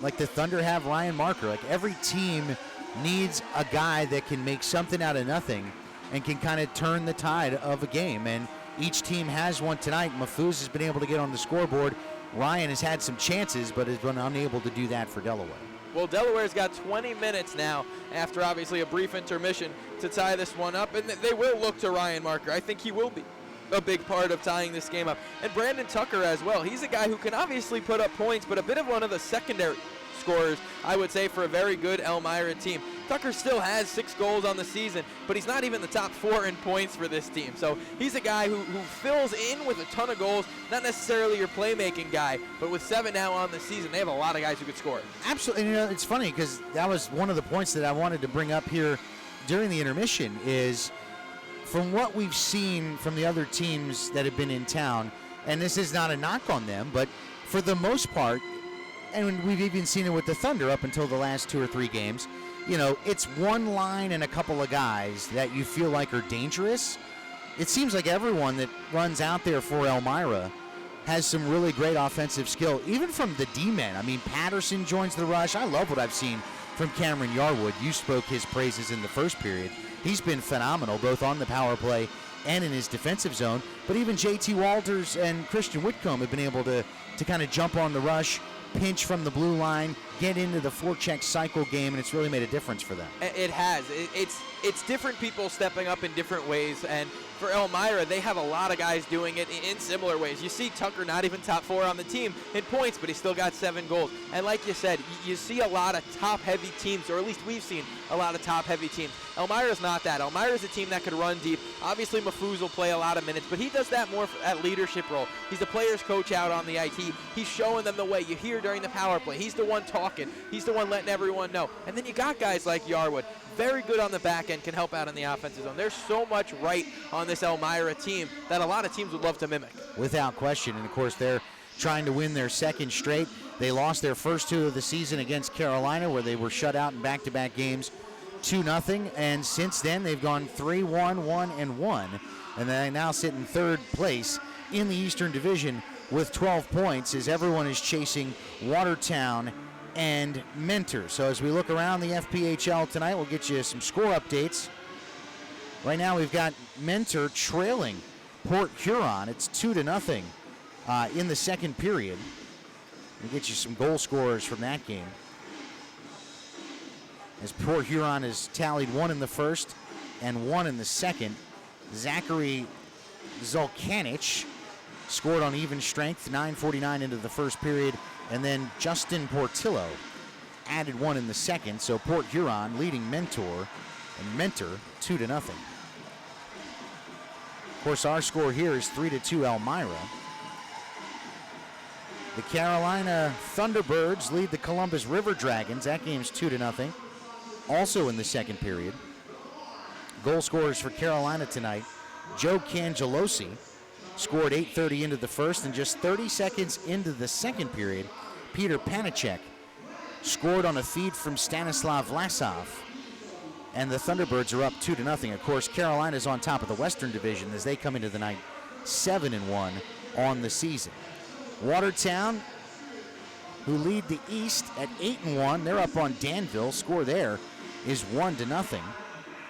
like the Thunder have Ryan Marker. Like, every team needs a guy that can make something out of nothing and can kind of turn the tide of a game. And each team has one tonight. Mafuz has been able to get on the scoreboard. Ryan has had some chances, but has been unable to do that for Delaware. Well, Delaware's got 20 minutes now after obviously a brief intermission to tie this one up, and they will look to Ryan Marker. I think he will be a big part of tying this game up. And Brandon Tucker as well. He's a guy who can obviously put up points, but a bit of one of the secondary scorers, I would say, for a very good Elmira team. Tucker still has 6 goals on the season, but he's not even the top 4 in points for this team. So he's a guy who fills in with a ton of goals, not necessarily your playmaking guy, but with 7 now on the season, they have a lot of guys who could score. Absolutely. You know, it's funny because that was one of the points that I wanted to bring up here during the intermission is, from what we've seen from the other teams that have been in town, and this is not a knock on them, but for the most part, and we've even seen it with the Thunder up until the last 2 or 3 games, you know, it's one line and a couple of guys that you feel like are dangerous. It seems like everyone that runs out there for Elmira has some really great offensive skill, even from the D-men. I mean, Patterson joins the rush. I love what I've seen from Cameron Yarwood. You spoke his praises in the first period. He's been phenomenal, both on the power play and in his defensive zone. But even JT Walters and Christian Whitcomb have been able to kind of jump on the rush, pinch from the blue line, get into the forecheck cycle game, and it's really made a difference for them. It has. It's different people stepping up in different ways, and for Elmira, they have a lot of guys doing it in similar ways. You see Tucker not even top 4 on the team in points, but he still got 7 goals. And like you said, you see a lot of top-heavy teams, or at least we've seen a lot of top-heavy teams. Elmira's not that. Elmira's a team that could run deep. Obviously, Mafuz will play a lot of minutes, but he does that more at leadership role. He's the player's coach out on the IT. He's showing them the way. You hear during the power play. He's the one talking. He's the one letting everyone know. And then you got guys like Yarwood, very good on the back end, can help out in the offensive zone. There's so much right on this Elmira team that a lot of teams would love to mimic. Without question, and of course they're trying to win their second straight. They lost their first 2 of the season against Carolina, where they were shut out in back-to-back games 2-0, and since then they've gone 3-1, 1-1, and they now sit in 3rd place in the Eastern Division with 12 points as everyone is chasing Watertown and Mentor. So as we look around the FPHL tonight, we'll get you some score updates. Right now we've got Mentor trailing Port Huron. It's 2-0 in the second period. We'll get you some goal scorers from that game, as Port Huron has tallied 1 in the first and 1 in the second. Zachary Zolkanich scored on even strength, 9:49 into the first period, and then Justin Portillo added 1 in the second. So Port Huron leading Mentor 2-0. Of course, our score here is 3-2 Elmira. The Carolina Thunderbirds lead the Columbus River Dragons. That game's 2-0. Also in the second period. Goal scorers for Carolina tonight. Joe Cangelosi scored 8:30 into the first, and just 30 seconds into the second period, Peter Panicek scored on a feed from Stanislav Vlasov. And the Thunderbirds are up 2-0. Of course, Carolina's on top of the Western Division as they come into the night 7-1 on the season. Watertown, who lead the East at 8-1, they're up on Danville. Score there is 1-0.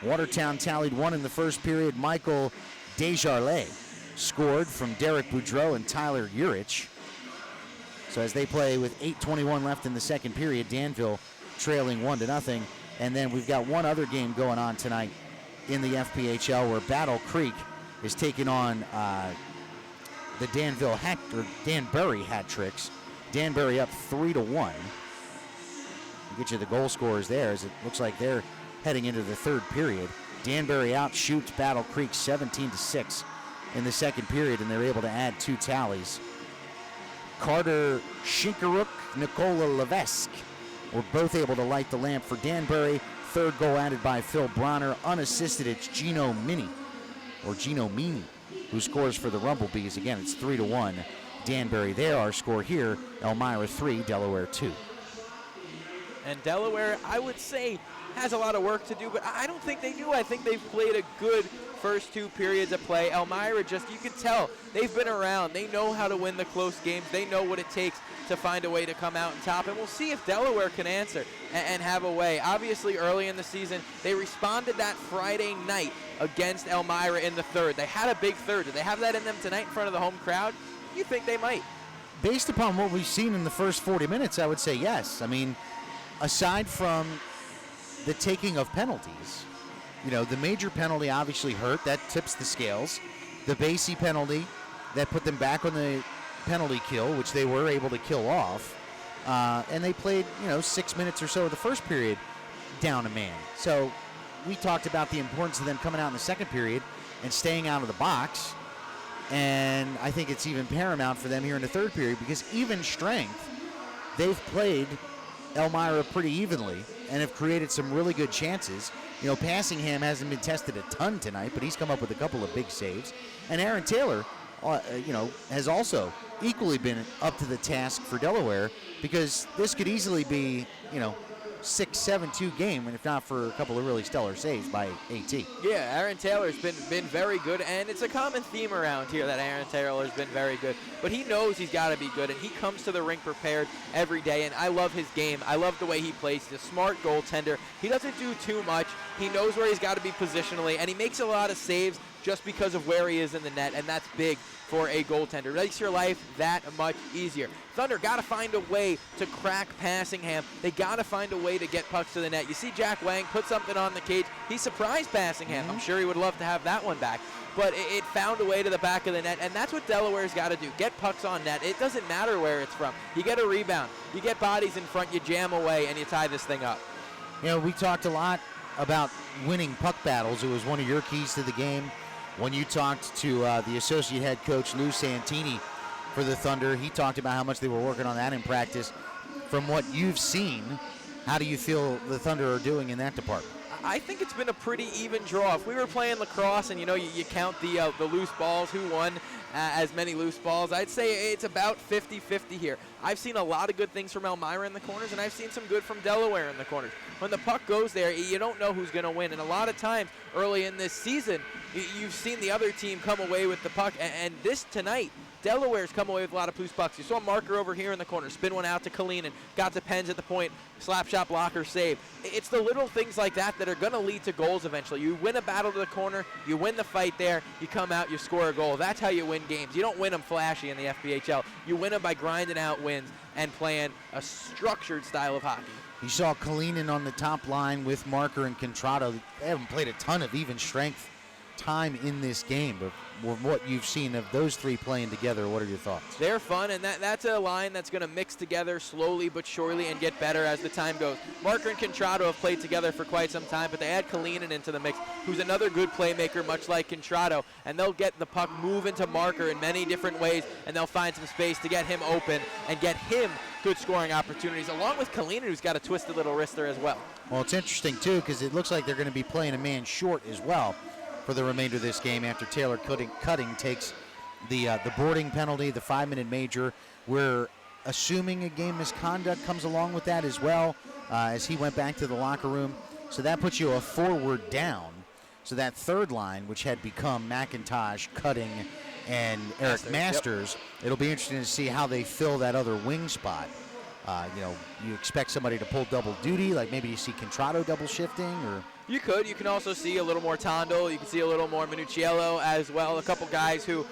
Watertown tallied one in the first period. Michael Desjardins scored from Derek Boudreau and Tyler Urich. So as they play with 8:21 left in the second period, Danville trailing 1-0. And then we've got one other game going on tonight in the FPHL where Battle Creek is taking on the Danbury Hat Tricks. Danbury up 3-1. We'll get you the goal scorers there as it looks like they're heading into the third period. Danbury outshoots Battle Creek 17-6 in the second period, and they're able to add 2 tallies. Carter Shinkaruk, Nikola Levesque were both able to light the lamp for Danbury. Third goal added by Phil Bronner. Unassisted, it's Gino Mini, who scores for the Rumblebees. Again, it's 3-1. Danbury there. Our score here, Elmira 3, Delaware 2. And Delaware, I would say, has a lot of work to do, but I don't think they do. I think they've played a good first 2 periods of play. Elmira, just, you can tell, they've been around. They know how to win the close games. They know what it takes to find a way to come out on top, and we'll see if Delaware can answer and have a way. Obviously, early in the season, they responded that Friday night against Elmira in the third. They had a big third. Do they have that in them tonight in front of the home crowd? You think they might? Based upon what we've seen in the first 40 minutes, I would say yes. I mean, aside from the taking of penalties, you know, the major penalty obviously hurt. That tips the scales. The Basie penalty, that put them back on the penalty kill, which they were able to kill off. And they played, 6 minutes or so of the first period down a man. So we talked about the importance of them coming out in the second period and staying out of the box. And I think it's even paramount for them here in the third period because even strength, they've played Elmira pretty evenly and have created some really good chances. Passingham hasn't been tested a ton tonight, but he's come up with a couple of big saves. And Aaron Taylor, has also equally been up to the task for Delaware because this could easily be, 6-7-2 game, and if not for a couple of really stellar saves by AT. Yeah, Aaron Taylor's been very good, and it's a common theme around here that Aaron Taylor's been very good. But he knows he's got to be good, and he comes to the rink prepared every day, and I love his game. I love the way he plays. He's a smart goaltender. He doesn't do too much. He knows where he's got to be positionally, and he makes a lot of saves just because of where he is in the net, and that's big for a goaltender. It makes your life that much easier. Thunder got to find a way to crack Passingham. They got to find a way to get pucks to the net. You see Jack Wang put something on the cage. He surprised Passingham. I'm sure he would love to have that one back. But it found a way to the back of the net, and that's what Delaware's got to do. Get pucks on net. It doesn't matter where it's from. You get a rebound. You get bodies in front. You jam away, and you tie this thing up. We talked a lot about winning puck battles. It was one of your keys to the game. When you talked to the associate head coach, Lou Santini, for the Thunder, he talked about how much they were working on that in practice. From what you've seen, how do you feel the Thunder are doing in that department? I think it's been a pretty even draw. If we were playing lacrosse and, you count the loose balls, who won as many loose balls, I'd say it's about 50-50 here. I've seen a lot of good things from Elmira in the corners, and I've seen some good from Delaware in the corners. When the puck goes there, you don't know who's going to win. And a lot of times early in this season, you've seen the other team come away with the puck. And this tonight, Delaware's come away with a lot of loose pucks. You saw Marker over here in the corner, spin one out to Kalinin, got to Pens at the point, slap shot blocker save. It's the little things like that that are going to lead to goals eventually. You win a battle to the corner, you win the fight there, you come out, you score a goal. That's how you win games. You don't win them flashy in the FPHL. You win them by grinding out wins and playing a structured style of hockey. You saw Kalinin on the top line with Marker and Contrato. They haven't played a ton of even strength time in this game, but what you've seen of those three playing together, what are your thoughts? They're fun, and that's a line that's going to mix together slowly but surely and get better as the time goes. Marker and Contrado have played together for quite some time, but they add Kalinin into the mix, who's another good playmaker, much like Contrado, and they'll get the puck move into Marker in many different ways, and they'll find some space to get him open and get him good scoring opportunities, along with Kalinin, who's got a twisted little wrister as well. Well, it's interesting, too, because it looks like they're going to be playing a man short as well for the remainder of this game after Taylor Cutting takes the boarding penalty, the 5-minute major. We're assuming a game misconduct comes along with that as well, as he went back to the locker room. So that puts you a forward down. So that third line, which had become McIntosh, Cutting, and Eric Masters, it'll be interesting to see how they fill that other wing spot. You expect somebody to pull double duty, like maybe you see Contrado double shifting, or you could. You can also see a little more Tondo. You can see a little more Minucciello as well. A couple guys who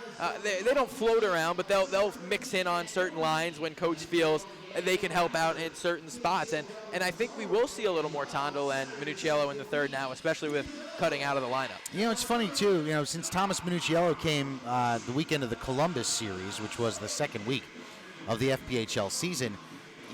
they don't float around, but they'll mix in on certain lines when coach feels they can help out in certain spots. And I think we will see a little more Tondo and Minucciello in the third now, especially with Cutting out of the lineup. It's funny too. Since Thomas Minucciello came the weekend of the Columbus series, which was the second week of the FPHL season.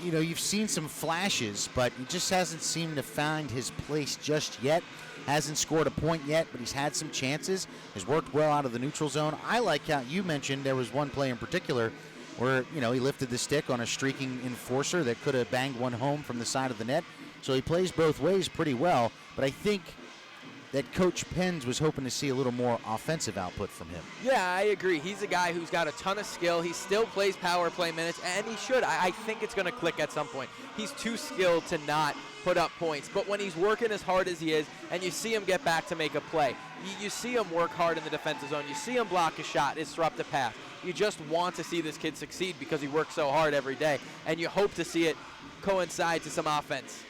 You've seen some flashes, but he just hasn't seemed to find his place just yet. Hasn't scored a point yet, but he's had some chances. Has worked well out of the neutral zone. I like how you mentioned there was one play in particular where, he lifted the stick on a streaking enforcer that could have banged one home from the side of the net. So he plays both ways pretty well, but I think that Coach Penns was hoping to see a little more offensive output from him. Yeah, I agree. He's a guy who's got a ton of skill. He still plays power play minutes, and he should. I think it's going to click at some point. He's too skilled to not put up points, but when he's working as hard as he is, and you see him get back to make a play, you see him work hard in the defensive zone, you see him block a shot, disrupt a pass. You just want to see this kid succeed because he works so hard every day, and you hope to see it coincide to some offense.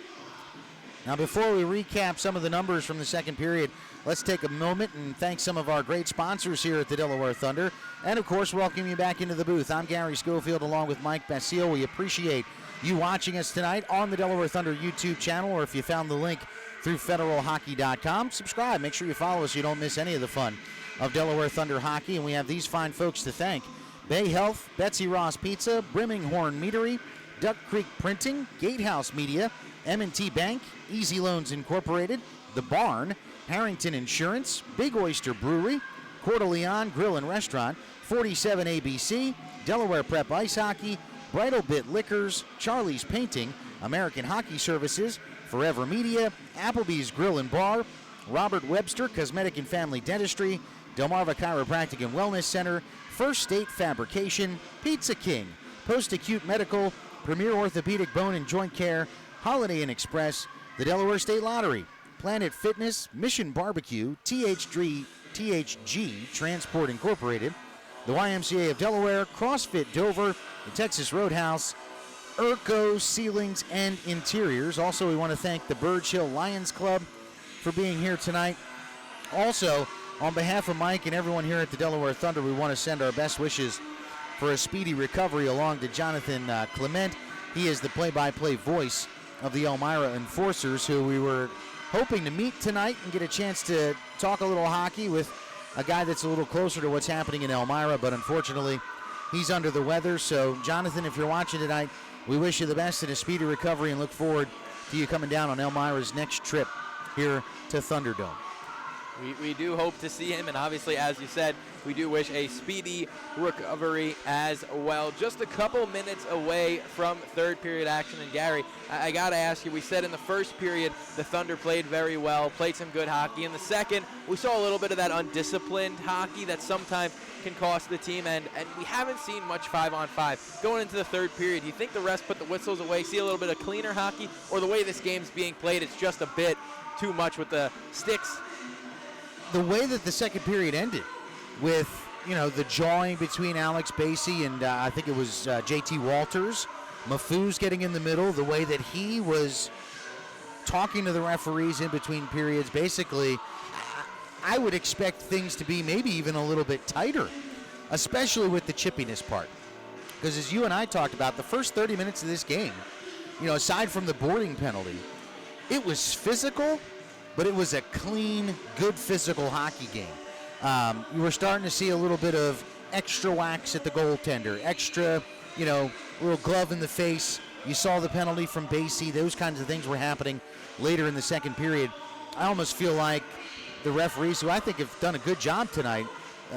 Now, before we recap some of the numbers from the second period, let's take a moment and thank some of our great sponsors here at the Delaware Thunder. And, of course, welcome you back into the booth. I'm Gary Schofield along with Mike Basile. We appreciate you watching us tonight on the Delaware Thunder YouTube channel, or if you found the link through federalhockey.com, subscribe. Make sure you follow us so you don't miss any of the fun of Delaware Thunder hockey. And we have these fine folks to thank: Bay Health, Betsy Ross Pizza, Brimminghorn Meadery, Duck Creek Printing, Gatehouse Media, M&T Bank, Easy Loans Incorporated, The Barn, Harrington Insurance, Big Oyster Brewery, Coeur d'Leon Grill and Restaurant, 47 ABC, Delaware Prep Ice Hockey, Bridal Bit Liquors, Charlie's Painting, American Hockey Services, Forever Media, Applebee's Grill and Bar, Robert Webster Cosmetic and Family Dentistry, Delmarva Chiropractic and Wellness Center, First State Fabrication, Pizza King, Post-Acute Medical, Premier Orthopedic Bone and Joint Care, Holiday Inn Express, the Delaware State Lottery, Planet Fitness, Mission Barbecue, THG Transport Incorporated, the YMCA of Delaware, CrossFit Dover, the Texas Roadhouse, Urco Ceilings and Interiors. Also, we want to thank the Burge Hill Lions Club for being here tonight. Also, on behalf of Mike and everyone here at the Delaware Thunder, we want to send our best wishes for a speedy recovery along to Jonathan Clement. He is the play-by-play voice of the Elmira Enforcers, who we were hoping to meet tonight and get a chance to talk a little hockey with a guy that's a little closer to what's happening in Elmira, but unfortunately he's under the weather. So, Jonathan, if you're watching tonight, we wish you the best and a speedy recovery and look forward to you coming down on Elmira's next trip here to Thunderdome. We do hope to see him, and obviously, as you said, we do wish a speedy recovery as well. Just a couple minutes away from third period action. And Gary, I got to ask you, we said in the first period the Thunder played very well, played some good hockey. In the second, we saw a little bit of that undisciplined hockey that sometimes can cost the team, and we haven't seen much 5-on-5. Going into the third period, do you think the refs put the whistles away, see a little bit of cleaner hockey, or the way this game's being played, it's just a bit too much with the sticks? The way that the second period ended with, the jawing between Alex Basie and I think it was JT Walters, Mafouz getting in the middle, the way that he was talking to the referees in between periods, basically, I would expect things to be maybe even a little bit tighter, especially with the chippiness part. Because as you and I talked about, the first 30 minutes of this game, aside from the boarding penalty, it was physical, but it was a clean, good physical hockey game. You were starting to see a little bit of extra wax at the goaltender, extra, little glove in the face. You saw the penalty from Basie. Those kinds of things were happening later in the second period. I almost feel like the referees, who I think have done a good job tonight,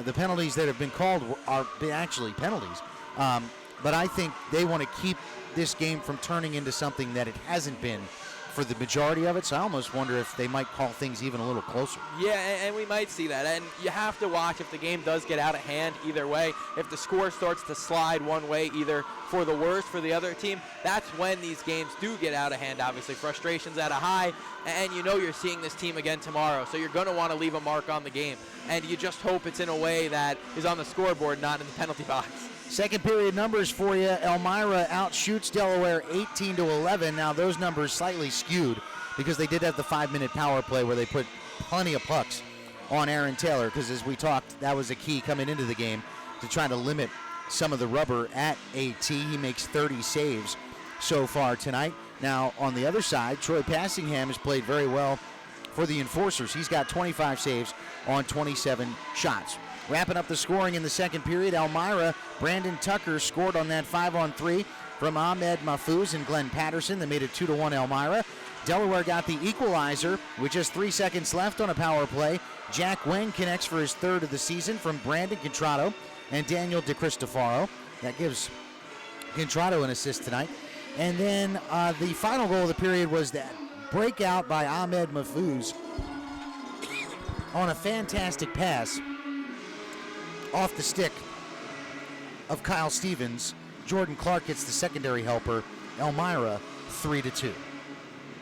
the penalties that have been called are actually penalties. But I think they want to keep this game from turning into something that it hasn't been for the majority of it, so I almost wonder if they might call things even a little closer. Yeah, and we might see that. And you have to watch if the game does get out of hand either way. If the score starts to slide one way, either for the worse for the other team, that's when these games do get out of hand, obviously. Frustration's at a high, and you're seeing this team again tomorrow, so you're going to want to leave a mark on the game. And you just hope it's in a way that is on the scoreboard, not in the penalty box. Second period numbers for you. Elmira outshoots Delaware 18-11. Now those numbers slightly skewed because they did have the 5-minute power play where they put plenty of pucks on Aaron Taylor, because as we talked, that was a key coming into the game to try to limit some of the rubber at AT. He makes 30 saves so far tonight. Now on the other side, Troy Passingham has played very well for the Enforcers. He's got 25 saves on 27 shots. Wrapping up the scoring in the second period, Elmira, Brandon Tucker scored on that 5-on-3 from Ahmed Mahfouz and Glenn Patterson. They made it 2-1 Elmira. Delaware got the equalizer with just 3 seconds left on a power play. Jack Weng connects for his third of the season from Brandon Contrato and Daniel DeCristofaro. That gives Contrato an assist tonight. And then the final goal of the period was that breakout by Ahmed Mahfouz on a fantastic pass off the stick of Kyle Stevens. Jordan Clark gets the secondary helper. Elmira 3-2.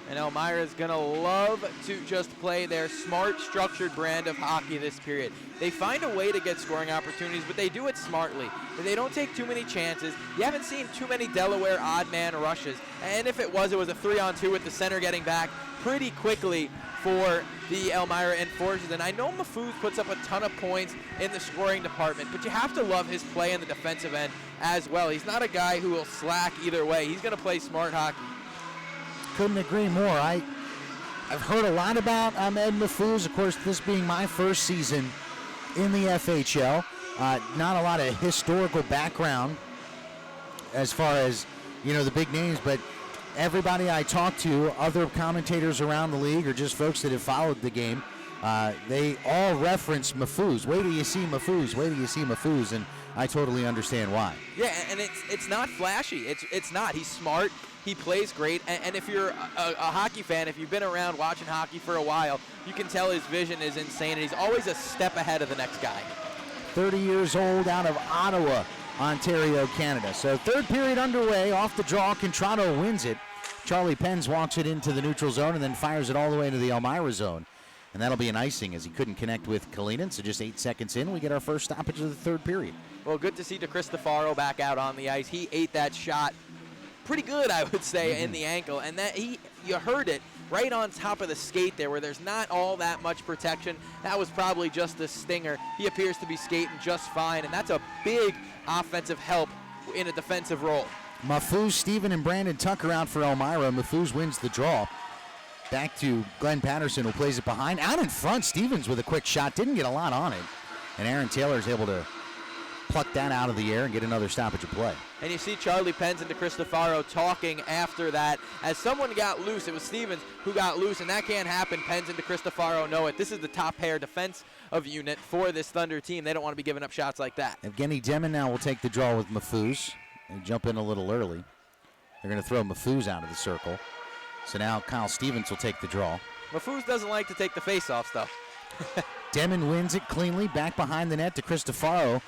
And Elmira is going to love to just play their smart, structured brand of hockey this period. They find a way to get scoring opportunities, but they do it smartly. They don't take too many chances. You haven't seen too many Delaware odd man rushes. And if it was a 3-on-2 with the center getting back pretty quickly for the Elmira Enforcers. And I know Mahfouz puts up a ton of points in the scoring department, but you have to love his play in the defensive end as well. He's not a guy who will slack either way. He's going to play smart hockey. Couldn't agree more. I've heard a lot about Ahmed Mahfouz. Of course, this being my first season in the FHL. Not a lot of historical background as far as, the big names, but everybody I talk to, other commentators around the league or just folks that have followed the game, they all reference Mahfouz. Wait till you see Mahfouz. Wait till you see Mahfouz. And I totally understand why. Yeah, and it's not flashy. It's not. He's smart. He plays great. And if you're a hockey fan, if you've been around watching hockey for a while, you can tell his vision is insane. And he's always a step ahead of the next guy. 30 years old, out of Ottawa, Ontario, Canada. So third period underway. Off the draw, Contrato wins it. Charlie Penns walks it into the neutral zone and then fires it all the way into the Elmira zone. And that'll be an icing as he couldn't connect with Kalinin. So just 8 seconds in, we get our first stoppage of the third period. Well, good to see DeCristofaro back out on the ice. He ate that shot pretty good, I would say, in the ankle. And that you heard it right on top of the skate there where there's not all that much protection. That was probably just a stinger. He appears to be skating just fine, and that's a big offensive help in a defensive role. Mahfouz, Steven, and Brandon Tucker out for Elmira. Mahfouz wins the draw. Back to Glenn Patterson, who plays it behind. Out in front, Stevens with a quick shot. Didn't get a lot on it. And Aaron Taylor is able to pluck that out of the air and get another stoppage of play. And you see Charlie Penns and DeCristofaro talking after that. As someone got loose, it was Stevens who got loose, and that can't happen. Penns and DeCristofaro know it. This is the top pair defense of unit for this Thunder team. They don't want to be giving up shots like that. Evgeny Demon now will take the draw with Mahfouz. They jump in a little early. They're going to throw Mahfouz out of the circle. So now Kyle Stevens will take the draw. Mahfouz doesn't like to take the face-offs, though. Demon wins it cleanly. Back behind the net to Cristofaro.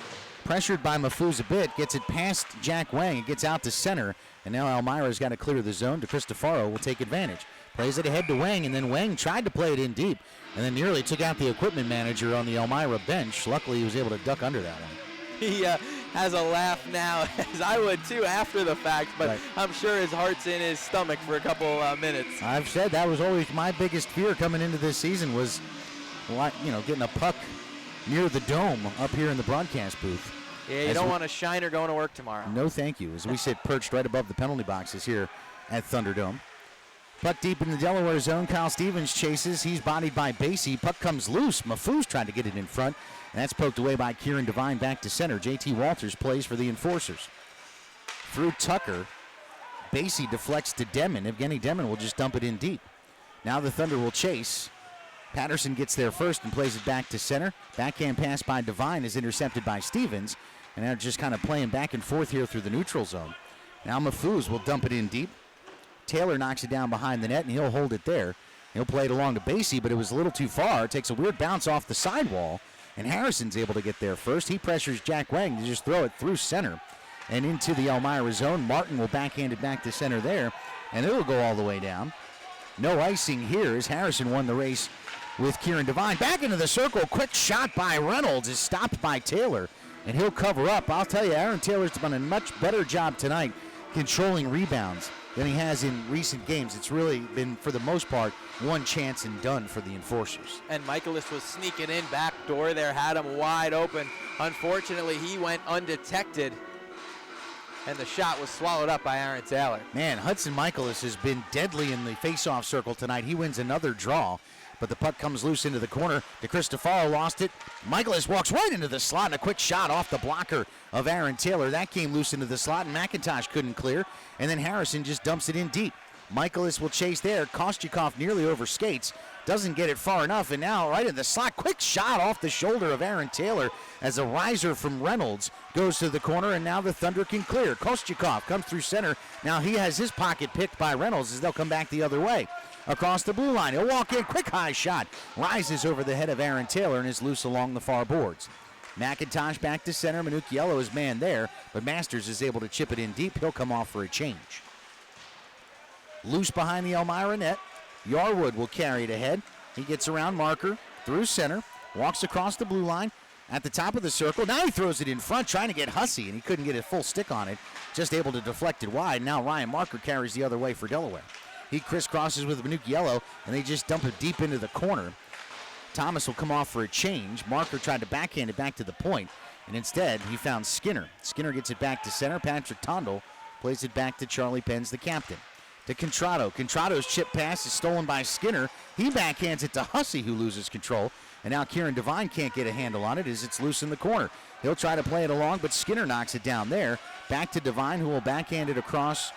Pressured by Mahfouz a bit. Gets it past Jack Weng. It gets out to center. And now Elmira's got to clear the zone. DeCristofaro will take advantage. Plays it ahead to Weng, and then Weng tried to play it in deep. And then nearly took out the equipment manager on the Elmira bench. Luckily, he was able to duck under that one. He has a laugh now, as I would too after the fact, but right. I'm sure his heart's in his stomach for a couple minutes. I've said that was always my biggest fear coming into this season was, getting a puck near the dome up here in the broadcast booth. Yeah, you don't want a shiner going to work tomorrow. No, thank you. As we sit perched right above the penalty boxes here at Thunderdome. Puck deep in the Delaware zone. Kyle Stevens chases. He's bodied by Basie. Puck comes loose. Mafouz tried to get it in front. And that's poked away by Kieran Devine back to center. JT Walters plays for the Enforcers. Through Tucker. Basie deflects to Demon. Evgeny Demon will just dump it in deep. Now the Thunder will chase. Patterson gets there first and plays it back to center. Backhand pass by Devine is intercepted by Stevens. And they're just kind of playing back and forth here through the neutral zone. Now Mafouz will dump it in deep. Taylor knocks it down behind the net, and he'll hold it there. He'll play it along to Basie, but it was a little too far. It takes a weird bounce off the sidewall, and Harrison's able to get there first. He pressures Jack Wang to just throw it through center and into the Elmira zone. Martin will backhand it back to center there, and it'll go all the way down. No icing here as Harrison won the race with Kieran Devine. Back into the circle. Quick shot by Reynolds is stopped by Taylor, and he'll cover up. I'll tell you, Aaron Taylor's done a much better job tonight controlling rebounds than he has in recent games. It's really been, for the most part, one chance and done for the Enforcers. And Michaelis was sneaking in back door there, had him wide open. Unfortunately, he went undetected, and the shot was swallowed up by Aaron Taylor. Man, Hudson Michaelis has been deadly in the face-off circle tonight. He wins another draw, but the puck comes loose into the corner. DeCristofaro lost it. Michaelis walks right into the slot, and a quick shot off the blocker of Aaron Taylor. That came loose into the slot, and McIntosh couldn't clear, and then Harrison just dumps it in deep. Michaelis will chase there. Kostyakov nearly over skates. Doesn't get it far enough, and now right in the slot. Quick shot off the shoulder of Aaron Taylor as a riser from Reynolds goes to the corner, and now the Thunder can clear. Kostyakov comes through center. Now he has his pocket picked by Reynolds as they'll come back the other way. Across the blue line, he'll walk in. Quick high shot. Rises over the head of Aaron Taylor and is loose along the far boards. McIntosh back to center. Minucciello is man there, but Masters is able to chip it in deep. He'll come off for a change. Loose behind the Elmira net. Yarwood will carry it ahead. He gets around Marker through center, walks across the blue line at the top of the circle. Now he throws it in front, trying to get Hussey, and he couldn't get a full stick on it. Just able to deflect it wide. Now Ryan Marker carries the other way for Delaware. He crisscrosses with Minucciello, and they just dump it deep into the corner. Thomas will come off for a change. Marker tried to backhand it back to the point, and instead he found Skinner. Skinner gets it back to center. Patrick Tondel plays it back to Charlie Penns, the captain. To Contrado. Contrado's chip pass is stolen by Skinner. He backhands it to Hussey, who loses control. And now Kieran Devine can't get a handle on it as it's loose in the corner. He'll try to play it along, but Skinner knocks it down there. Back to Devine, who will backhand it across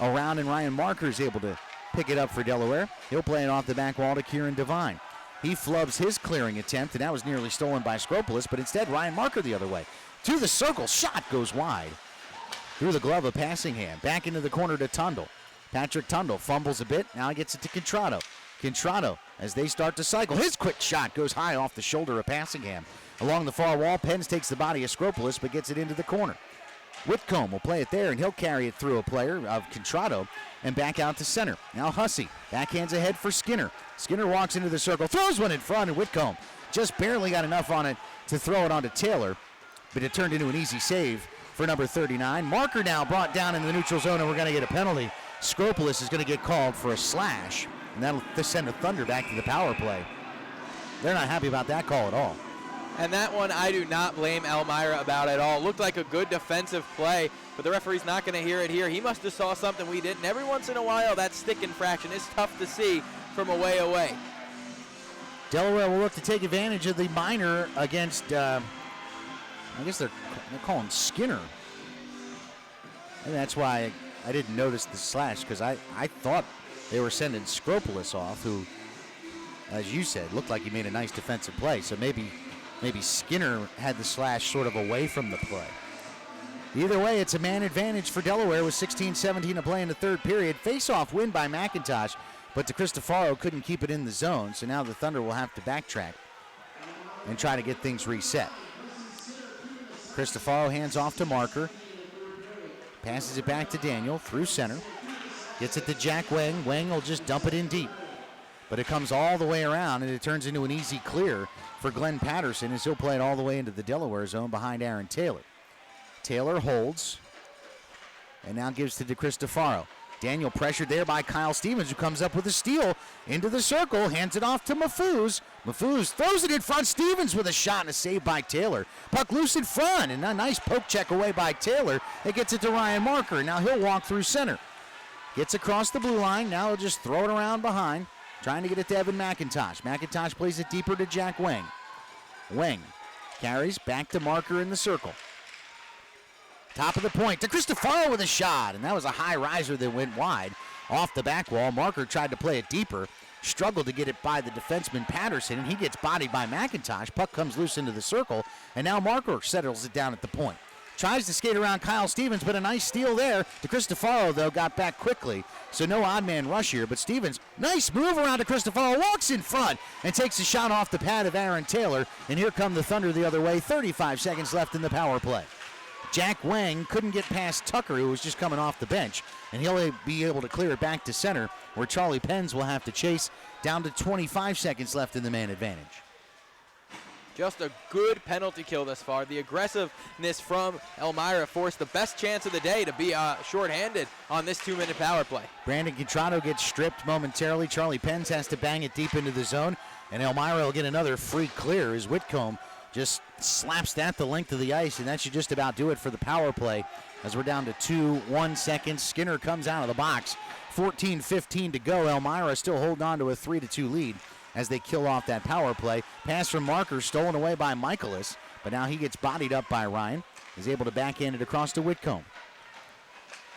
around, and Ryan Marker is able to pick it up for Delaware. He'll play it off the back wall to Kieran Devine. He flubs his clearing attempt, and that was nearly stolen by Skropolis, but instead Ryan Marker the other way. To the circle, shot goes wide. Through the glove of Passingham. Back into the corner to Tundle. Patrick Tundle fumbles a bit. Now he gets it to Contrado. Contrado, as they start to cycle, his quick shot goes high off the shoulder of Passingham. Along the far wall, Penns takes the body of Skropolis, but gets it into the corner. Whitcomb will play it there, and he'll carry it through a player of Contrado and back out to center. Now Hussey backhands ahead for Skinner. Skinner walks into the circle, throws one in front, and Whitcomb just barely got enough on it to throw it onto Taylor, but it turned into an easy save for number 39. Marker now brought down in the neutral zone, and we're going to get a penalty. Skropolis is going to get called for a slash, and that'll send the Thunder back to the power play. They're not happy about that call at all. And that one I do not blame Elmira about at all. Looked like a good defensive play, but the referee's not going to hear it here. He must have saw something we didn't. Every once in a while, that stick infraction is tough to see from a way away. Delaware will look to take advantage of the minor against, I guess they're calling Skinner. And that's why I didn't notice the slash, because I thought they were sending Skropolis off, who, as you said, looked like he made a nice defensive play. So maybe Skinner had the slash sort of away from the play. Either way, it's a man advantage for Delaware with 16-17 to play in the third period. Face-off win by McIntosh, but DeCristofaro couldn't keep it in the zone, so now the Thunder will have to backtrack and try to get things reset. Cristofaro hands off to Marker. Passes it back to Daniel through center. Gets it to Jack Wang. Wang will just dump it in deep. But it comes all the way around, and it turns into an easy clear for Glenn Patterson as he'll play it all the way into the Delaware zone behind Aaron Taylor. Taylor holds and now gives to DeCristofaro. Daniel pressured there by Kyle Stevens, who comes up with a steal into the circle, hands it off to Mafouz. Mafouz throws it in front. Stevens with a shot and a save by Taylor. Puck loose in front, and a nice poke check away by Taylor. It gets it to Ryan Marker. Now he'll walk through center. Gets across the blue line. Now he'll just throw it around behind, trying to get it to Evan McIntosh. McIntosh plays it deeper to Jack Wang. Wang carries back to Marker in the circle. Top of the point to Cristofaro with a shot, and that was a high riser that went wide off the back wall. Marker tried to play it deeper, struggled to get it by the defenseman Patterson, and he gets bodied by McIntosh. Puck comes loose into the circle, and now Marker settles it down at the point. Tries to skate around Kyle Stevens, but a nice steal there. De Cristofaro, though, got back quickly, so no odd man rush here. But Stevens, nice move around to Cristofaro, walks in front and takes a shot off the pad of Aaron Taylor. And here come the Thunder the other way. 35 seconds left in the power play. Jack Wang couldn't get past Tucker, who was just coming off the bench, and he'll be able to clear it back to center, where Charlie Penns will have to chase. Down to 25 seconds left in the man advantage. Just a good penalty kill thus far. The aggressiveness from Elmira forced the best chance of the day to be shorthanded on this 2-minute power play. Brandon Contrato gets stripped momentarily. Charlie Penns has to bang it deep into the zone, and Elmira will get another free clear as Whitcomb just slaps that the length of the ice, and that should just about do it for the power play as we're down to 2-1 seconds. Skinner comes out of the box. 14-15 to go. Elmira still holding on to a 3-2 lead as they kill off that power play. Pass from Marker stolen away by Michaelis, but now he gets bodied up by Ryan. He's able to backhand it across to Whitcomb.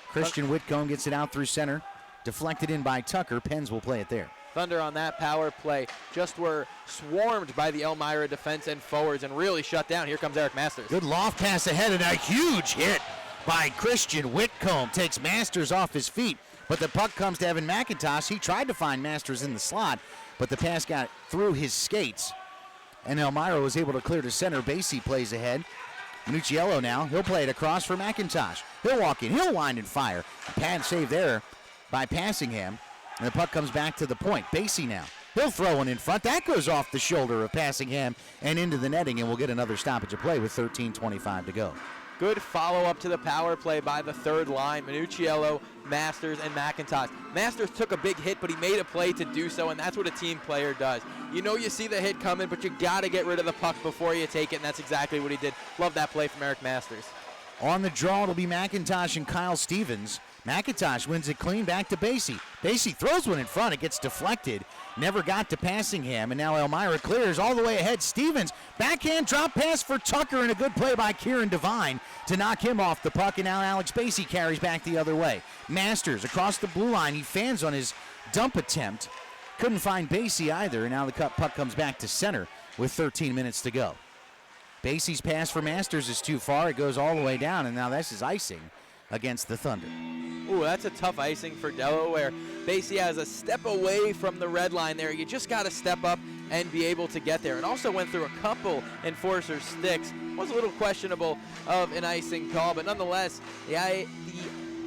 Christian Whitcomb gets it out through center. Deflected in by Tucker. Penns will play it there. Thunder on that power play just were swarmed by the Elmira defense and forwards and really shut down. Here comes Eric Masters. Good loft pass ahead and a huge hit by Christian Whitcomb. Takes Masters off his feet, but the puck comes to Evan McIntosh. He tried to find Masters in the slot, but the pass got through his skates, and Elmira was able to clear to center. Basie plays ahead. Minucciello now. He'll play it across for McIntosh. He'll walk in. He'll wind and fire. Pad save there by Passingham, and the puck comes back to the point. Basie now. He'll throw one in front. That goes off the shoulder of Passingham and into the netting, and we'll get another stoppage of play with 13:25 to go. Good follow-up to the power play by the third line. Minucciello, Masters, and McIntosh. Masters took a big hit, but he made a play to do so, and that's what a team player does. You know you see the hit coming, but you got to get rid of the puck before you take it, and that's exactly what he did. Love that play from Eric Masters. On the draw, it'll be McIntosh and Kyle Stevens. McIntosh wins it clean back to Basie. Basie throws one in front. It gets deflected. Never got to Passingham, and now Elmira clears all the way ahead. Stevens, backhand drop pass for Tucker, and a good play by Kieran Devine to knock him off the puck, and now Alex Basie carries back the other way. Masters across the blue line. He fans on his dump attempt. Couldn't find Basie either, and now the puck comes back to center with 13 minutes to go. Basie's pass for Masters is too far. It goes all the way down, and now this is icing against the Thunder. Ooh, that's a tough icing for Delaware. Basie has a step away from the red line there. You just got to step up and be able to get there. It also went through a couple Enforcer sticks. Was a little questionable of an icing call, but nonetheless, I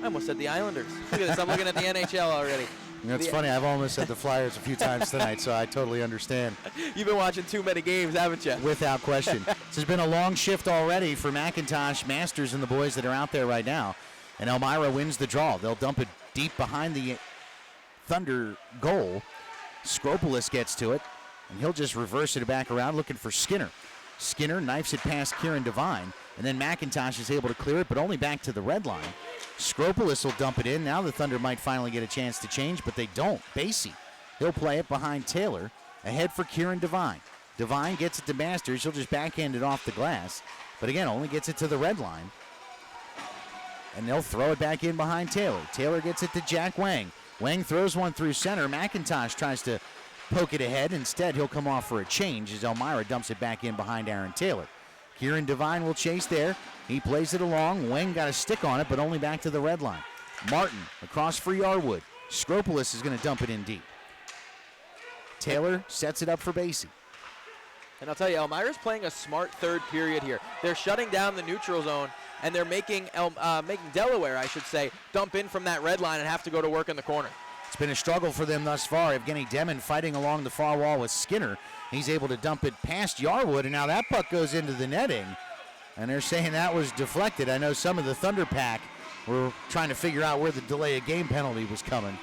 almost said the Islanders. Look at this, I'm looking at the NHL already. You know, it's funny, I've almost said the Flyers a few times tonight, so I totally understand. You've been watching too many games, haven't you? Without question. This has been a long shift already for McIntosh, Masters, and the boys that are out there right now. And Elmira wins the draw. They'll dump it deep behind the Thunder goal. Skropolis gets to it, and he'll just reverse it back around looking for Skinner. Skinner knifes it past Kieran Devine, and then McIntosh is able to clear it, but only back to the red line. Skropolis will dump it in. Now the Thunder might finally get a chance to change, but they don't. Basie, he'll play it behind Taylor, ahead for Kieran Devine. Devine gets it to Masters. He'll just backhand it off the glass, but again, only gets it to the red line. And they'll throw it back in behind Taylor. Taylor gets it to Jack Wang. Wang throws one through center. McIntosh tries to poke it ahead. Instead, he'll come off for a change as Elmira dumps it back in behind Aaron Taylor. Kieran Devine will chase there. He plays it along. Wang got a stick on it, but only back to the red line. Martin across for Yarwood. Skropolis is going to dump it in deep. Taylor sets it up for Basie. And I'll tell you, Elmira's playing a smart third period here. They're shutting down the neutral zone, and they're making Delaware, I should say, dump in from that red line and have to go to work in the corner. It's been a struggle for them thus far. Evgeny Demon fighting along the far wall with Skinner. He's able to dump it past Yarwood, and now that puck goes into the netting. And they're saying that was deflected. I know some of the Thunder pack were trying to figure out where the delay of game penalty was coming.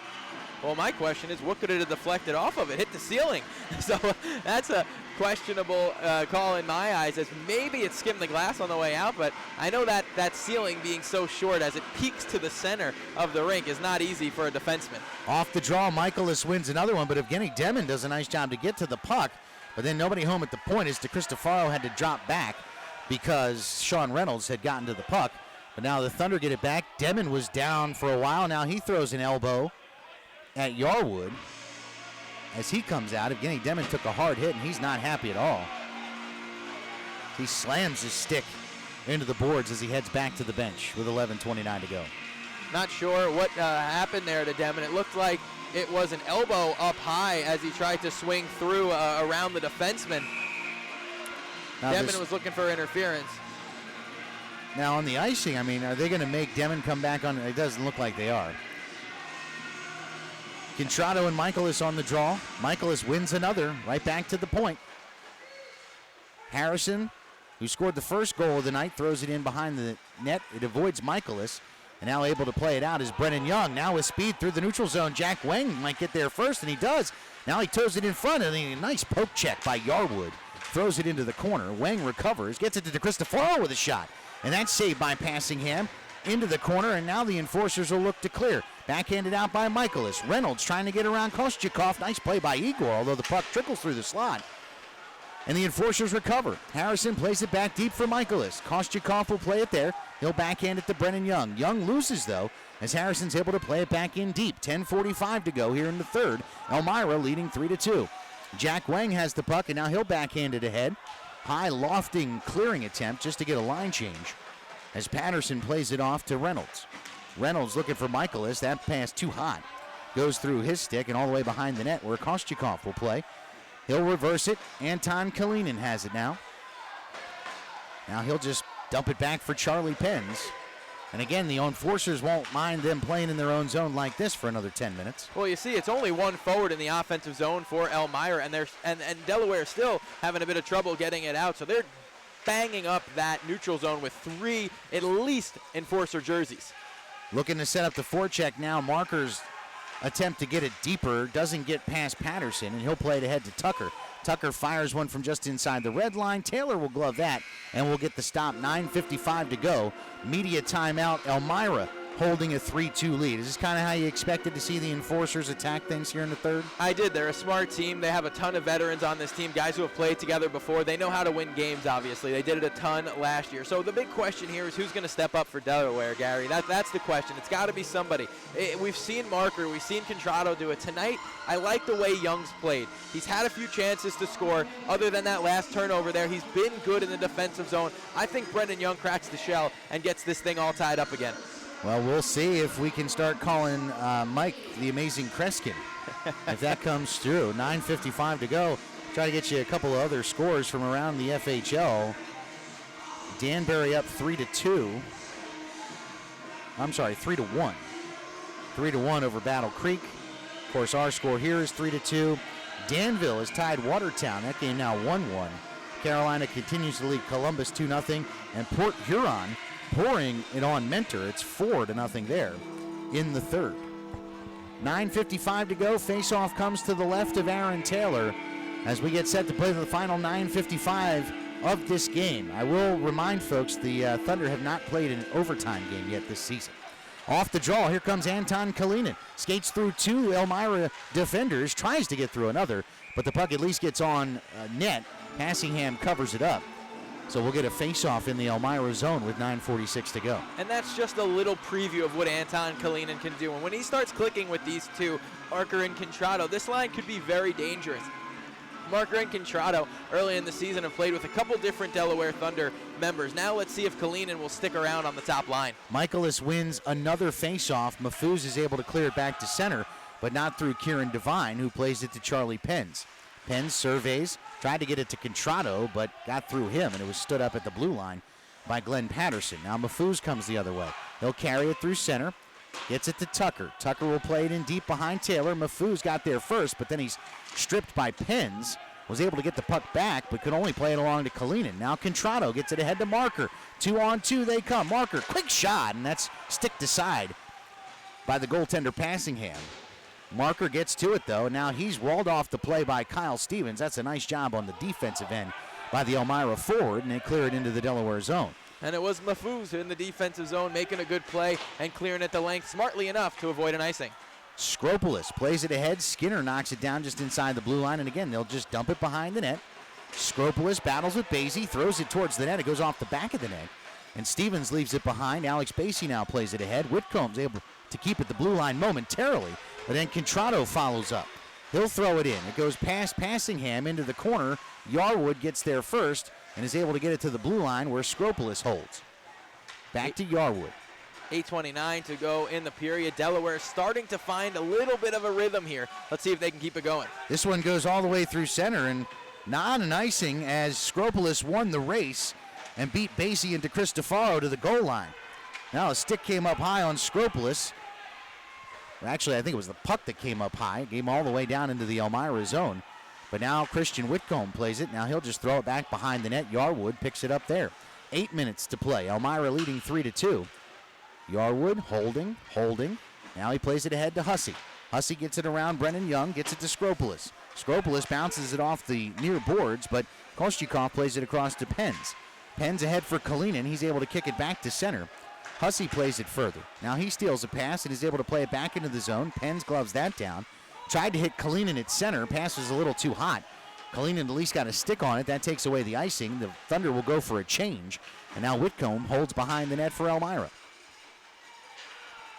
Well, my question is, what could it have deflected off of? It hit the ceiling. So that's a questionable call in my eyes, as maybe it skimmed the glass on the way out, but I know that that ceiling being so short as it peaks to the center of the rink is not easy for a defenseman. Off the draw, Michaelis wins another one, but Evgeny Demmin does a nice job to get to the puck, but then nobody home at the point as DeCristofaro had to drop back because Sean Reynolds had gotten to the puck. But now the Thunder get it back. Demmin was down for a while. Now he throws an elbow at Yarwood as he comes out. Evgeny Demmin took a hard hit, and he's not happy at all. He slams his stick into the boards as he heads back to the bench with 11:29 to go. Not sure what happened there to Demmin. It looked like it was an elbow up high as he tried to swing through around the defenseman. Demmin was looking for interference. Now on the icing, I mean, are they going to make Demmin come back on? It doesn't look like they are. Contrado and Michaelis on the draw. Michaelis wins another, right back to the point. Harrison, who scored the first goal of the night, throws it in behind the net. It avoids Michaelis, and now able to play it out is Brennan Young. Now with speed through the neutral zone. Jack Wang might get there first, and he does. Now he toes it in front, and a nice poke check by Yarwood. Throws it into the corner. Wang recovers, gets it to DeCristofaro with a shot. And that's saved by Passingham into the corner, and now the Enforcers will look to clear. Backhanded out by Michaelis. Reynolds trying to get around Kostyakov. Nice play by Igor, although the puck trickles through the slot. And the Enforcers recover. Harrison plays it back deep for Michaelis. Kostyakov will play it there. He'll backhand it to Brennan Young. Young loses, though, as Harrison's able to play it back in deep. 10:45 to go here in the third. Elmira leading 3-2. Jack Wang has the puck, and now he'll backhand it ahead. High lofting clearing attempt just to get a line change as Patterson plays it off to Reynolds. Reynolds looking for Michaelis. That pass too hot. Goes through his stick and all the way behind the net where Kostyakov will play. He'll reverse it. Anton Kalinin has it now. Now he'll just dump it back for Charlie Penns. And again, the Enforcers won't mind them playing in their own zone like this for another 10 minutes. Well, you see, it's only one forward in the offensive zone for Elmira, and Delaware still having a bit of trouble getting it out. So they're banging up that neutral zone with 3, at least, Enforcer jerseys. Looking to set up the forecheck now. Marker's attempt to get it deeper doesn't get past Patterson, and he'll play it ahead to Tucker. Tucker fires one from just inside the red line. Taylor will glove that, and we'll get the stop. 9:55 to go. Media timeout. Elmira holding a 3-2 lead. Is this kind of how you expected to see the Enforcers attack things here in the third? I did. They're a smart team. They have a ton of veterans on this team, guys who have played together before. They know how to win games, obviously. They did it a ton last year. So the big question here is who's going to step up for Delaware, Gary? That's the question. It's got to be somebody. We've seen Marker. We've seen Contrado do it. Tonight, I like the way Young's played. He's had a few chances to score. Other than that last turnover there, he's been good in the defensive zone. I think Brendan Young cracks the shell and gets this thing all tied up again. Well, we'll see if we can start calling Mike the Amazing Kreskin, if that comes through. 9:55 to go. Try to get you a couple of other scores from around the FHL. Danbury up 3-2. I'm sorry, 3-1. 3-1 over Battle Creek. Of course, our score here is 3-2. Danville has tied Watertown. That game now 1-1. Carolina continues to lead Columbus 2-0. And Port Huron pouring it on Mentor. It's 4-0 there in the third. 9:55 to go. Face-off comes to the left of Aaron Taylor as we get set to play the final 9:55 of this game. I will remind folks the Thunder have not played an overtime game yet this season. Off the draw, here comes Anton Kalinin. Skates through 2 Elmira defenders, tries to get through another, but the puck at least gets on net. Passingham covers it up. So we'll get a face-off in the Elmira zone with 9:46 to go. And that's just a little preview of what Anton Kalinin can do. And when he starts clicking with these two, Marker and Contrado, this line could be very dangerous. Marker and Contrado early in the season have played with a couple different Delaware Thunder members. Now let's see if Kalinin will stick around on the top line. Michaelis wins another face-off. Mafuz is able to clear it back to center, but not through Kieran Devine, who plays it to Charlie Penns. Penns surveys, tried to get it to Contrado, but got through him, and it was stood up at the blue line by Glenn Patterson. Now Mafuz comes the other way. He'll carry it through center, gets it to Tucker. Tucker will play it in deep behind Taylor. Mafuz got there first, but then he's stripped by Penns. Was able to get the puck back, but could only play it along to Kalinin. Now Contrado gets it ahead to Marker. 2-on-2 they come. Marker, quick shot, and that's sticked aside by the goaltender Passingham. Marker gets to it, though. Now he's walled off the play by Kyle Stevens. That's a nice job on the defensive end by the Elmira forward, and they clear it into the Delaware zone. And it was Mahfouz in the defensive zone making a good play and clearing it the length smartly enough to avoid an icing. Skropolis plays it ahead. Skinner knocks it down just inside the blue line, and again, they'll just dump it behind the net. Skropolis battles with Basie, throws it towards the net. It goes off the back of the net, and Stevens leaves it behind. Alex Basie now plays it ahead. Whitcomb's able to keep it the blue line momentarily, but then Contrado follows up. He'll throw it in. It goes past Passingham into the corner. Yarwood gets there first and is able to get it to the blue line where Skropolis holds. Back to Yarwood. 8:29 to go in the period. Delaware starting to find a little bit of a rhythm here. Let's see if they can keep it going. This one goes all the way through center and not an icing as Skropolis won the race and beat Basie and DeCristofaro to the goal line. Now a stick came up high on Skropolis. Actually, I think it was the puck that came up high. It came all the way down into the Elmira zone. But now Christian Whitcomb plays it. Now he'll just throw it back behind the net. Yarwood picks it up there. 8 minutes to play. Elmira leading 3-2. Yarwood holding. Now he plays it ahead to Hussey. Hussey gets it around Brennan Young, gets it to Skropolis. Skropolis bounces it off the near boards, but Kostyukov plays it across to Penz. Penz ahead for Kalinin. He's able to kick it back to center. Hussey plays it further. Now he steals a pass and is able to play it back into the zone. Penz gloves that down. Tried to hit Kalinin at center. Pass was a little too hot. Kalinin at least got a stick on it. That takes away the icing. The Thunder will go for a change. And now Whitcomb holds behind the net for Elmira.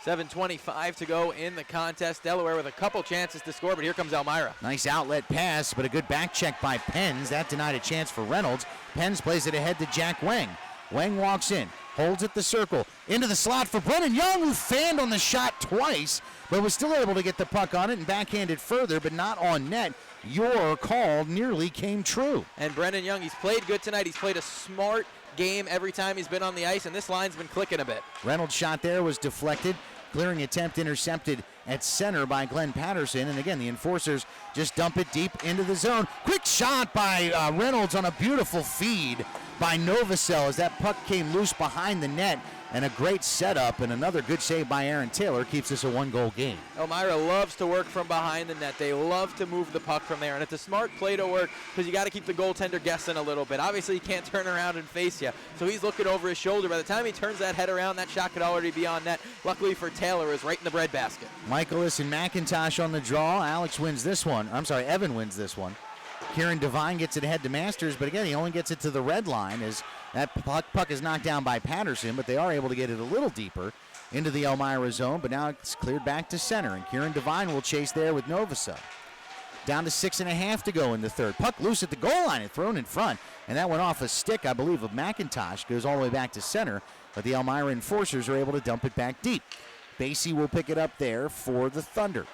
7:25 to go in the contest. Delaware with a couple chances to score, but here comes Elmira. Nice outlet pass, but a good back check by Penz. That denied a chance for Reynolds. Penz plays it ahead to Jack Wang. Wang walks in, holds at the circle, into the slot for Brennan Young, who fanned on the shot twice, but was still able to get the puck on it and backhanded further, but not on net. Your call nearly came true. And Brennan Young, he's played good tonight. He's played a smart game every time he's been on the ice, and this line's been clicking a bit. Reynolds' shot there was deflected. Clearing attempt intercepted at center by Glenn Patterson. And again, the Enforcers just dump it deep into the zone. Quick shot by Reynolds on a beautiful feed by Novosel as that puck came loose behind the net. And a great setup and another good save by Aaron Taylor keeps this a one-goal game. Elmira loves to work from behind the net. They love to move the puck from there, and it's a smart play to work because you got to keep the goaltender guessing a little bit. Obviously, he can't turn around and face you, so he's looking over his shoulder. By the time he turns that head around, that shot could already be on net. Luckily for Taylor, it was right in the breadbasket. Michaelis and McIntosh on the draw. Evan wins this one. Kieran Devine gets it ahead to Masters, but again, he only gets it to the red line as that puck is knocked down by Patterson, but they are able to get it a little deeper into the Elmira zone, but now it's cleared back to center, and Kieran Devine will chase there with Novosel. Down to 6.5 to go in the third. Puck loose at the goal line and thrown in front, and that went off a stick, I believe, of McIntosh. Goes all the way back to center, but the Elmira Enforcers are able to dump it back deep. Basie will pick it up there for the Thunder.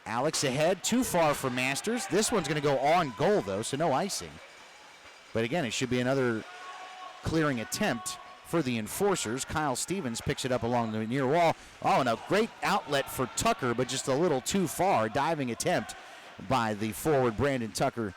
Alex ahead, too far for Masters. This one's going to go on goal, though, so no icing. But again, it should be another clearing attempt for the Enforcers. Kyle Stevens picks it up along the near wall. Oh, and a great outlet for Tucker, but just a little too far. Diving attempt by the forward, Brandon Tucker,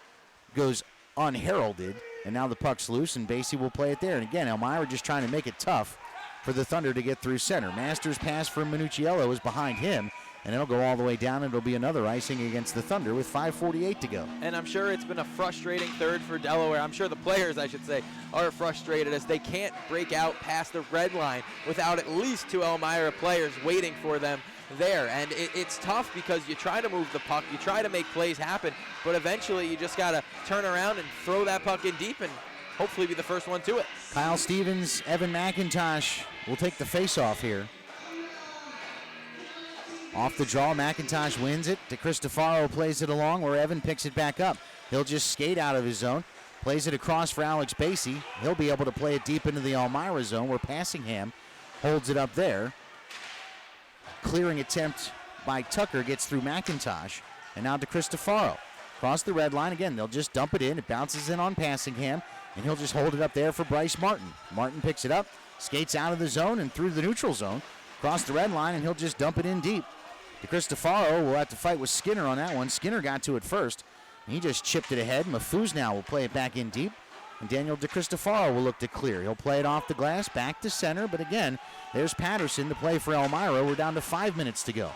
goes unheralded. And now the puck's loose, and Basie will play it there. And again, Elmira just trying to make it tough for the Thunder to get through center. Masters' pass for Minucciello is behind him. And it'll go all the way down, and it'll be another icing against the Thunder with 5:48 to go. And I'm sure it's been a frustrating third for Delaware. I'm sure the players, I should say, are frustrated as they can't break out past the red line without at least two Elmira players waiting for them there. And it's tough because you try to move the puck, you try to make plays happen, but eventually you just got to turn around and throw that puck in deep and hopefully be the first one to it. Kyle Stevens, Evan McIntosh will take the face-off here. Off the draw, McIntosh wins it. DeCristofaro plays it along where Evan picks it back up. He'll just skate out of his zone. Plays it across for Alex Basie. He'll be able to play it deep into the Elmira zone where Passingham holds it up there. Clearing attempt by Tucker gets through McIntosh. And now DeCristofaro. Across the red line again. They'll just dump it in. It bounces in on Passingham. And he'll just hold it up there for Bryce Martin. Martin picks it up, skates out of the zone and through the neutral zone. Across the red line, and he'll just dump it in deep. DeCristofaro will have to fight with Skinner on that one. Skinner got to it first. He just chipped it ahead. Mahfouz now will play it back in deep. And Daniel DeCristofaro will look to clear. He'll play it off the glass, back to center. But again, there's Patterson to play for Elmira. We're down to 5 minutes to go.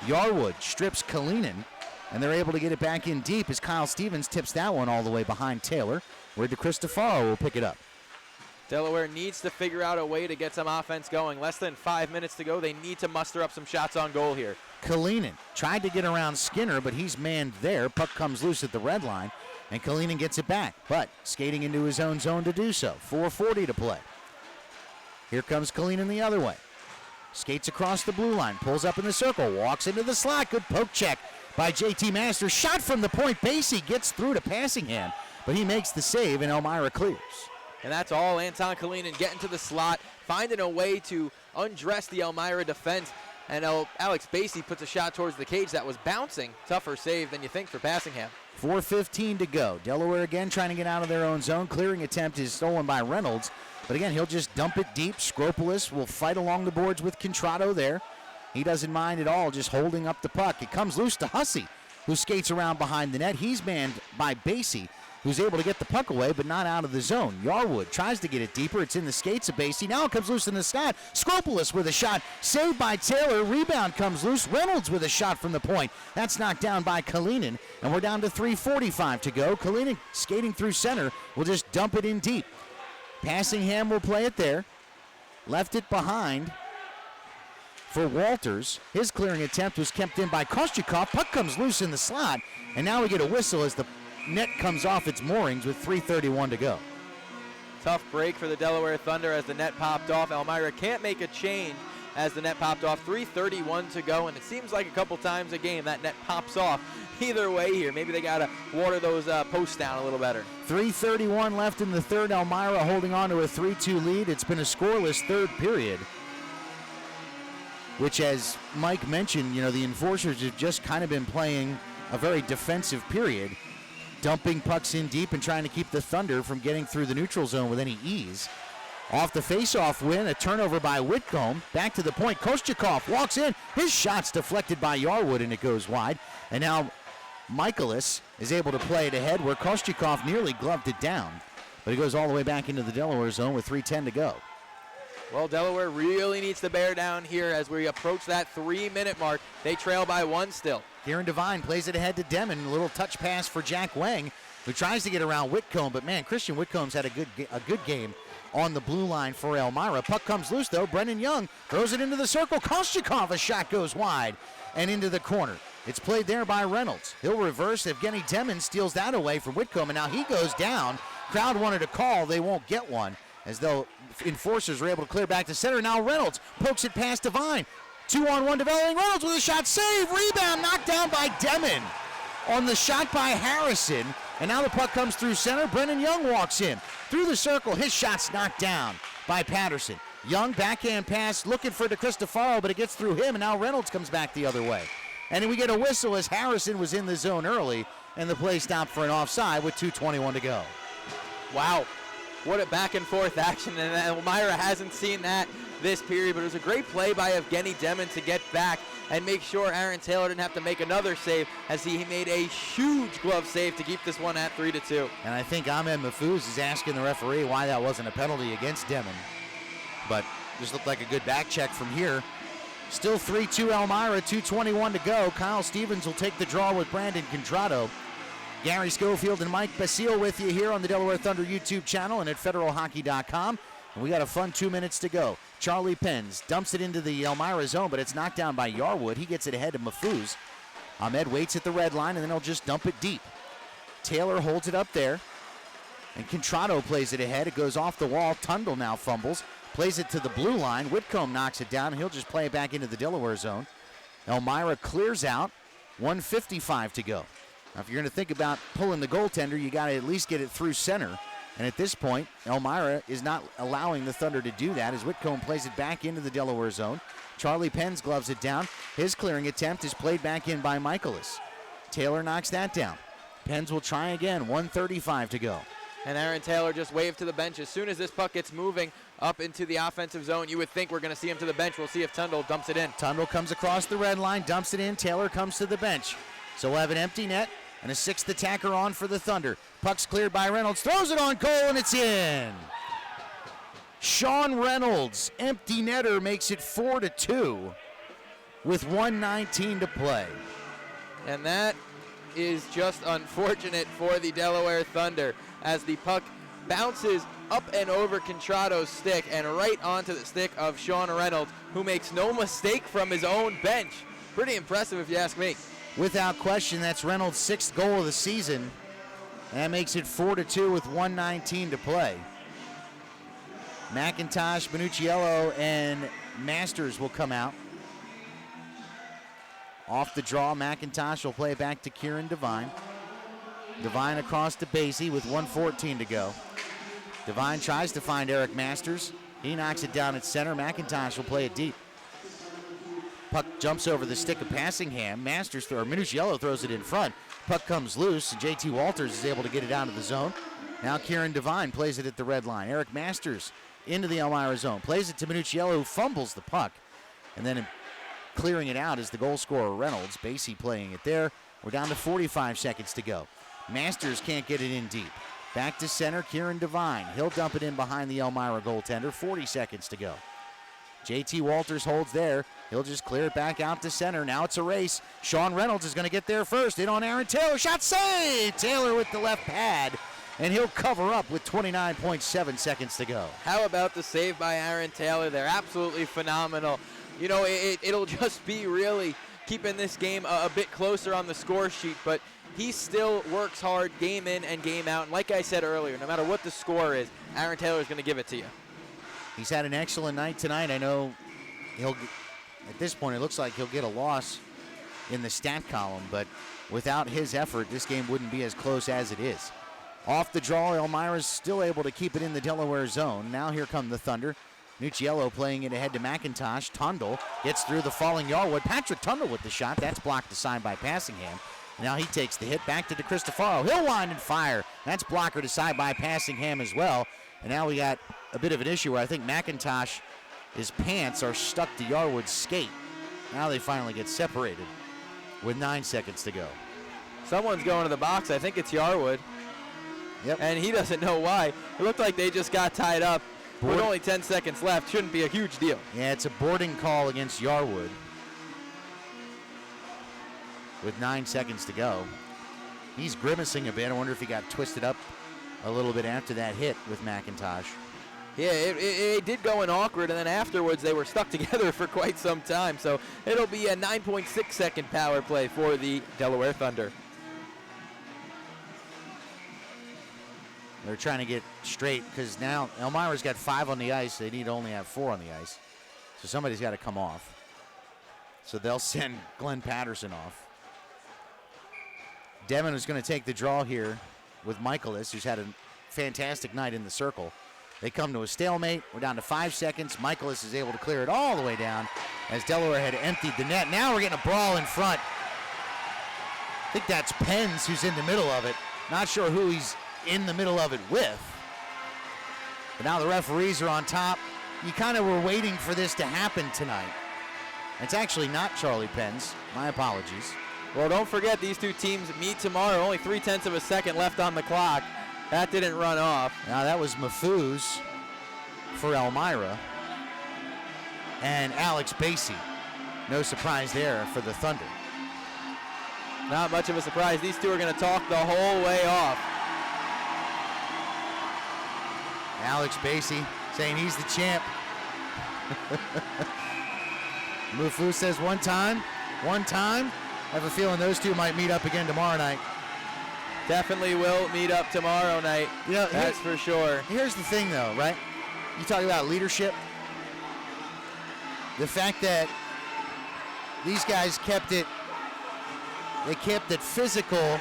Yarwood strips Kalinin, and they're able to get it back in deep as Kyle Stevens tips that one all the way behind Taylor, where DeCristofaro will pick it up. Delaware needs to figure out a way to get some offense going. Less than 5 minutes to go. They need to muster up some shots on goal here. Kalinin tried to get around Skinner, but he's manned there. Puck comes loose at the red line, and Kalinin gets it back, but skating into his own zone to do so. 4:40 to play. Here comes Kalinin the other way. Skates across the blue line, pulls up in the circle, walks into the slot. Good poke check by JT Masters. Shot from the point. Basie gets through to Passingham, but he makes the save, and Elmira clears. And that's all. Anton Kalinin getting to the slot, finding a way to undress the Elmira defense. And Alex Basie puts a shot towards the cage that was bouncing. Tougher save than you think for Passingham. 4:15 to go. Delaware again trying to get out of their own zone. Clearing attempt is stolen by Reynolds. But again, he'll just dump it deep. Skropolis will fight along the boards with Contrado there. He doesn't mind at all, just holding up the puck. It comes loose to Hussey, who skates around behind the net. He's manned by Basie, who's able to get the puck away, but not out of the zone. Yarwood tries to get it deeper. It's in the skates of Basie. Now it comes loose in the slot. Skropolis with a shot. Saved by Taylor. Rebound comes loose. Reynolds with a shot from the point. That's knocked down by Kalinin, and we're down to 3:45 to go. Kalinin skating through center will just dump it in deep. Passingham will play it there. Left it behind for Walters. His clearing attempt was kept in by Kostyakov. Puck comes loose in the slot, and now we get a whistle as the net comes off its moorings with 3:31 to go. Tough break for the Delaware Thunder as the net popped off. Elmira can't make a change as the net popped off. 3:31 to go, and it seems like a couple times a game that net pops off. Either way here, maybe they got to water those posts down a little better. 3:31 left in the third. Elmira holding on to a 3-2 lead. It's been a scoreless third period, which, as Mike mentioned, the Enforcers have just kind of been playing a very defensive period, dumping pucks in deep and trying to keep the Thunder from getting through the neutral zone with any ease. Off the face-off win, a turnover by Whitcomb. Back to the point. Kostyakov walks in. His shot's deflected by Yarwood, and it goes wide. And now Michaelis is able to play it ahead where Kostyakov nearly gloved it down. But it goes all the way back into the Delaware zone with 3:10 to go. Well, Delaware really needs to bear down here as we approach that 3-minute mark. They trail by 1 still. Kieran Devine plays it ahead to Demon. A little touch pass for Jack Wang, who tries to get around Whitcomb. But, man, Christian Whitcomb's had a good game on the blue line for Elmira. Puck comes loose, though. Brennan Young throws it into the circle. Kostyakov, a shot goes wide and into the corner. It's played there by Reynolds. He'll reverse. Evgeny Demon steals that away from Whitcomb, and now he goes down. Crowd wanted a call. They won't get one, as though Enforcers are able to clear back to center. Now Reynolds pokes it past Devine. 2-on-1 developing. Reynolds with a shot. Save. Rebound knocked down by Demon on the shot by Harrison. And now the puck comes through center. Brennan Young walks in. Through the circle, his shot's knocked down by Patterson. Young backhand pass looking for DeCristofaro, but it gets through him, and now Reynolds comes back the other way. And then we get a whistle as Harrison was in the zone early, and the play stopped for an offside with 2:21 to go. Wow, what a back-and-forth action, and Elmira hasn't seen that this period, but it was a great play by Evgeny Demon to get back and make sure Aaron Taylor didn't have to make another save, as he made a huge glove save to keep this one at 3-2. And I think Ahmed Mahfouz is asking the referee why that wasn't a penalty against Demon. But just looked like a good back check from here. Still 3-2 Elmira, 2:21 to go. Kyle Stevens will take the draw with Brandon Contrado. Gary Schofield and Mike Basile with you here on the Delaware Thunder YouTube channel and at federalhockey.com. And we got a fun 2 minutes to go. Charlie Penns dumps it into the Elmira zone, but it's knocked down by Yarwood. He gets it ahead of Mahfouz. Ahmed waits at the red line, and then he'll just dump it deep. Taylor holds it up there, and Contrado plays it ahead. It goes off the wall. Tundle now fumbles. Plays it to the blue line. Whitcomb knocks it down, and he'll just play it back into the Delaware zone. Elmira clears out. 1:55 to go. Now, if you're going to think about pulling the goaltender, you got to at least get it through center. And at this point, Elmira is not allowing the Thunder to do that as Whitcomb plays it back into the Delaware zone. Charlie Penns gloves it down. His clearing attempt is played back in by Michaelis. Taylor knocks that down. Penns will try again. 1:35 to go. And Aaron Taylor just waved to the bench. As soon as this puck gets moving up into the offensive zone, you would think we're going to see him to the bench. We'll see if Tundle dumps it in. Tundle comes across the red line, dumps it in. Taylor comes to the bench. So we'll have an empty net and a sixth attacker on for the Thunder. Puck's cleared by Reynolds. Throws it on goal, and it's in. Sean Reynolds, empty netter, makes it 4-2. with 1:19 to play. And that is just unfortunate for the Delaware Thunder as the puck bounces up and over Contrado's stick and right onto the stick of Sean Reynolds, who makes no mistake from his own bench. Pretty impressive if you ask me. Without question, that's Reynolds' 6th goal of the season. And that makes it 4-2 with 1:19 to play. McIntosh, Minucciello, and Masters will come out. Off the draw, McIntosh will play back to Kieran Devine. Devine across to Basie with 1:14 to go. Devine tries to find Eric Masters. He knocks it down at center. McIntosh will play it deep. Puck jumps over the stick of Passingham. Minucciello throws it in front. Puck comes loose, and JT Walters is able to get it out of the zone. Now Kieran Devine plays it at the red line. Eric Masters into the Elmira zone. Plays it to Minucciello, who fumbles the puck. And then clearing it out is the goal scorer, Reynolds. Basie playing it there. We're down to 45 seconds to go. Masters can't get it in deep. Back to center, Kieran Devine. He'll dump it in behind the Elmira goaltender. 40 seconds to go. JT Walters holds there. He'll just clear it back out to center. Now it's a race. Sean Reynolds is going to get there first. In on Aaron Taylor. Shot saved! Taylor with the left pad. And he'll cover up with 29.7 seconds to go. How about the save by Aaron Taylor? They're absolutely phenomenal. You know, it'll just be really keeping this game a bit closer on the score sheet, but he still works hard game in and game out. And like I said earlier, no matter what the score is, Aaron Taylor is going to give it to you. He's had an excellent night tonight. I know at this point, it looks like he'll get a loss in the stat column, but without his effort, this game wouldn't be as close as it is. Off the draw, Elmira's still able to keep it in the Delaware zone. Now here come the Thunder. Nucciello playing it ahead to McIntosh. Tundle gets through the falling Yarwood. Patrick Tundle with the shot. That's blocked aside by Passingham. Now he takes the hit back to DeCristofaro. He'll wind and fire. That's blockered aside by Passingham as well. And now we got a bit of an issue where I think McIntosh, his pants are stuck to Yarwood's skate. Now they finally get separated with 9 seconds to go. Someone's going to the box. I think it's Yarwood. Yep. And he doesn't know why. It looked like they just got tied up. With only 10 seconds left, shouldn't be a huge deal. Yeah, it's a boarding call against Yarwood. With 9 seconds to go. He's grimacing a bit. I wonder if he got twisted up a little bit after that hit with McIntosh. Yeah, it did go in awkward, and then afterwards they were stuck together for quite some time. So it'll be a 9.6 second power play for the Delaware Thunder. They're trying to get straight because now Elmira's got 5 on the ice. They need to only have 4 on the ice. So somebody's got to come off. So they'll send Glenn Patterson off. Devin is going to take the draw here with Michaelis, who's had a fantastic night in the circle. They come to a stalemate. We're down to 5 seconds. Michaelis is able to clear it all the way down as Delaware had emptied the net. Now we're getting a brawl in front. I think that's Pens who's in the middle of it. Not sure who he's in the middle of it with. But now the referees are on top. You kind of were waiting for this to happen tonight. It's actually not Charlie Pens. My apologies. Well, don't forget these two teams meet tomorrow. Only 0.3 of a second left on the clock. That didn't run off. Now that was Mafuz for Elmira and Alex Basie. No surprise there for the Thunder. Not much of a surprise. These two are going to talk the whole way off. Alex Basie saying he's the champ. Mufu says one time. I have a feeling those two might meet up again tomorrow night. Definitely will meet up tomorrow night. You know, that's for sure. Here's the thing though, right? You talk about leadership. The fact that these guys kept it physical.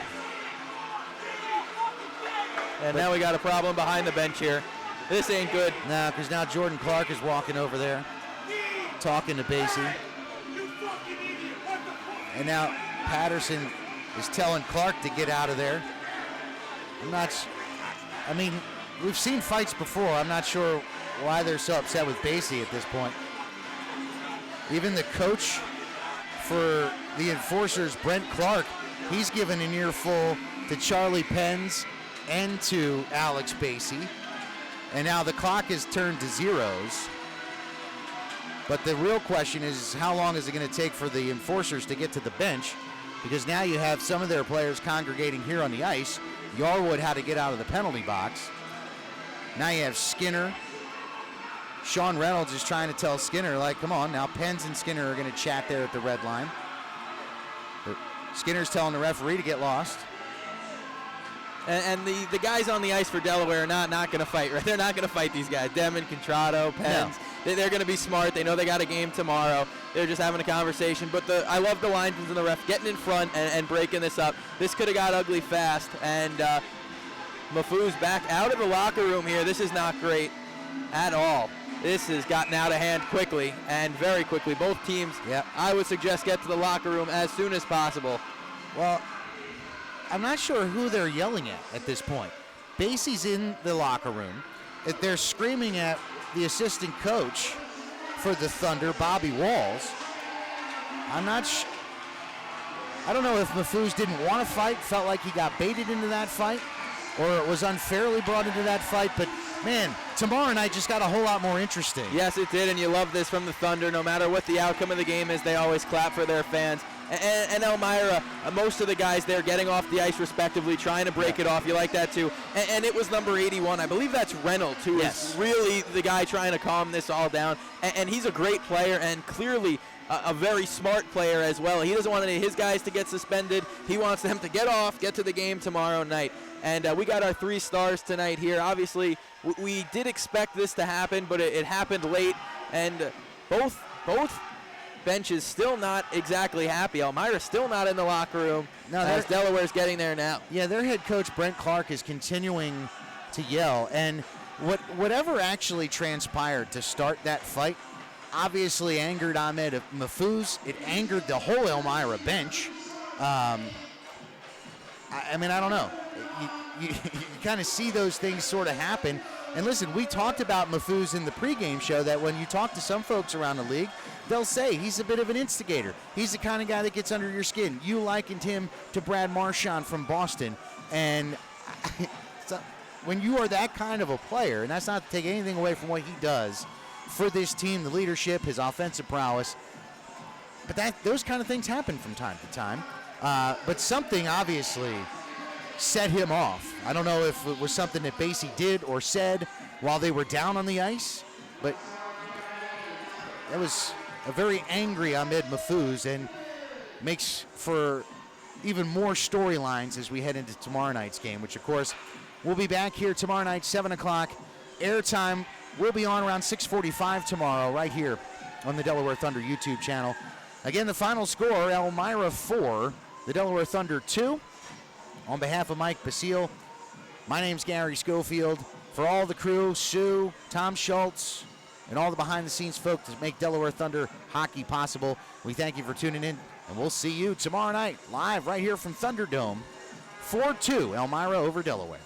And now we got a problem behind the bench here. This ain't good. No, because now Jordan Clark is walking over there, talking to Basie. And now Patterson is telling Clark to get out of there. We've seen fights before. I'm not sure why they're so upset with Basie at this point. Even the coach for the Enforcers, Brent Clark, he's given an earful to Charlie Pens and to Alex Basie. And now the clock is turned to zeros. But the real question is, how long is it going to take for the Enforcers to get to the bench? Because now you have some of their players congregating here on the ice. Yarwood had to get out of the penalty box. Now you have Skinner. Sean Reynolds is trying to tell Skinner, like, come on. Now Pence and Skinner are going to chat there at the red line. But Skinner's telling the referee to get lost. And the guys on the ice for Delaware are not going to fight, right? They're not going to fight these guys. Demon, Contrato, Pence. No. They're going to be smart. They know they got a game tomorrow. They're just having a conversation. But I love the linesmen and the ref getting in front and breaking this up. This could have got ugly fast. And Mafu's back out of the locker room here. This is not great at all. This has gotten out of hand quickly and very quickly. Both teams, I would suggest, get to the locker room as soon as possible. Well, I'm not sure who they're yelling at this point. Basie's in the locker room. They're screaming at the assistant coach for the Thunder, Bobby Walls. I don't know if Mafouz didn't want to fight, felt like he got baited into that fight, or it was unfairly brought into that fight. But, man, tomorrow night just got a whole lot more interesting. Yes, it did, and you love this from the Thunder. No matter what the outcome of the game is, they always clap for their fans. And Elmira, most of the guys there getting off the ice respectively, trying to break it off. You like that too. And it was number 81. I believe that's Reynolds, who is really the guy trying to calm this all down. And he's a great player and clearly a very smart player as well. He doesn't want any of his guys to get suspended. He wants them to get off, get to the game tomorrow night. And we got our 3 stars tonight here. Obviously, we did expect this to happen, but it happened late. And both benches still not exactly happy. Elmira's still not in the locker room as Delaware's getting there now. Yeah, their head coach, Brent Clark, is continuing to yell. And whatever actually transpired to start that fight obviously angered Ahmed Mafouz. It angered the whole Elmira bench. I mean, I don't know. You kind of see those things sort of happen. And listen, we talked about Mafouz in the pregame show that when you talk to some folks around the league, they'll say he's a bit of an instigator. He's the kind of guy that gets under your skin. You likened him to Brad Marchand from Boston. And so when you are that kind of a player, and that's not to take anything away from what he does for this team, the leadership, his offensive prowess, but those kind of things happen from time to time. But something obviously set him off. I don't know if it was something that Basie did or said while they were down on the ice, but it was a very angry Ahmed Mafouz and makes for even more storylines as we head into tomorrow night's game, which, of course, we'll be back here tomorrow night, 7 o'clock. Airtime will be on around 6:45 tomorrow right here on the Delaware Thunder YouTube channel. Again, the final score, Elmira 4, the Delaware Thunder 2. On behalf of Mike Basile, my name's Gary Schofield. For all the crew, Sue, Tom Schultz, and all the behind-the-scenes folks that make Delaware Thunder hockey possible, we thank you for tuning in, and we'll see you tomorrow night live right here from Thunderdome. 4-2, Elmira over Delaware.